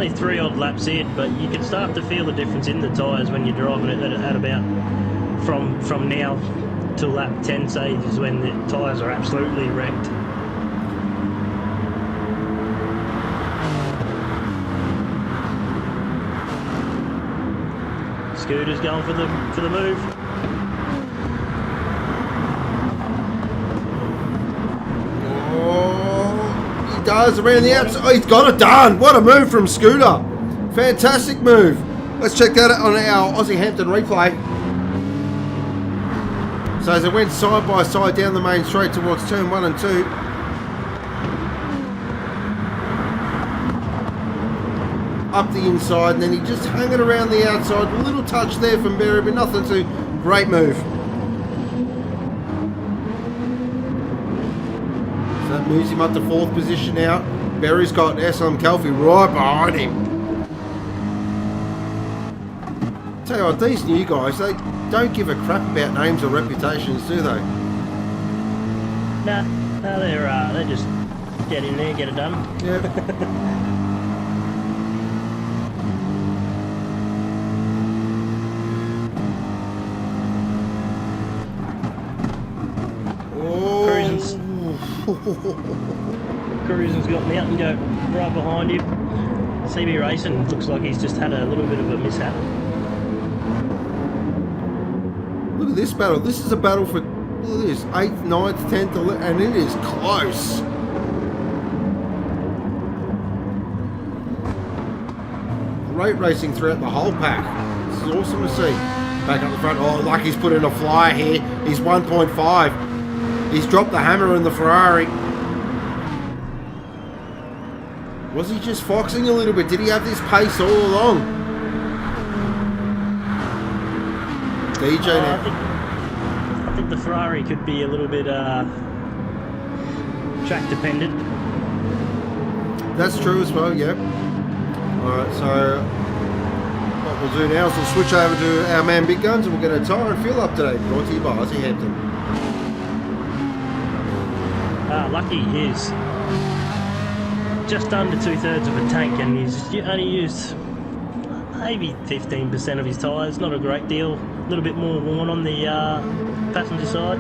3 odd laps in, but you can start to feel the difference in the tyres when you're driving it at about from now till lap 10 stages when the tyres are absolutely wrecked. Scooter's going for the move. Oh, he does around the outside. Oh, he's got it done. What a move from Scooter. Fantastic move. Let's check that out on our Aussie Hampton replay. So as it went side by side down the main straight towards turn 1 and 2. Up the inside, and then he just hung it around the outside. A little touch there from Barry, but nothing too. Great move. So that moves him up to 4th position now. Barry's got Calfee right behind him. Tell you what, these new guys, they don't give a crap about names or reputations, do they? No, they're just get in there, get it done. Yeah. Cruisen's got Mountain Goat right behind him. CB Racing looks like he's just had a little bit of a mishap. Look at this battle. This is a battle for, look at this, 8th, 9th, 10th, 11th, and it is close. Great racing throughout the whole pack. This is awesome to see. Back up the front. Oh, Lucky's put in a flyer here. He's 1.5. He's dropped the hammer in the Ferrari. Was he just foxing a little bit? Did he have this pace all along? DJ now. I think the Ferrari could be a little bit track dependent. That's true as well, yeah. Alright, so what we'll do now is we'll switch over to our man Big Guns and we'll get a tyre and fuel update brought to you by Aussie Hampton. Lucky is just under 2/3 of a tank and he's only used maybe 15% of his tyres, not a great deal, a little bit more worn on the passenger side.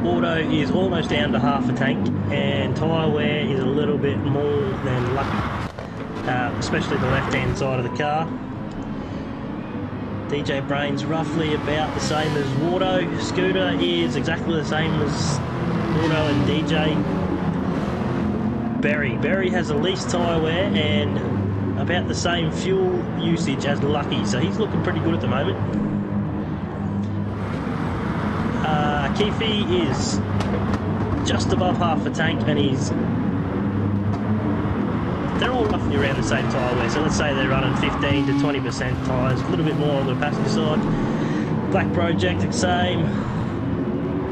WARDO is almost down to half a tank and tyre wear is a little bit more than Lucky, especially the left hand side of the car. DJ Brain's roughly about the same as WARDO. Scooter is exactly the same as WARDO and DJ. Barry has the least tyre wear and about the same fuel usage as Lucky, so he's looking pretty good at the moment. Kiwi is just above half a tank and they're all roughly around the same tyre wear, so let's say they're running 15 to 20% tyres, a little bit more on the passenger side. Black Project the same,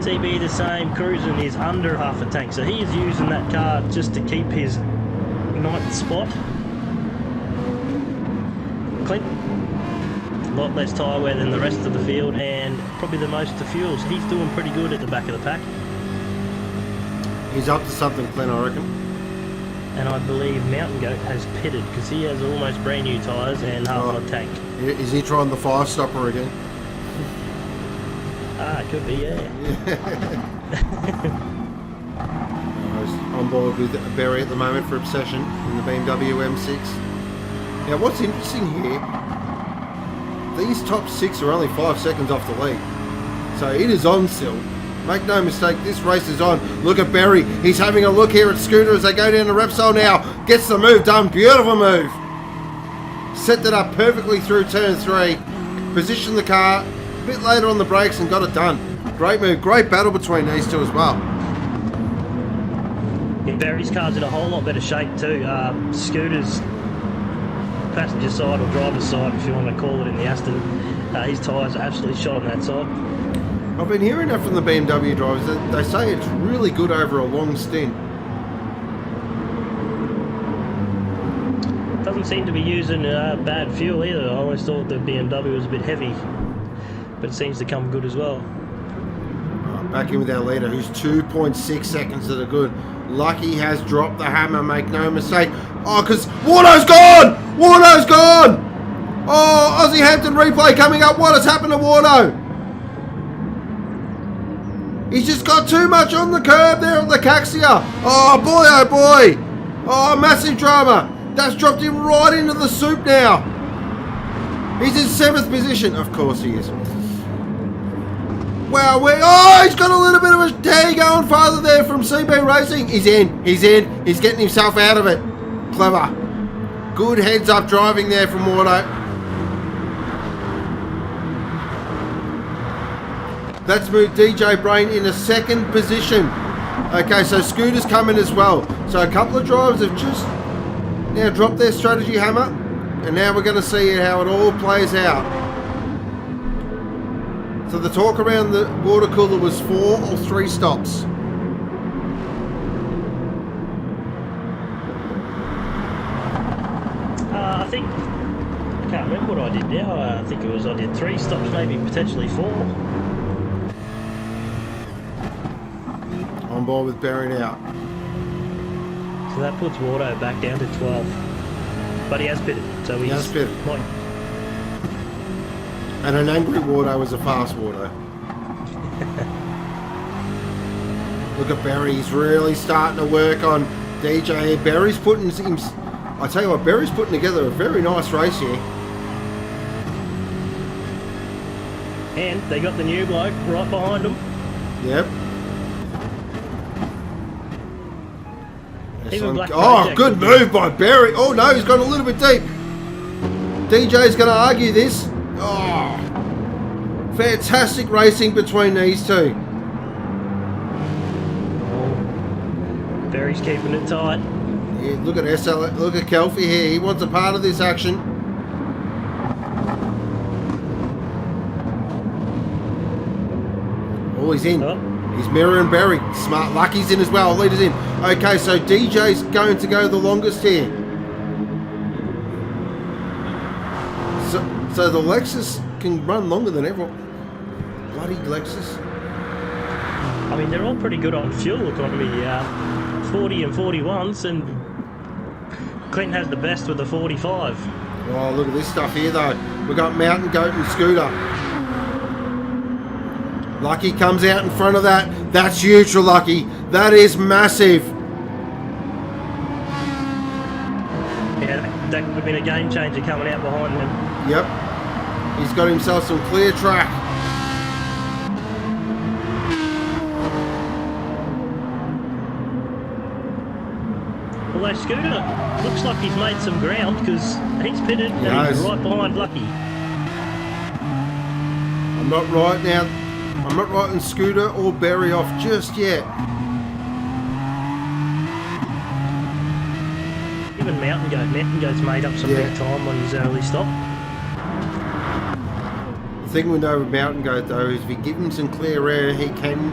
TB the same, Cruising is under half a tank, so he is using that car just to keep his 9th spot. Clint, a lot less tyre wear than the rest of the field and probably the most to fuel, so he's doing pretty good at the back of the pack. He's up to something, Clint, I reckon. And I believe Mountain Goat has pitted because he has almost brand new tyres and half a tank. Is he trying the fire stopper again? It could be, yeah. I was on board with Barry at the moment for Obsession in the BMW M6. Now what's interesting here, these top 6 are only 5 seconds off the lead. So it is on still. Make no mistake, this race is on. Look at Barry. He's having a look here at Scooter as they go down to Repsol now. Gets the move done. Beautiful move. Set that up perfectly through turn 3. Positioned the car a bit later on the brakes and got it done. Great move. Great battle between these two as well. Yeah, Barry's car's in a whole lot better shape too. Scooter's passenger side or driver's side, if you want to call it, in the Aston, his tyres are absolutely shot on that side. I've been hearing that from the BMW drivers. They say it's really good over a long stint. Doesn't seem to be using bad fuel either. I always thought the BMW was a bit heavy, but it seems to come good as well. Back in with our leader, who's 2.6 seconds to the good. Lucky has dropped the hammer, make no mistake. Oh, because WARDO's gone! WARDO's gone! Oh, Aussie Hampton replay coming up. What has happened to WARDO? He's just got too much on the curb there on the Caxia. Oh boy, oh boy. Oh, massive drama. That's dropped him right into the soup now. He's in 7th position. Of course he is. Wow, oh, he's got a little bit of a day going farther there from CB Racing. He's in. He's getting himself out of it. Clever. Good heads up driving there from WARDO. That's moved DJ Brain in a 2nd position. Okay, so Scooter's coming as well. So a couple of drivers have just now dropped their strategy hammer. And now we're going to see how it all plays out. So the talk around the water cooler was 4 or 3 stops. I think, I can't remember what I did now. I think it was, I did 3 stops, maybe potentially 4. On board with bearing out. So that puts WARDO back down to 12. But he has pitted, so he's... He has pitted. Like, and an angry WARDO was a fast WARDO. Look at Barry, he's really starting to work on DJ here. Barry's putting him... I tell you what, Barry's putting together a very nice race here. And they got the new bloke right behind them. Yep. Even Black Oh, Project good move by Barry. Oh no, he's gone a little bit deep. DJ's going to argue this. Oh, fantastic racing between these two. Barry's keeping it tight. Yeah, look at SL, look at Kelfie here. He wants a part of this action. Oh, he's in. Oh. He's mirroring Barry. Smart. Lucky's in as well. Leader's in. Okay, so DJ's going to go the longest here. So the Lexus can run longer than everyone. Bloody Lexus. I mean, they're all pretty good on fuel economy. 40 and 41s, and Clint has the best with the 45. Oh, look at this stuff here, though. We've got Mountain Goat and Scooter. Lucky comes out in front of that. That's huge for Lucky. That is massive. Yeah, that could have been a game changer coming out behind him. Yep. He's got himself some clear track. Although Scooter looks like he's made some ground because he's pitted and he's right behind Lucky. I'm not writing Scooter or Barry off just yet. Even Mountain Goat's made up some big time on his early stop. The thing we know with Mountain Goat though is if you give him some clear air, he can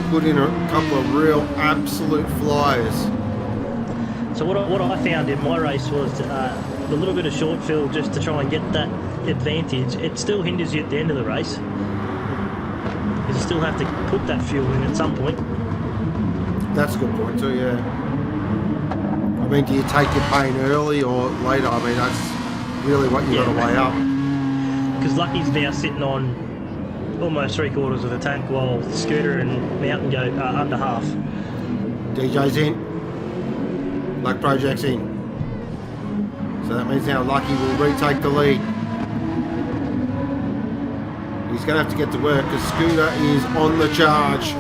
put in a couple of real absolute flyers. So what I found in my race was the little bit of short fill just to try and get that advantage. It still hinders you at the end of the race. You still have to put that fuel in at some point. That's a good point too, yeah. I mean, do you take your pain early or later? I mean, that's really what you've got to weigh up. Because Lucky's now sitting on almost 3/4 of the tank while Scooter and Mountain Goat are under half. DJ's in. Luck Project's in. So that means now Lucky will retake the lead. He's going to have to get to work because Scooter is on the charge.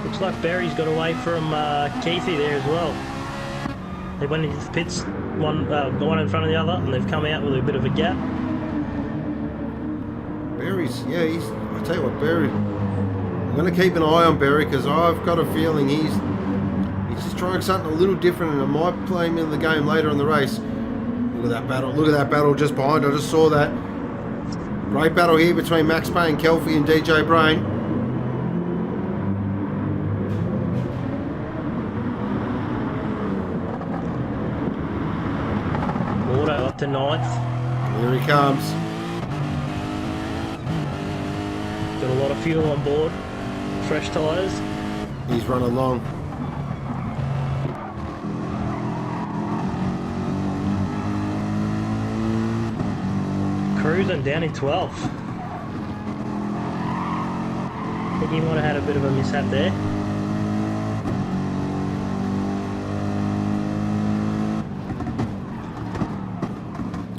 Looks Looks like Barry's got away from Keithy there as well. They went into the pits, one in front of the other, and they've come out with a bit of a gap. Barry's, yeah, I tell you what, Barry, I'm going to keep an eye on Barry because I've got a feeling he's just trying something a little different, and it might play him in the game later in the race. Look at that battle just behind. I just saw that. Great battle here between Max Payne, Kelfie and DJ Brain. WARDO up to 9th. Here he comes. Got a lot of fuel on board. Fresh tyres. He's run along. Cruising down in 12th. I think he might have had a bit of a mishap there.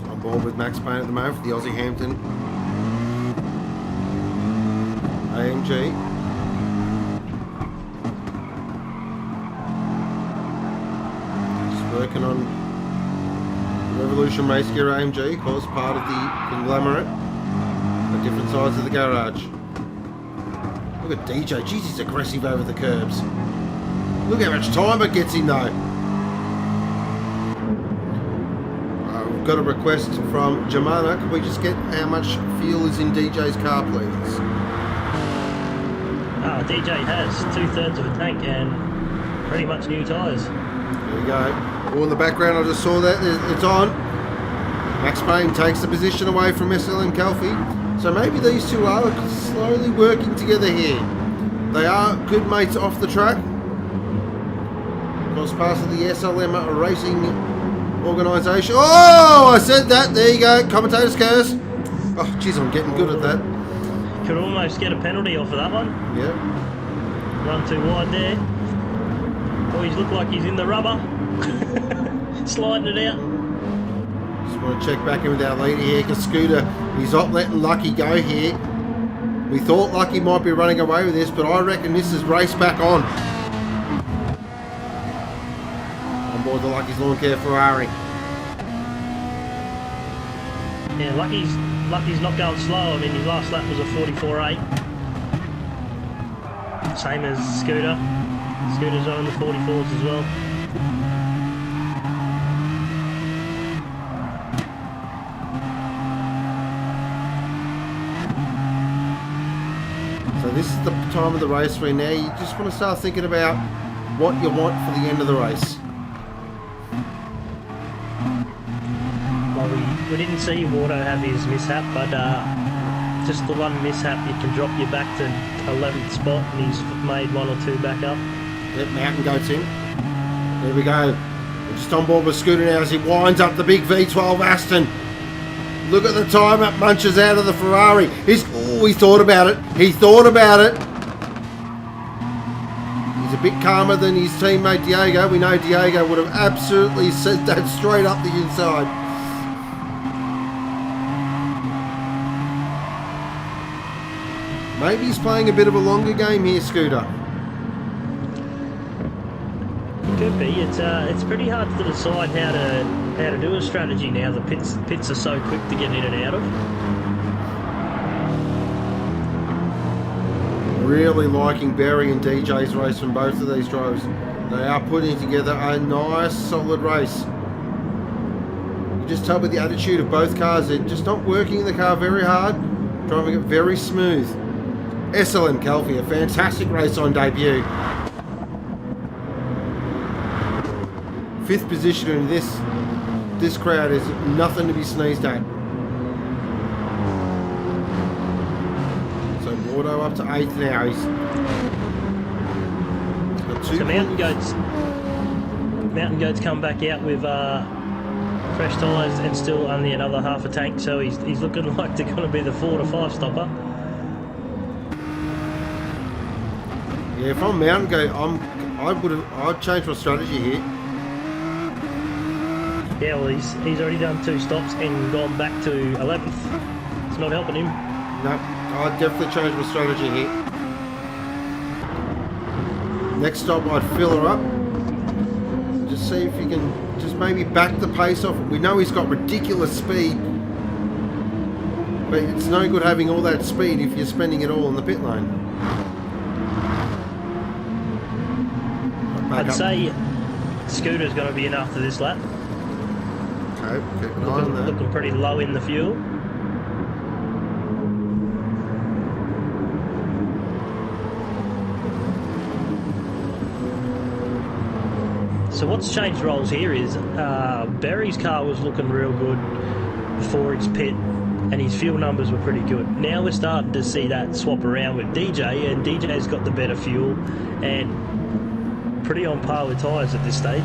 On board with Max Payne at the moment for the Aussie Hampton AMG. Just working on Revolution Racegear AMG, of course, part of the conglomerate at different sides of the garage. Look at DJ, jeez, he's aggressive over the curbs. Look how much time it gets him though. We've got a request from Jamana. Could we just get how much fuel is in DJ's car, please? DJ has 2/3 of a tank and pretty much new tyres. There we go. Oh, in the background, I just saw that. It's on. Max Payne takes the position away from SL and Kelfie. So maybe these two are slowly working together here. They are good mates off the track. Of course, part of the SLM racing organisation. Oh, I said that. There you go. Commentator's curse. Oh, jeez, I'm getting good at that. Could almost get a penalty off of that one. Yeah. Run too wide there. Boys look like he's in the rubber. Sliding it out. Just want to check back in with our leader here because Scooter, he's not letting Lucky go here. We thought Lucky might be running away with this, but I reckon this is race back on. On board the Lucky's Lawn Care Ferrari. Yeah, Lucky's not going slow. I mean, his last lap was a 44.8. Same as Scooter. Scooter's on the 44s as well. So this is the time of the race where now you just want to start thinking about what you want for the end of the race. Well, we didn't see WARDO have his mishap, but just the one mishap you can drop you back to 11th spot, and he's made 1 or 2 back up. Yep, Mountain goats in. There we go. We're just on board with Scooter now as he winds up the big V12 Aston. Look at the time it munches out of the Ferrari. He thought about it. He thought about it. He's a bit calmer than his teammate Diego. We know Diego would have absolutely sent that straight up the inside. Maybe he's playing a bit of a longer game here, Scooter. Could be. It's pretty hard to decide how to do a strategy now. The pits are so quick to get in and out of. Really liking Barry and DJ's race from both of these drivers. They are putting together a nice, solid race. You just tell with the attitude of both cars, they're just not working the car very hard, driving it very smooth. SLM Kelfie, a fantastic race on debut. 5th position in this crowd is nothing to be sneezed at. So WARDO up to 8th now. He's got 2 The Mountain Goats come back out with fresh tyres and still only another half a tank, so he's looking like they're going to be the 4 to 5 stopper. Yeah, if I'm Mountain Goat, I'd change my strategy here. Yeah, well, he's already done 2 stops and gone back to 11th. It's not helping him. No, I'd definitely change my strategy here. Next stop, I'd fill her up. Just see if you can just maybe back the pace off. We know he's got ridiculous speed, but it's no good having all that speed if you're spending it all in the pit lane. I'd say Scooter's going to be in after this lap. Okay, keep an eye on that. Looking pretty low in the fuel. So what's changed roles here is Barry's car was looking real good before his pit and his fuel numbers were pretty good. Now we're starting to see that swap around with DJ, and DJ's got the better fuel and pretty on par with tyres at this stage.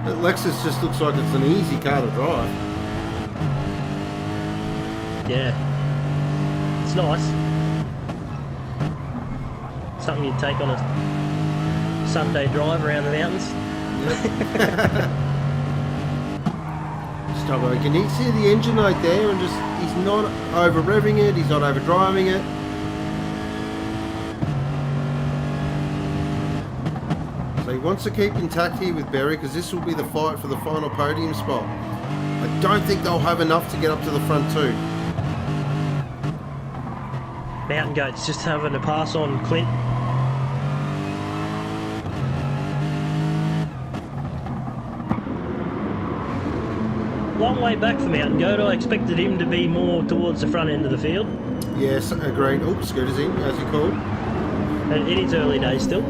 But Lexus just looks like it's an easy car to drive. Yeah, it's nice. Something you'd take on a Sunday drive around the mountains. Stop over. Can you see the engine right there? And just, he's not over revving it, he's not over driving it. So he wants to keep intact here with Berry, because this will be the fight for the final podium spot. I don't think they'll have enough to get up to the front two. Mountain Goat's just having to pass on Clint. Long way back for Mountain Goat. I expected him to be more towards the front end of the field. Yes, agreed. Oh, Scooter's in, as he called. And it is early days still.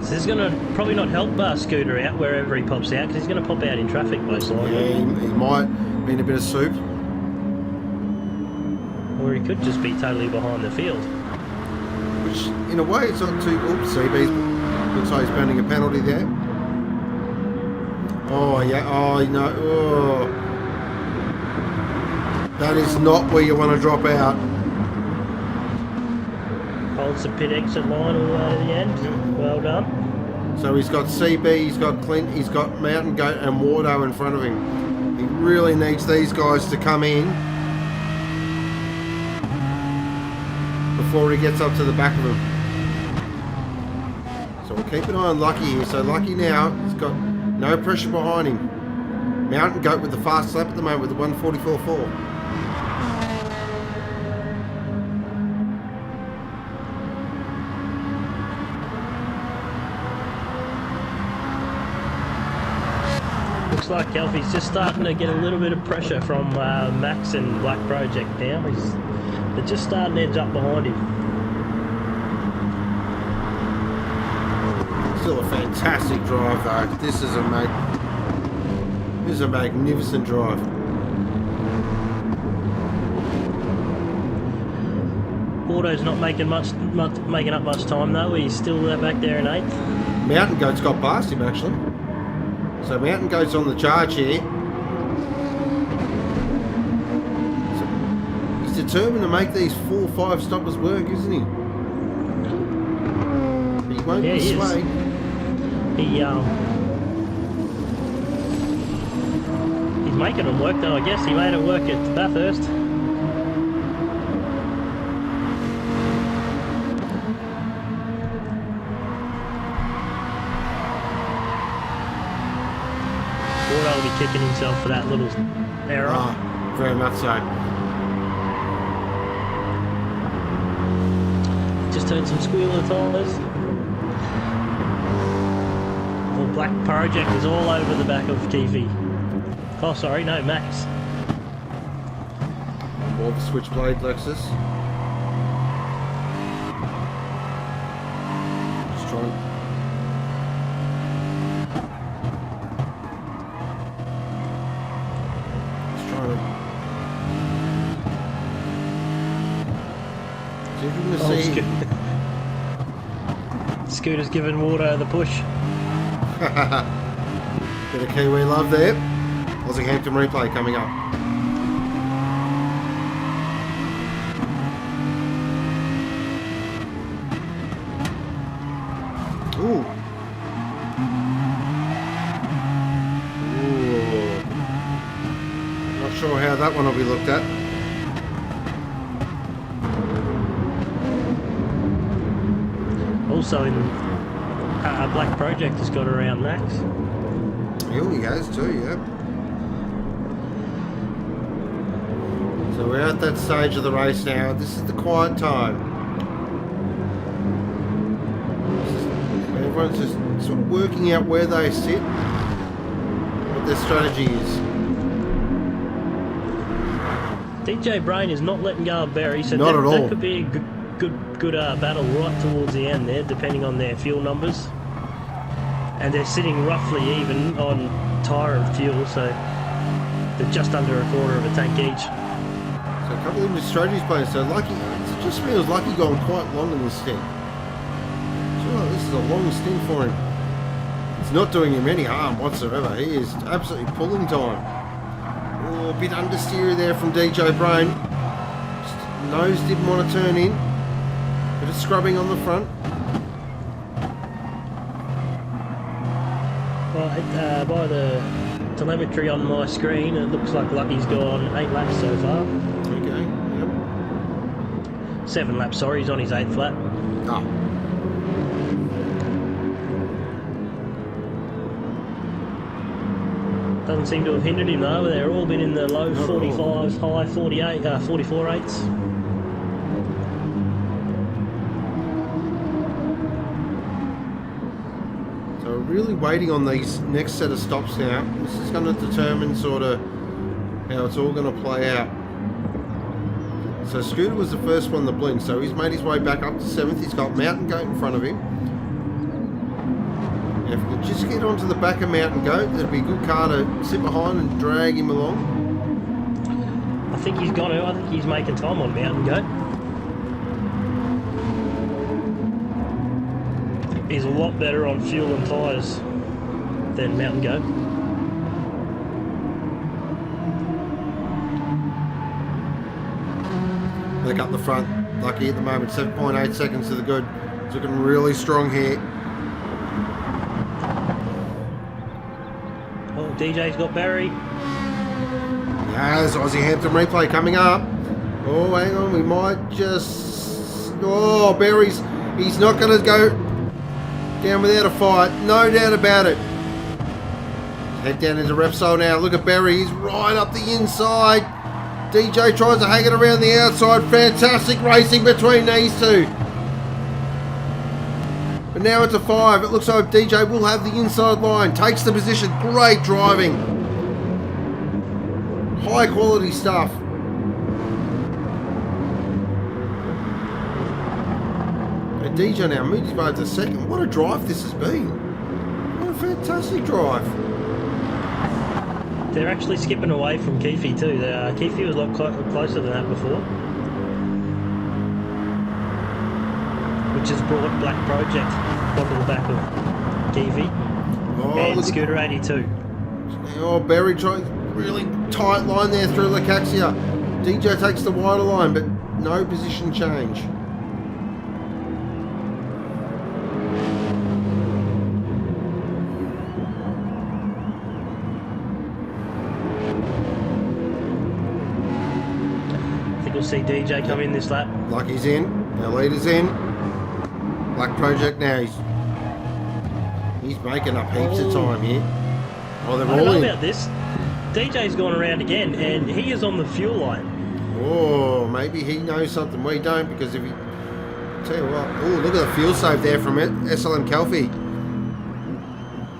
So this is going to probably not help Scooter out wherever he pops out, because he's going to pop out in traffic most likely. Yeah, he might be in a bit of soup. Or he could just be totally behind the field. Which, in a way, it's not too... Oops, CB looks like he's burning a penalty there. Oh, yeah. Oh, no. Oh. That is not where you want to drop out. Holds the pit exit line all the way to the end. Well done. So he's got CB, he's got Clint, he's got Mountain Goat and WARDO in front of him. He really needs these guys to come in before he gets up to the back of him. So we'll keep an eye on Lucky here. So Lucky now, he's got no pressure behind him. Mountain Goat with the fast lap at the moment with the 1:44.4. Looks like Alfie's just starting to get a little bit of pressure from Max and Black Project now. They're just starting to edge up behind him. Still a fantastic drive though. This is a magnificent drive. Wardo's not making up much time though. He's still back there in 8th. Mountain Goat's got past him actually. So Mountain Goat's on the charge here. So he's determined to make these 4-5 stoppers work, isn't he? He won't be swayed. He's making them work though, I guess. He made it work at Bathurst. Wardo will be kicking himself for that little error. Oh, very much so. Just heard some squealer tyres. Well, Black Project is all over the back of Keefe. Oh, sorry, no, Max. More of a switchblade Lexus. Just trying. Scooter's giving Wardo the push. Bit of Kiwi love there. Aussie Hampton replay coming up. Ooh. Ooh. Not sure how that one will be looked at. Also in Black Project has got around max. Here he goes too, yeah. So we're at that stage of the race now. This is the quiet time. Everyone's just sort of working out where they sit, what their strategy is. DJ Brain is not letting go of Berry, so Not at all. that could be a good battle right towards the end there, depending on their fuel numbers. And they're sitting roughly even on tyre and fuel, so they're just under a quarter of a tank each. So a couple of new strategies playing. So Lucky, it just feels Lucky gone quite long in this stint. Sure, this is a long stint for him. It's not doing him any harm whatsoever. He is absolutely pulling time. Oh, a bit understeer there from DJ Brain. Just nose didn't want to turn in. Bit of scrubbing on the front. Well, by the telemetry on my screen, it looks like Lucky's gone 8 laps so far. Okay, yep. 7 laps, sorry, he's on his 8th lap. Oh. Doesn't seem to have hindered him though, they're all been in the low Not at 45s, high 44 8s. So we're really waiting on these next set of stops now. This is going to determine sort of how it's all going to play out. So Scooter was the first one to blink, so he's made his way back up to 7th. He's got Mountain Goat in front of him. And if we could just get onto the back of Mountain Goat, there'd be a good car to sit behind and drag him along. I think he's got to, I think he's making time on Mountain Goat. He's a lot better on fuel and tyres than Mountain Goat. Back up the front, Lucky at the moment, 7.8 seconds to the good. It's looking really strong here. Oh, DJ's got Barry. Yes, Aussie Hampton replay coming up. Oh, hang on, we might just... Oh, Barry's... He's not going to go down without a fight. No doubt about it. Head down into Repsol now. Look at Barry. He's right up the inside. DJ tries to hang it around the outside. Fantastic racing between these two. But now it's a 5. It looks like DJ will have the inside line. Takes the position. Great driving. High quality stuff. And DJ now moves by to 2nd. What a drive this has been. What a fantastic drive. They're actually skipping away from Keefe too. Keefe was a lot closer than that before. Which has brought Black Project onto the back of Keefe. Oh, And ScooterEightyTwo. Oh, Barry trying really tight line there through Luckgoesmyway. DJ takes the wider line, but no position change. I think we'll see DJ come in this lap. Lucky's in. Our leader's in. Black Project now. He's making up heaps of time here. Oh, they're I don't all know in. about this. DJ's gone around again, and he is on the fuel line. Oh, maybe he knows something we don't, because if he... Tell you what. Oh, look at the fuel save there from it. SLM Kelfie.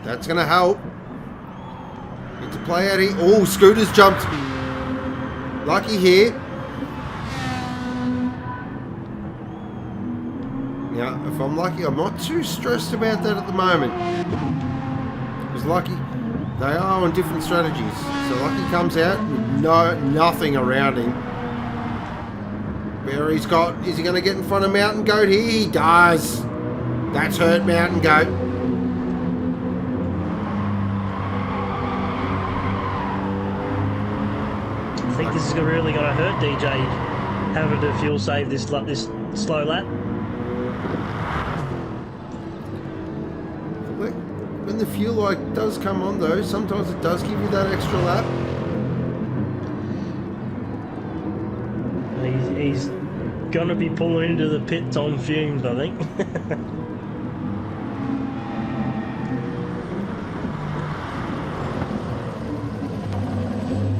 That's going to help. Get to play out here. Oh, Scooter's jumped. Lucky here. Now, if I'm Lucky, I'm not too stressed about that at the moment. Because Lucky, they are on different strategies. So Lucky comes out with nothing around him. Barry's got, is he going to get in front of Mountain Goat here? He does. That's hurt Mountain Goat. I think this is really going to hurt DJ having to fuel save this slow lap. When the fuel light does come on though, sometimes it does give you that extra lap. He's going to be pulling into the pits on fumes, I think.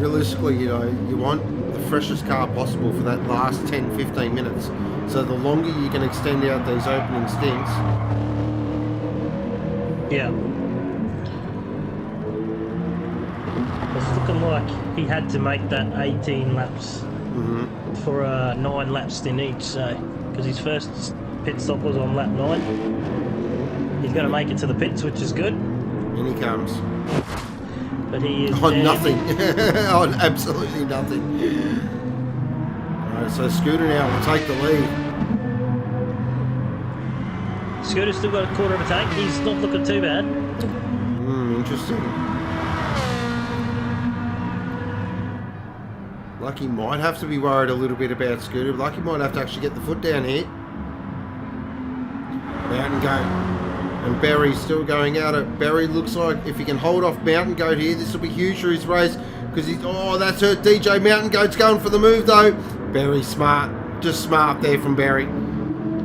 realistically, you know, you want the freshest car possible for that last 10-15 minutes. So the longer you can extend out these opening stints. Yeah. It's looking like he had to make that 18 laps for a 9 lap stint each, so because his first pit stop was on lap 9. He's going to make it to the pits, which is good. In he comes. But he is on nothing. On absolutely nothing. Alright, so Scooter now will take the lead. Scooter's still got a quarter of a tank. He's not looking too bad. Interesting. Lucky might have to be worried a little bit about Scooter. Lucky might have to actually get the foot down here. Mountain Goat. And Barry's still going at it. Barry looks like if he can hold off Mountain Goat here, this will be huge for his race. Because he's, oh, that's hurt DJ. Mountain Goat's going for the move though. Barry smart. Just smart there from Barry.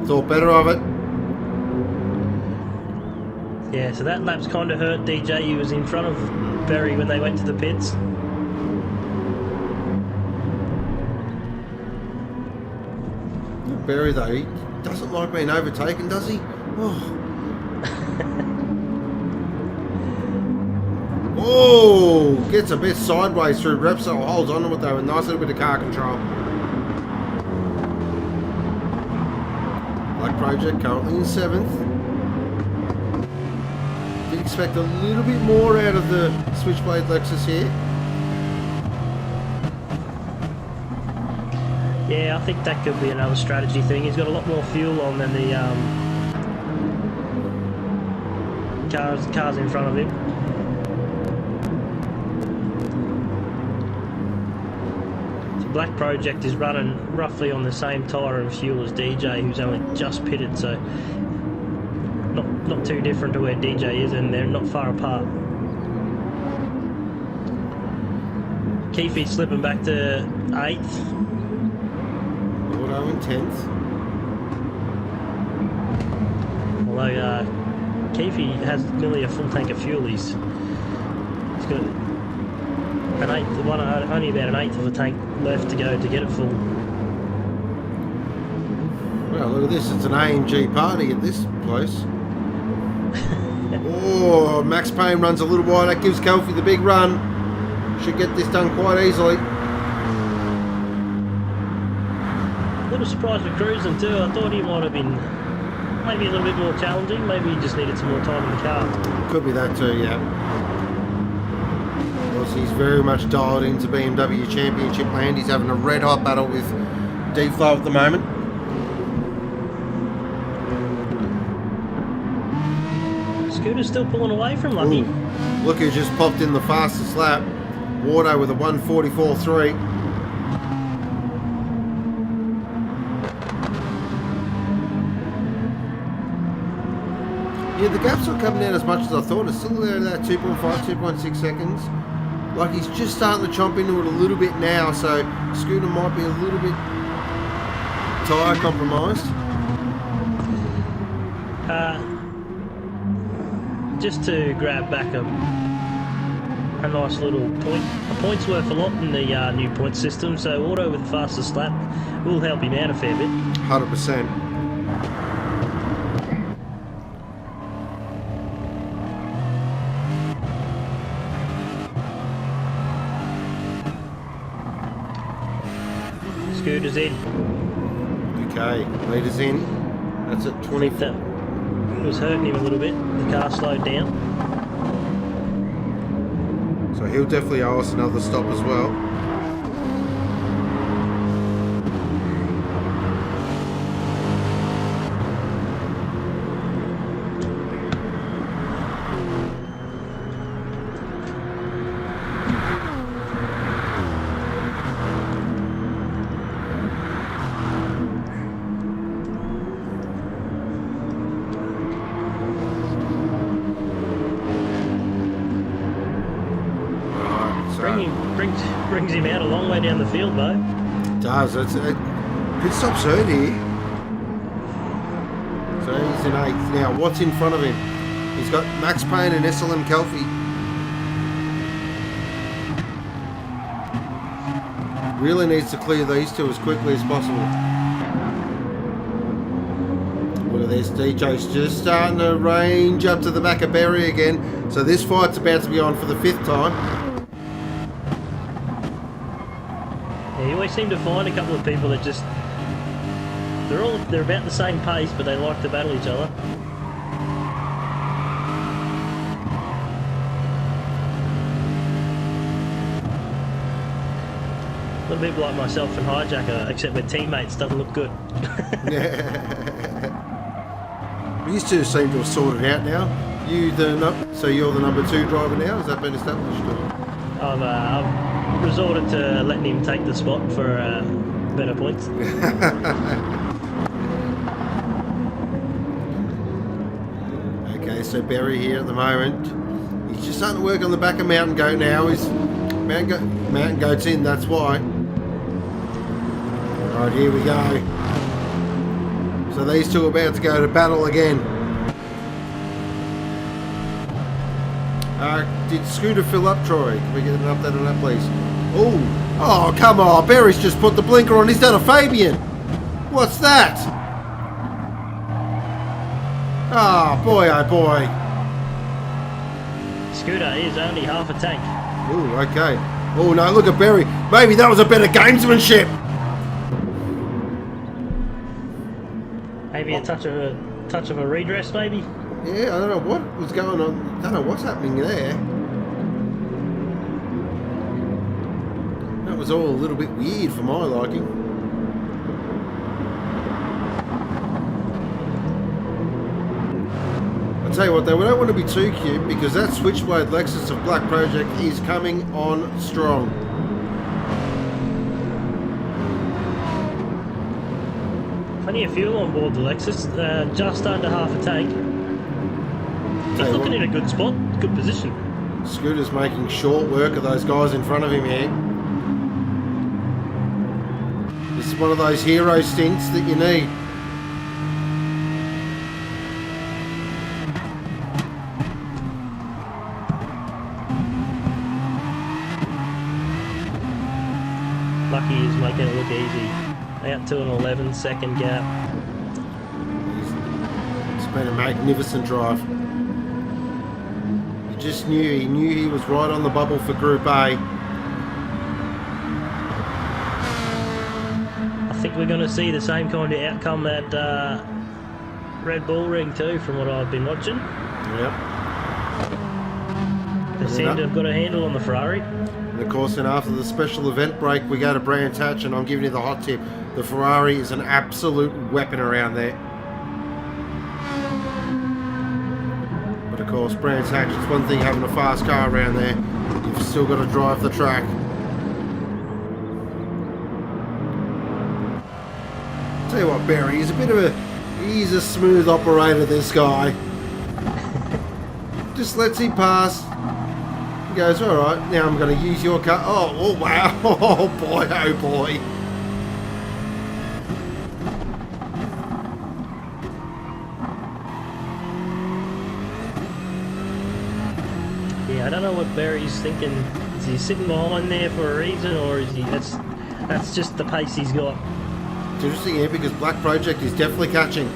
Thought better of it. Yeah, so that lap's kind of hurt DJ. He was in front of Barry when they went to the pits. Barry though, he doesn't like being overtaken, does he? Oh. Oh, gets a bit sideways through Repsol, holds on to it though, a nice little bit of car control. Black Project currently in 7th. Did expect a little bit more out of the Switchblade Lexus here. Yeah, I think that could be another strategy thing. He's got a lot more fuel on than the cars in front of him. So Black Project is running roughly on the same tyre and fuel as DJ, who's only just pitted, so not too different to where DJ is, and they're not far apart. Keefe's slipping back to 8th. WARDO in 10th. Although Keefe has nearly a full tank of fuel, he's got an eighth, only about an eighth of a tank left to go to get it full. Well, look at this, it's an AMG party at this place. Oh, Max Payne runs a little wide, that gives Kelfie the big run. Should get this done quite easily. A little surprised with cruising too. I thought he might have been maybe a little bit more challenging. Maybe he just needed some more time in the car. Could be that too, yeah. Of course, he's very much dialed into BMW Championship land. He's having a red hot battle with D-Flow at the moment. Scooter's still pulling away from Lucky. Ooh, look who just popped in the fastest lap. WARDO with a 1:44.3. Yeah, the gap's not coming down as much as I thought. It's still there at that 2.5, 2.6 seconds. Like he's just starting to chomp into it a little bit now, so Scooter might be a little bit tyre compromised. Just to grab back a nice little point. A point's worth a lot in the new point system, so WARDO with the fastest lap will help him out a fair bit. 100%. Scooter's in. Okay, leader's in. That's at 24. That was hurting him a little bit. The car slowed down. So he'll definitely owe us another stop as well. Brings him out a long way down the field, though. It does. Pit stop's hurt here. So he's in 8th. Now, what's in front of him? He's got Max Payne and SLM Kelfie. Really needs to clear these two as quickly as possible. Look at this, DJ's just starting to range up to the back of Barry again. So this fight's about to be on for the 5th time. Yeah, you always seem to find a couple of people that just they're about the same pace, but they like to battle each other. A little bit like myself and Hijacker, except with teammates doesn't look good. These two seem to have sorted out now. So you're the number 2 driver now? Has that been established? Or? I've resorted to letting him take the spot for better points. Okay, so Barry here at the moment. He's just starting to work on the back of Mountain Goat now. Mountain Goat's in, that's why. Alright, here we go. So these two are about to go to battle again. Did Scooter fill up, Troy? Can we get an update on that, please? Oh, come on. Barry's just put the blinker on. He's done a Fabian. What's that? Oh, boy, oh, boy. Scooter is only half a tank. Oh, okay. Oh, no, look at Barry. Maybe that was a better gamesmanship. Maybe a touch of a redress, maybe? Yeah, I don't know what was going on. I don't know what's happening there. That was all a little bit weird for my liking. I'll tell you what though, we don't want to be too cute because that Switchblade Lexus of Black Project is coming on strong. Plenty of fuel on board the Lexus, just under half a tank. He's looking in a good spot, good position. Scooter's making short work of those guys in front of him here. This is one of those hero stints that you need. Lucky is making it look easy. Out to an 11-second gap. It's been a magnificent drive. Just he knew he was right on the bubble for Group A. I think we're going to see the same kind of outcome at Red Bull Ring too, from what I've been watching. Yep. They seem to have got a handle on the Ferrari. And of course, then after the special event break, we go to Brands Hatch, and I'm giving you the hot tip. The Ferrari is an absolute weapon around there. Of course, Brands Hatch, it's one thing having a fast car around there. You've still got to drive the track. Tell you what, Barry, he's he's a smooth operator, this guy. Just lets him pass. He goes, alright, now I'm going to use your car. Oh, wow. Oh boy, oh boy. I don't know what Barry's thinking. Is he sitting behind there for a reason, or is he? That's just the pace he's got. It's interesting here because Black Project is definitely catching,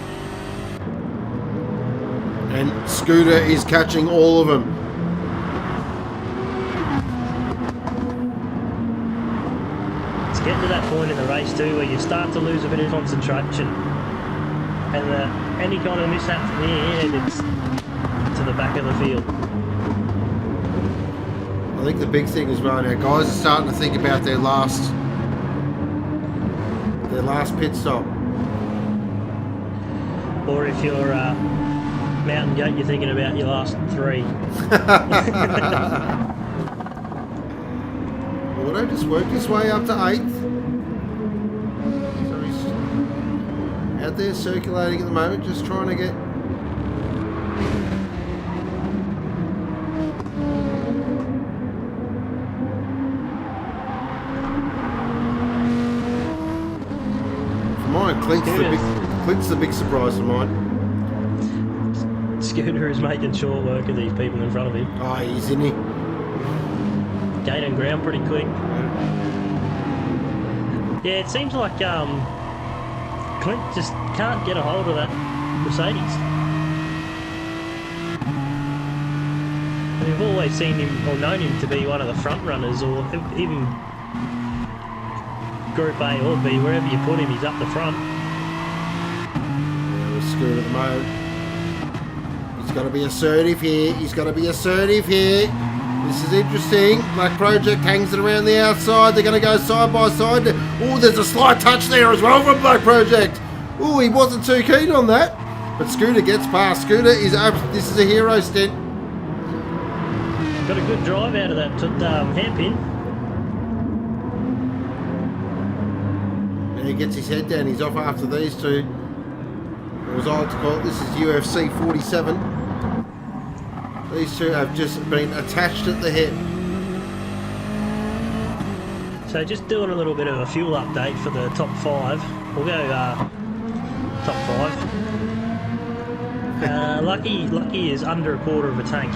and Scooter is catching all of them. It's getting to that point in the race too, where you start to lose a bit of concentration, and any kind of mishap from here, and it's to the back of the field. I think the big thing is well now, guys are starting to think about their last pit stop. Or if you're Mountain Goat, you're thinking about your last 3. WARDO just worked his way up to 8th. So he's out there circulating at the moment, just trying to get... Clint's the big surprise of mine. Scooter is making short work of these people in front of him. Oh, he's in here. Gaining ground pretty quick. Yeah, it seems like Clint just can't get a hold of that Mercedes. And we've always seen him, or known him to be one of the front runners, or even Group A or B, wherever you put him, he's up the front. Yeah, we're screwed at the moment. He's got to be assertive here. He's got to be assertive here. This is interesting. Black Project hangs it around the outside. They're going to go side by side. Oh, there's a slight touch there as well from Black Project. Oh, he wasn't too keen on that. But Scooter gets past. Scooter is up. This is a hero stint. Got a good drive out of that hairpin. And he gets his head down. He's off after these two. What was I to call it? This is UFC 47. These two have just been attached at the hip. So just doing a little bit of a fuel update for the top 5. We'll go top 5. Lucky is under a quarter of a tank.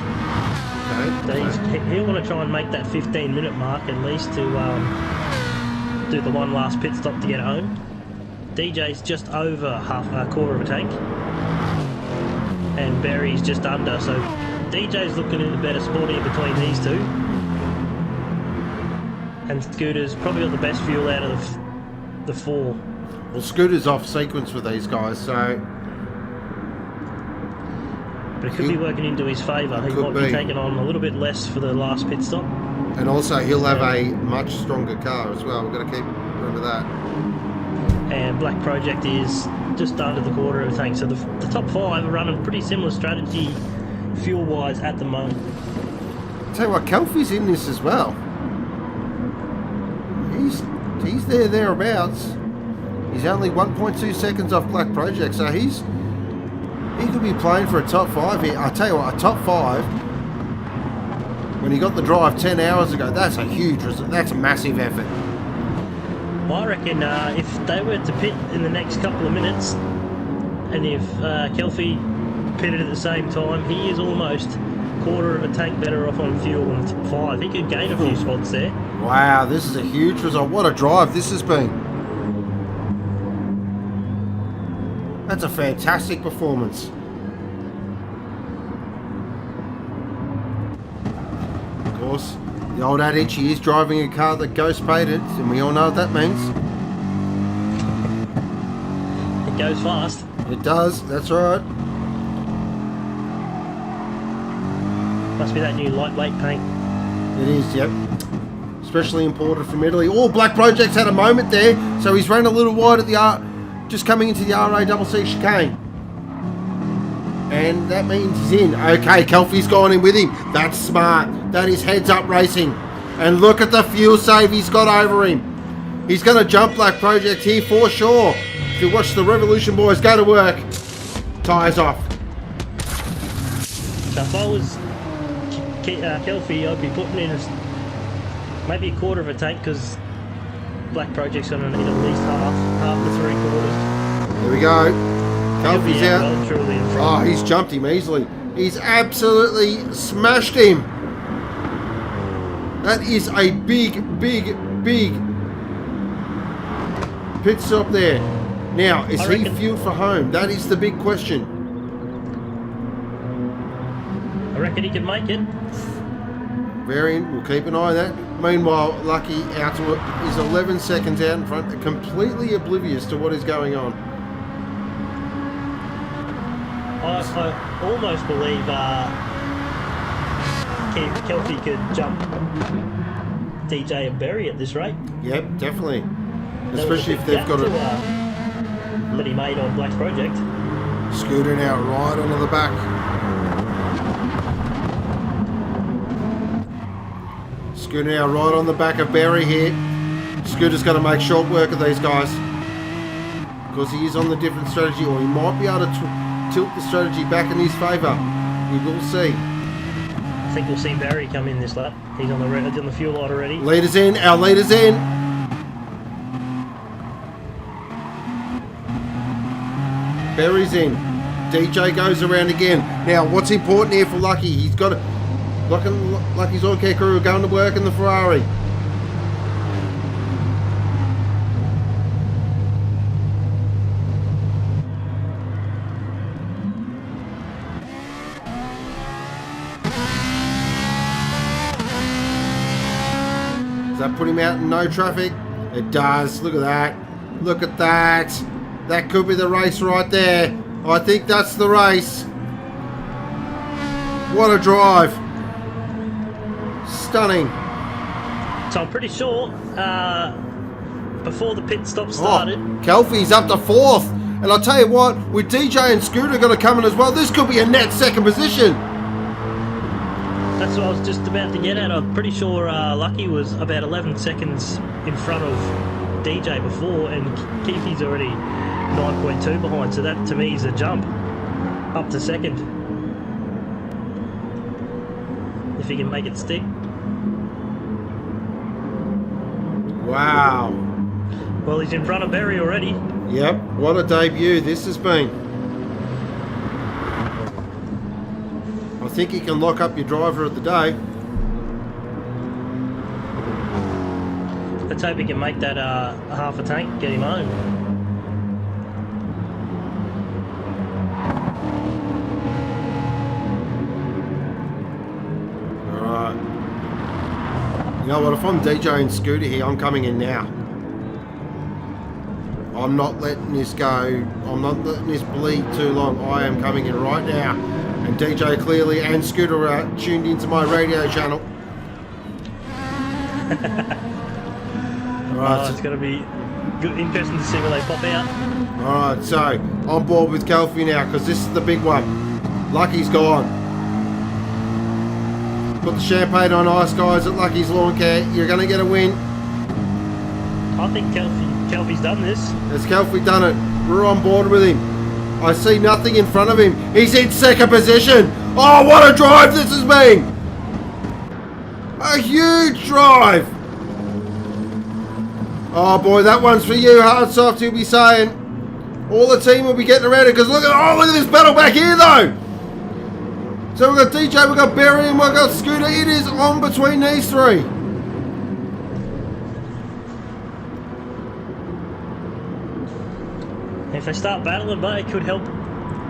Okay. So he'll want to try and make that 15-minute mark at least to do the one last pit stop to get home. DJ's just over a quarter of a tank. And Barry's just under, so DJ's looking in a better spot here between these two. And Scooter's probably got the best fuel out of the 4. Well, Scooter's off sequence with these guys, so... But it could be working into his favour. He might be taking on a little bit less for the last pit stop. And also, he'll have a much stronger car as well. We've got to remember that. And Black Project is just under the quarter of a tank. So the top 5 are running pretty similar strategy fuel-wise at the moment. Tell you what, Kelfie's in this as well. He's thereabouts. He's only 1.2 seconds off Black Project, so he could be playing for a top 5 here. I tell you what, a top 5 when he got the drive 10 hours ago, that's a huge result. That's a massive effort. I reckon if they were to pit in the next couple of minutes, and if Kelfie pitted at the same time, he is almost a quarter of a tank better off on fuel than top 5. He could gain a few spots there. Wow, this is a huge result. What a drive this has been. That's a fantastic performance. Of course, the old adage, he is driving a car that Ghost painted, and we all know what that means. It goes fast. It does, that's right. Must be that new lightweight paint. It is, yep. Especially imported from Italy. Oh, Black Project's had a moment there, so he's ran a little wide at the just coming into the RACC chicane. And that means he's in. Okay, Kelfie's gone in with him. That's smart. That is heads up racing. And look at the fuel save he's got over him. He's going to jump Black Project here for sure. If you watch the Revolution boys go to work. Tyres off. So if I was Kelfie, I'd be putting in maybe a quarter of a tank, because Black Project's going to need at least half to 3/4. There we go. Kelfie's out. Well, truly in front. Oh, he's jumped him easily. He's absolutely smashed him. That is a big pit stop there. Now, is he fueled for home? That is the big question. I reckon he can make it. Variant, we'll keep an eye on that. Meanwhile, Lucky out to it is 11 seconds out in front, completely oblivious to what is going on. I almost believe Kelfie could jump DJ and Berry at this rate. Yep, definitely. Especially if they've got that he made on Black Project. Scooter now right onto the back. Scooter now right on the back of Barry here. Scooter's got to make short work of these guys, because he is on the different strategy, or he might be able to tilt the strategy back in his favour. We will see. I think we'll see Barry come in this lap. He's on the fuel light already. Leaders in, our leaders in. Barry's in. DJ goes around again. Now, what's important here for Lucky? He's got to... Lucky's oil care crew are going to work in the Ferrari. Does that put him out in no traffic? It does. Look at that. Look at that. That could be the race right there. I think that's the race. What a drive. Stunning. So I'm pretty sure before the pit stop started. Kelfie's up to 4th. And I'll tell you what, with DJ and Scooter going to come in as well, this could be a net second position. That's what I was just about to get at. I'm pretty sure Lucky was about 11 seconds in front of DJ before, and Kiki's already 9.2 behind. So that to me is a jump up to second. If he can make it stick. Wow. Well, he's in front of Berry already. Yep, what a debut this has been. I think he can lock up your driver of the day. Let's hope he can make that half a tank, get him home. Alright. You know what, if I'm DJ and Scooter here, I'm coming in now. I'm not letting this go. I'm not letting this bleed too long. I am coming in right now. And DJ clearly and Scooter are tuned into my radio channel. Alright. It's going to be good, interesting to see where they pop out. Alright, so on board with Kelfie now because this is the big one. Lucky's gone. Put the champagne on ice, guys, at Lucky's Lawn Care. You're going to get a win. I think Kelfie's done this. Has Kelfie done it? We're on board with him. I see nothing in front of him. He's in second position. Oh, what a drive this has been. A huge drive. Oh, boy, that one's for you, Hardsoft, he'll be saying. All the team will be getting around it because look at this battle back here, though. So we've got DJ, we've got Barry, and we've got Scooter. It is on between these three. If they start battling, but it could help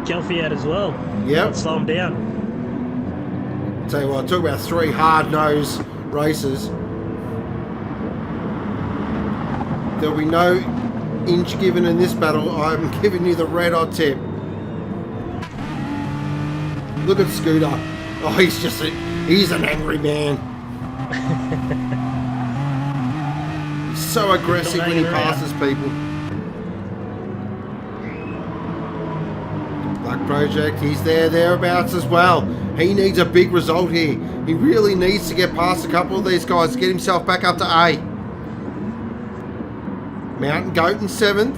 Kelfie out as well. Yep. Slow him down. Tell you what, talk about 3 hard-nosed races. There'll be no inch given in this battle. I'm giving you the red-hot tip. Look at Scooter. Oh, he's an angry man. He's so aggressive when he passes people. Black Project, he's thereabouts as well. He needs a big result here. He really needs to get past a couple of these guys to get himself back up to A. Mountain Goat in 7th.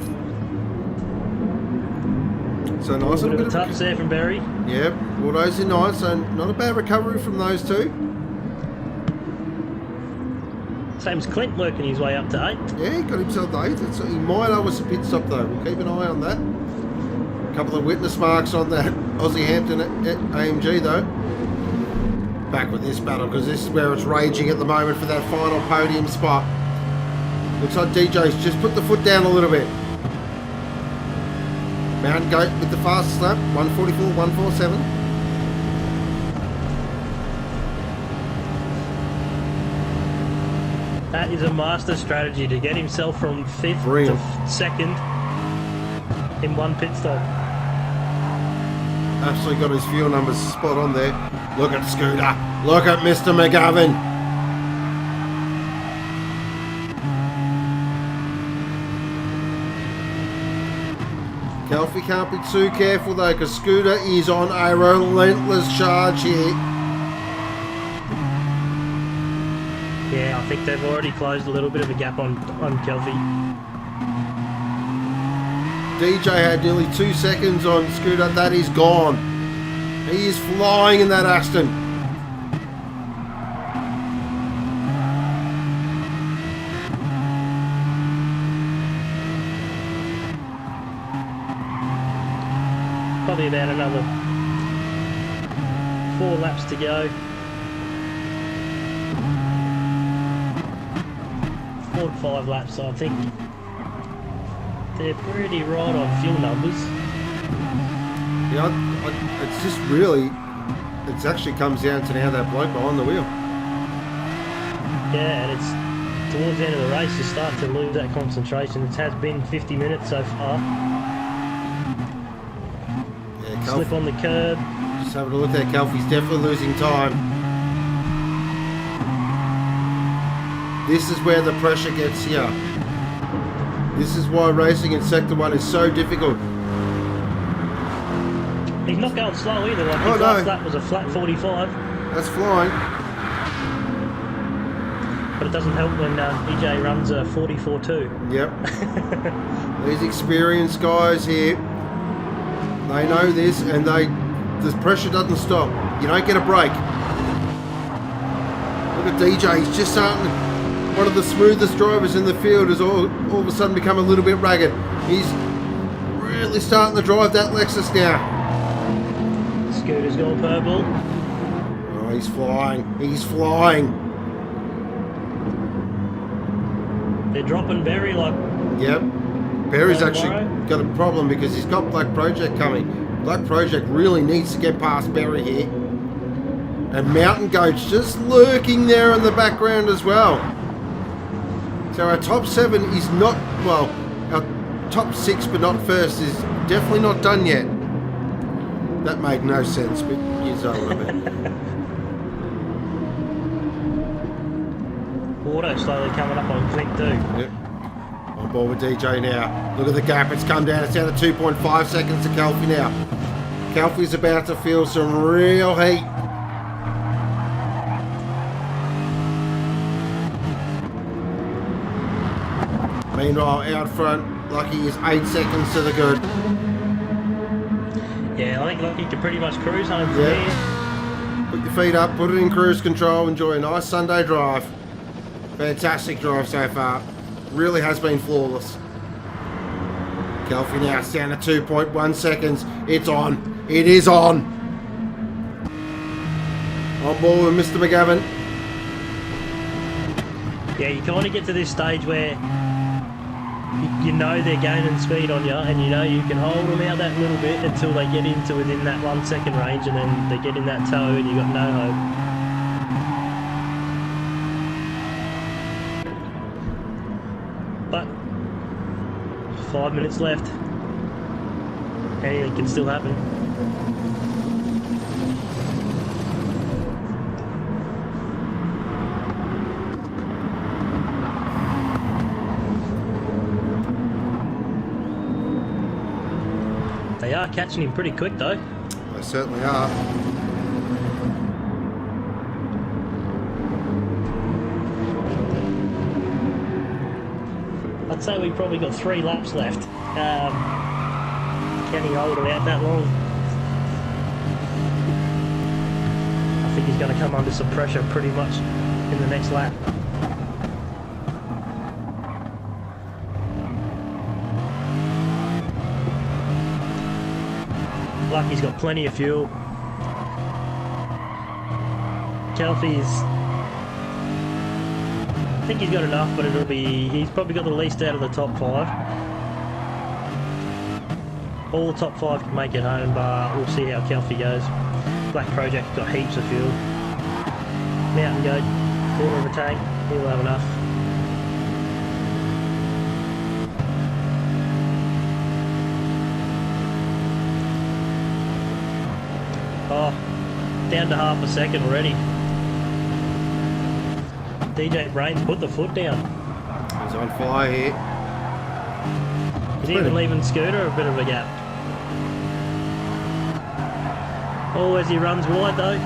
So nice little bit of touch there from Barry. Yep, WARDO's in 9th, so not a bad recovery from those two. Same as Clint working his way up to 8. Yeah, he got himself to 8th. So he might owe us a pit stop though. We'll keep an eye on that. A couple of witness marks on that Aussie Hampton AMG though. Back with this battle because this is where it's raging at the moment for that final podium spot. Looks like DJ's just put the foot down a little bit. Mountain Goat with the fastest lap, 144, 147. That is a master strategy to get himself from 5th Brilliant. to 2nd in one pit stop. Absolutely got his fuel numbers spot on there. Look at Scooter. Look at Mr. McGovern. Kelfie can't be too careful though because Scooter is on a relentless charge here. Yeah, I think they've already closed a little bit of a gap on Kelfie. DJ had nearly 2 seconds on Scooter. That is gone. He is flying in that Aston. Probably about another 4 laps to go. 4 to 5 laps, so I think they're pretty right on fuel numbers. Yeah, it's just really, it actually comes down to now that bloke behind the wheel. Yeah, and it's towards the end of the race, you start to lose that concentration. It has been 50 minutes so far. Yeah, Slip on the curb. Just having a look there, Kelfie's definitely losing time. This is where the pressure gets here. This is why racing in Sector 1 is so difficult. He's not going slow either. Like Oh, his no. last lap was a flat 45. That's flying. But it doesn't help when EJ runs a 44.2. Yep. These experienced guys here, they know this, and the pressure doesn't stop. You don't get a break. Look at DJ, he's just starting. One of the smoothest drivers in the field has all of a sudden become a little bit ragged. He's really starting to drive that Lexus now. Scooter's gone purple. Oh, he's flying. He's flying. They're dropping Berry like... Yep. Perry's actually tomorrow. got a problem because he's got Black Project coming. Black Project really needs to get past Berry here. And Mountain Goat's just lurking there in the background as well. So our top 7 is not, well, our top 6 but not first is definitely not done yet. That made no sense, but years old of it. WARDO slowly coming up on Clint too. Yep. On board with DJ now. Look at the gap, it's come down. It's down to 2.5 seconds to Kelfie now. Kelfie's about to feel some real heat. Meanwhile, out front, Lucky is 8 seconds to the good. Yeah, I think Lucky can pretty much cruise home from Yeah. here. Put your feet up, put it in cruise control, enjoy a nice Sunday drive. Fantastic drive so far. Really has been flawless. Kelfie now, it's down to 2.1 seconds. It's on. It is on. On board with Mr. McGavin. Yeah, you kind of get to this stage where you know they're gaining speed on you, and you know you can hold them out that little bit until they get into within that 1 second range, and then they get in that toe and you got no hope. But 5 minutes left. Anything can still happen. They are catching him pretty quick though. They certainly are. I'd say we've probably got 3 laps left. Can he hold it out that long? I think he's going to come under some pressure pretty much in the next lap. Lucky's got plenty of fuel. Kelfie's... I think he's got enough, but he's probably got the least out of the top 5. All the top 5 can make it home, but we'll see how Kelfie goes. Black Project's got heaps of fuel. Mountain Goat, quarter of a tank, he'll have enough. Oh, down to half a second already. DJ Brains put the foot down. He's on fire here. He's even leaving Scooter a bit of a gap. Oh, as he runs wide though.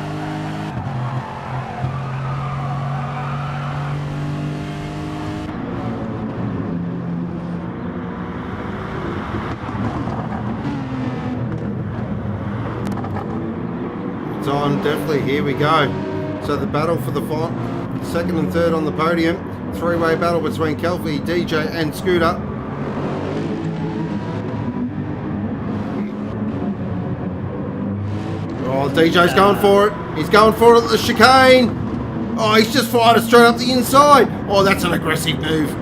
It's on, definitely. Here we go. So the battle for the second and third on the podium. 3-way battle between Kelfie, DJ and Scooter. Oh, DJ's going for it. He's going for it at the chicane. Oh, he's just fired it straight up the inside. Oh, that's an aggressive move.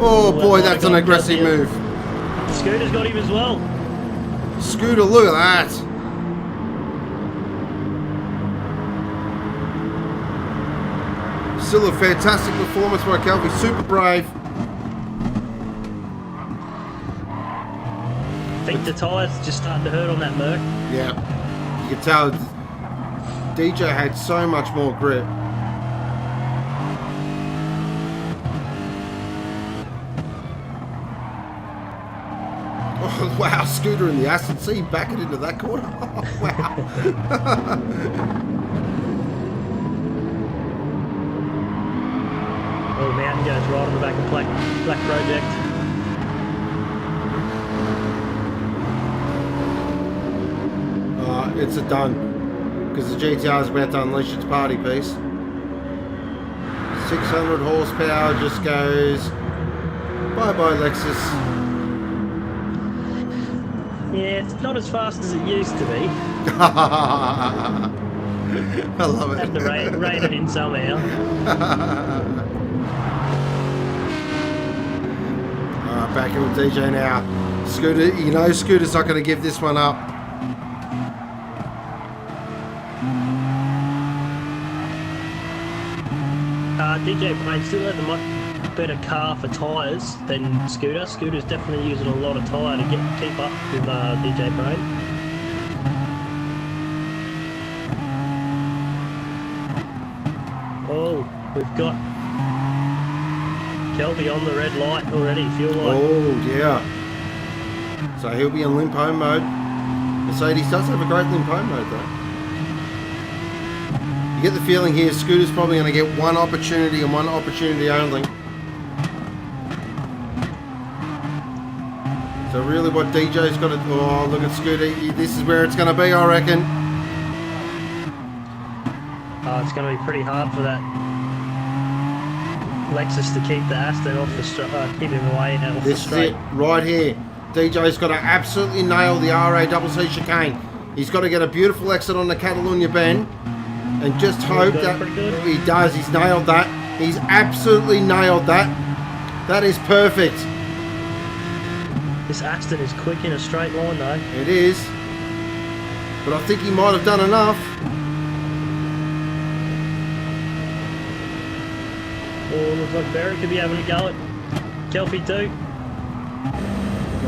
Oh boy, that's an aggressive move. Scooter's got him as well. Scooter, look at that. Still a fantastic performance by Kelvin, super brave. I think the tyres just starting to hurt on that Merc. Yeah, you can tell DJ had so much more grip. Oh, wow, Scooter in the Aston, see him back it into that corner. Oh, wow. Oh, Mountain goes right on the back of Black Project. It's a done, because the GTR is about to unleash its party piece. 600 horsepower just goes bye-bye Lexus. Yeah, it's not as fast as it used to be. I love it. Have to rein it in somehow. Alright, back in with DJ now. Scooter, you know Scooter's not going to give this one up. DJ Brain still has a much better car for tyres than Scooter. Scooter's definitely using a lot of tyre to keep up with DJ Brain. Oh, we've got Kelby on the red light already, fuel light. Oh, yeah. So he'll be in limp home mode. Mercedes does have a great limp home mode though. You get the feeling here Scooter's probably going to get one opportunity and one opportunity only. So really what DJ's got to... Oh, look at Scooter. This is where it's going to be, I reckon. It's going to be pretty hard for that Lexus to keep the Aston off the keep him away out of the straight. This is it, right here. DJ's got to absolutely nail the RACC chicane. He's got to get a beautiful exit on the Catalunya bend. And just hope that he does. He's nailed that. He's absolutely nailed that. That is perfect. This Aston is quick in a straight line though. It is. But I think he might have done enough. Oh, looks like Barry could be having a go at Kelpie too.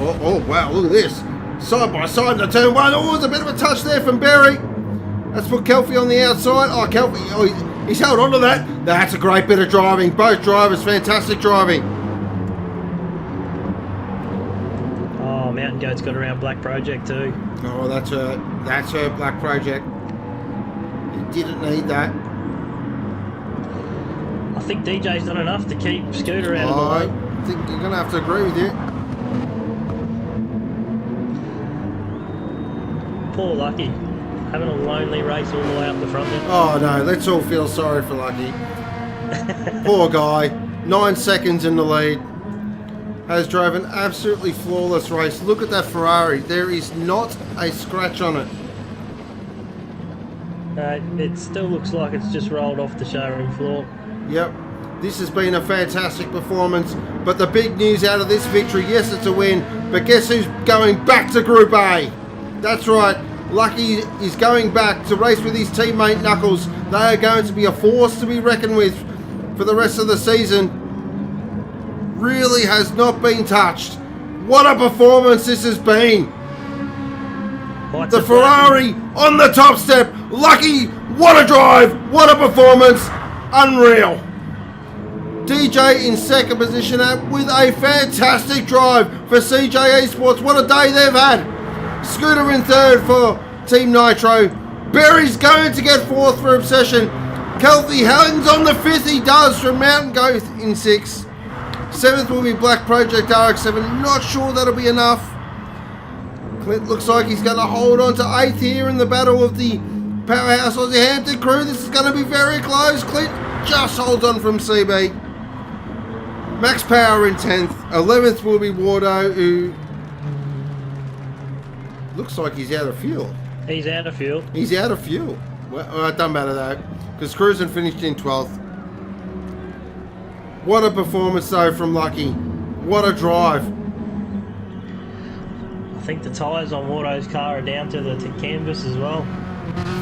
Oh, wow, look at this. Side by side in the turn one. Oh, there's a bit of a touch there from Barry. Let's put Kelpie on the outside. Oh, Kelpie, he's held on to that. That's a great bit of driving. Both drivers, fantastic driving. Oh, Mountain Goat's got around Black Project too. Oh, that's her Black Project. He didn't need that. I think DJ's done enough to keep Scooter out of the way. I think you're going to have to agree with you. Poor Lucky. Having a lonely race all the way up the front there. Oh no, let's all feel sorry for Lucky. Poor guy. 9 seconds in the lead. Has drove an absolutely flawless race. Look at that Ferrari. There is not a scratch on it. It still looks like it's just rolled off the showroom floor. Yep. This has been a fantastic performance. But the big news out of this victory, yes, it's a win. But guess who's going back to Group A? That's right. Lucky is going back to race with his teammate Knuckles. They are going to be a force to be reckoned with for the rest of the season. Really has not been touched. What a performance this has been. The Ferrari on the top step. Lucky, what a drive, what a performance. Unreal. DJ in second position with a fantastic drive for CJ Esports. What a day they've had. Scooter in third for Team Nitro. Barry's going to get fourth for Obsession. Kelpie hangs on the fifth. He does from Mountain Goat in sixth. Seventh will be Black Project RX-7. Not sure that'll be enough. Clint looks like he's going to hold on to eighth here in the battle of the powerhouse Aussie Hampton crew. This is going to be very close. Clint just holds on from CB. Max Power in 10th. 11th will be WARDO, who looks like he's out of fuel. He's out of fuel. He's out of fuel. Well, it doesn't matter though, because Cruisin finished in 12th. What a performance though from Lucky. What a drive. I think the tyres on WARDO's car are down to the canvas as well.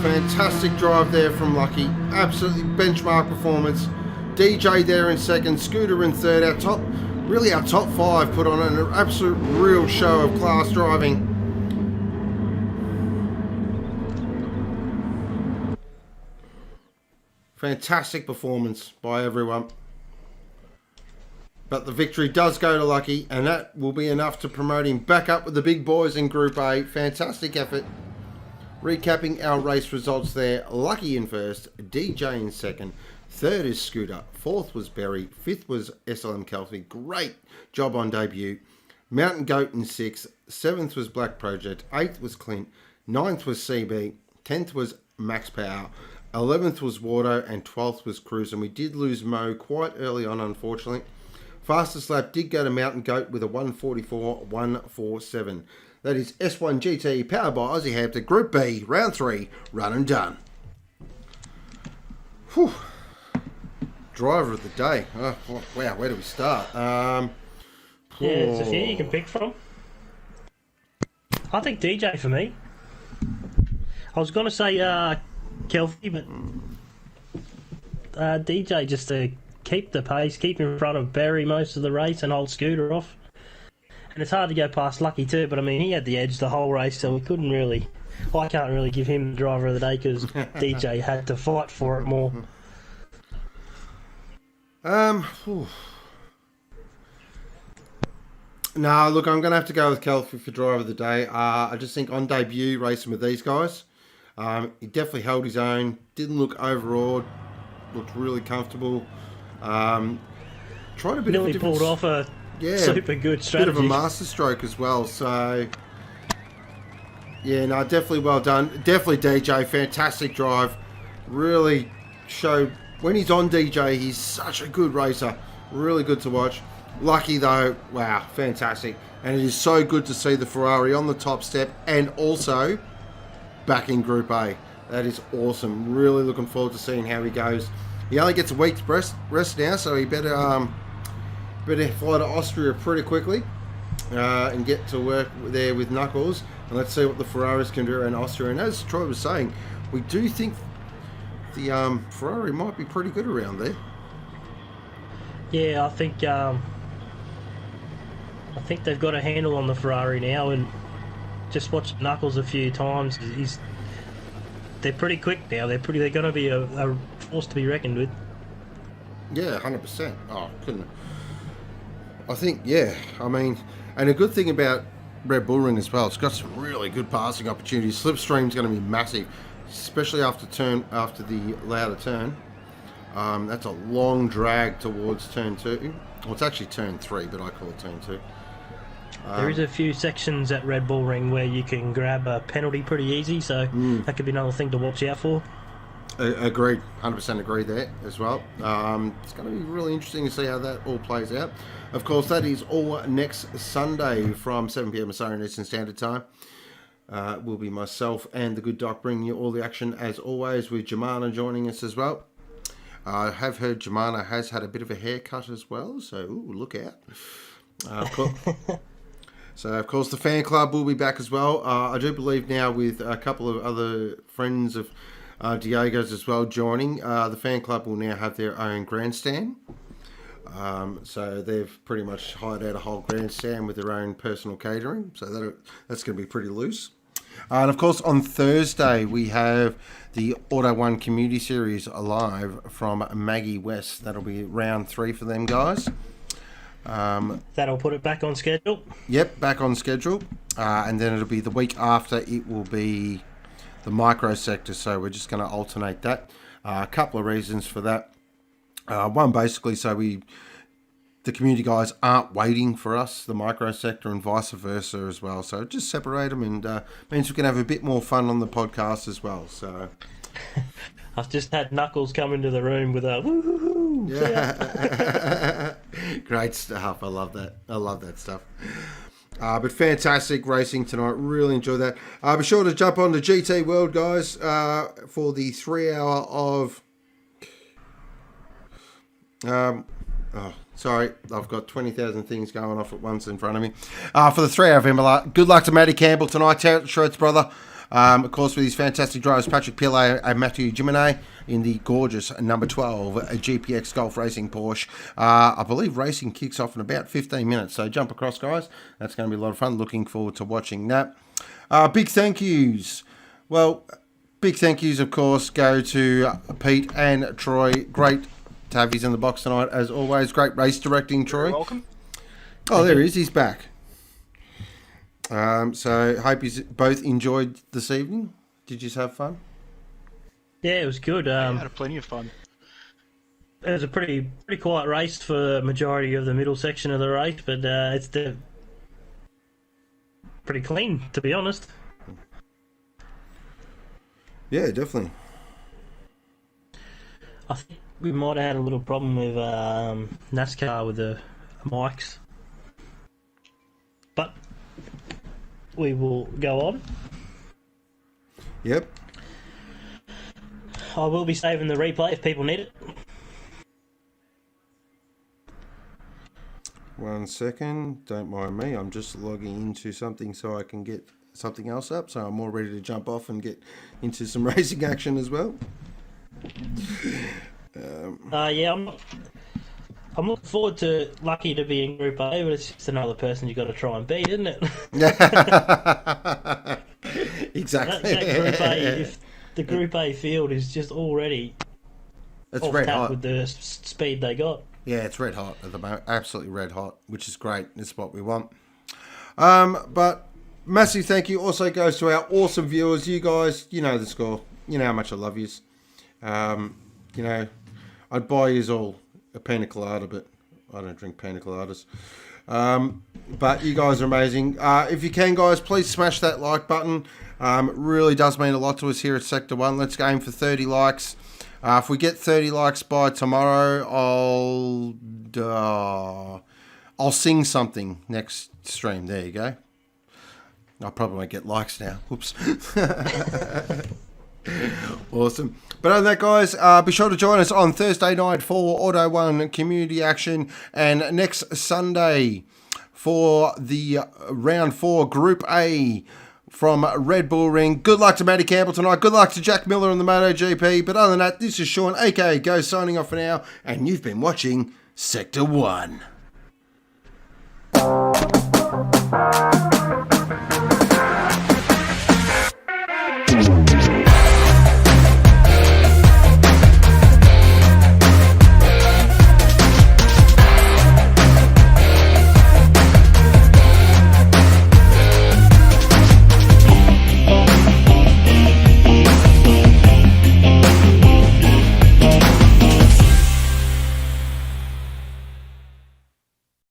Fantastic drive there from Lucky. Absolutely benchmark performance. DJ there in second, Scooter in third. Our top 5 put on an absolute real show of class driving. Fantastic performance by everyone. But the victory does go to Lucky, and that will be enough to promote him back up with the big boys in Group A. Fantastic effort. Recapping our race results there. Lucky in first, DJ in second, third is Scooter, fourth was Berry, fifth was SLM Kelfie. Great job on debut. Mountain Goat in sixth, seventh was Black Project, eighth was Clint, ninth was CB, 10th was Max Power, 11th was WARDO, and 12th was Cruise. And we did lose Mo quite early on, unfortunately. Fastest lap did go to Mountain Goat with a 1:44.147. That is S1-GT powered by Aussie Hampton, Group B, round 3, run and done. Whew. Driver of the day. Oh, wow, where do we start? Yeah, there's a few you can pick from. I think DJ for me. I was going to say Kelfie, but DJ just to keep the pace, keep in front of Barry most of the race and hold Scooter off. And it's hard to go past Lucky too, but I mean, he had the edge the whole race, so we couldn't really... I can't really give him the driver of the day because DJ had to fight for it more. No, look, I'm going to have to go with Kelfie for driver of the day. I just think on debut, racing with these guys, he definitely held his own, didn't look overawed, looked really comfortable. Tried a bit Nearly of a different... pulled off a super good strategy. Bit of a master stroke as well, so... Yeah, no, definitely well done. Definitely DJ, fantastic drive. Really showed... When he's on DJ, he's such a good racer. Really good to watch. Lucky though, wow, fantastic. And it is so good to see the Ferrari on the top step and also back in Group A. That is awesome. Really looking forward to seeing how he goes. He only gets a week's rest now, so he better fly to Austria pretty quickly and get to work there with Knuckles. And let's see what the Ferraris can do around Austria. And as Troy was saying, we do think the Ferrari might be pretty good around there. Yeah, I think they've got a handle on the Ferrari now, and just watched Knuckles a few times. They're pretty quick now. They're going to be a force to be reckoned with. Yeah, 100%. Oh, couldn't. I think, yeah. I mean, and a good thing about Red Bull Ring as well, it's got some really good passing opportunities. Slipstream's going to be massive, especially after the louder turn. That's a long drag towards turn 2. Well, it's actually turn 3, but I call it turn 2. There is a few sections at Red Bull Ring where you can grab a penalty pretty easy, so that could be another thing to watch out for. Agreed, 100% agree there as well. It's going to be really interesting to see how that all plays out. Of course, that is all next Sunday from 7 p.m. Australian Eastern Standard Time. Will be myself and the Good Doc bringing you all the action as always, with Jemana joining us as well. I have heard Jemana has had a bit of a haircut as well, so ooh, look out. So, of course, the fan club will be back as well. I do believe now with a couple of other friends of Diego's as well joining, the fan club will now have their own grandstand. So they've pretty much hired out a whole grandstand with their own personal catering. So that's going to be pretty loose. And, of course, on Thursday, we have the Auto 1 Community Series live from Maggie West. That'll be round 3 for them guys. That'll put it back on schedule. Yep, back on schedule. And then it'll be the week after, it will be the micro sector. So we're just going to alternate that. A couple of reasons for that. One, basically, so the community guys aren't waiting for us, the micro sector, and vice versa as well. So just separate them, and means we can have a bit more fun on the podcast as well. So I've just had Knuckles come into the room with a woo-hoo-hoo. Yeah. Great stuff. I love that. I love that stuff. But fantastic racing tonight. Really enjoyed that. Be sure to jump on to GT World, guys, for the 3 hour of... sorry, I've got 20,000 things going off at once in front of me. For the 3 hour of MLR. Good luck to Matty Campbell tonight. Tear out the shirts, brother. Of course, with his fantastic drivers, Patrick Pillay and Matthew Jimenez in the gorgeous number 12 GPX Golf Racing Porsche. I believe racing kicks off in about 15 minutes, so jump across, guys. That's going to be a lot of fun. Looking forward to watching that. Big thank yous. Well, big thank yous, of course, go to Pete and Troy. Great to have you in the box tonight, as always. Great race directing, Troy. You're welcome. Oh, there he is. He's back. So, hope you both enjoyed this evening. Did you have fun? Yeah, it was good. I had plenty of fun. It was a pretty quiet race for the majority of the middle section of the race, but it's pretty clean, to be honest. Yeah, definitely. I think we might have had a little problem with NASCAR with the mics, but we will go on. Yep. I will be saving the replay if people need it. 1 second. Don't mind me. I'm just logging into something so I can get something else up. So I'm all ready to jump off and get into some racing action as well. Yeah, I'm looking forward to Lucky to be in Group A, but it's just another person you've got to try and beat, isn't it? Exactly. That Group A, if the Group A field is just already It's off red tap hot. with the speed they got. Yeah, it's red hot at the moment. Absolutely red hot, which is great. It's what we want. But massive thank you also goes to our awesome viewers. You guys, you know the score. You know how much I love yous. You know, I'd buy yous all a pina colada, but I don't drink pina coladas. But you guys are amazing. If you can, guys, please smash that like button. It really does mean a lot to us here at Sector 1. Let's aim for 30 likes. If we get 30 likes by tomorrow, I'll sing something next stream. There you go. I probably won't get likes now. Whoops. Awesome. But other than that, guys, be sure to join us on Thursday night for Auto 1 community action, and next Sunday for the round 4 Group A from Red Bull Ring. Good luck to Matty Campbell tonight. Good luck to Jack Miller on the MotoGP. But other than that, this is Sean, aka Go, signing off for now, and you've been watching Sector 1.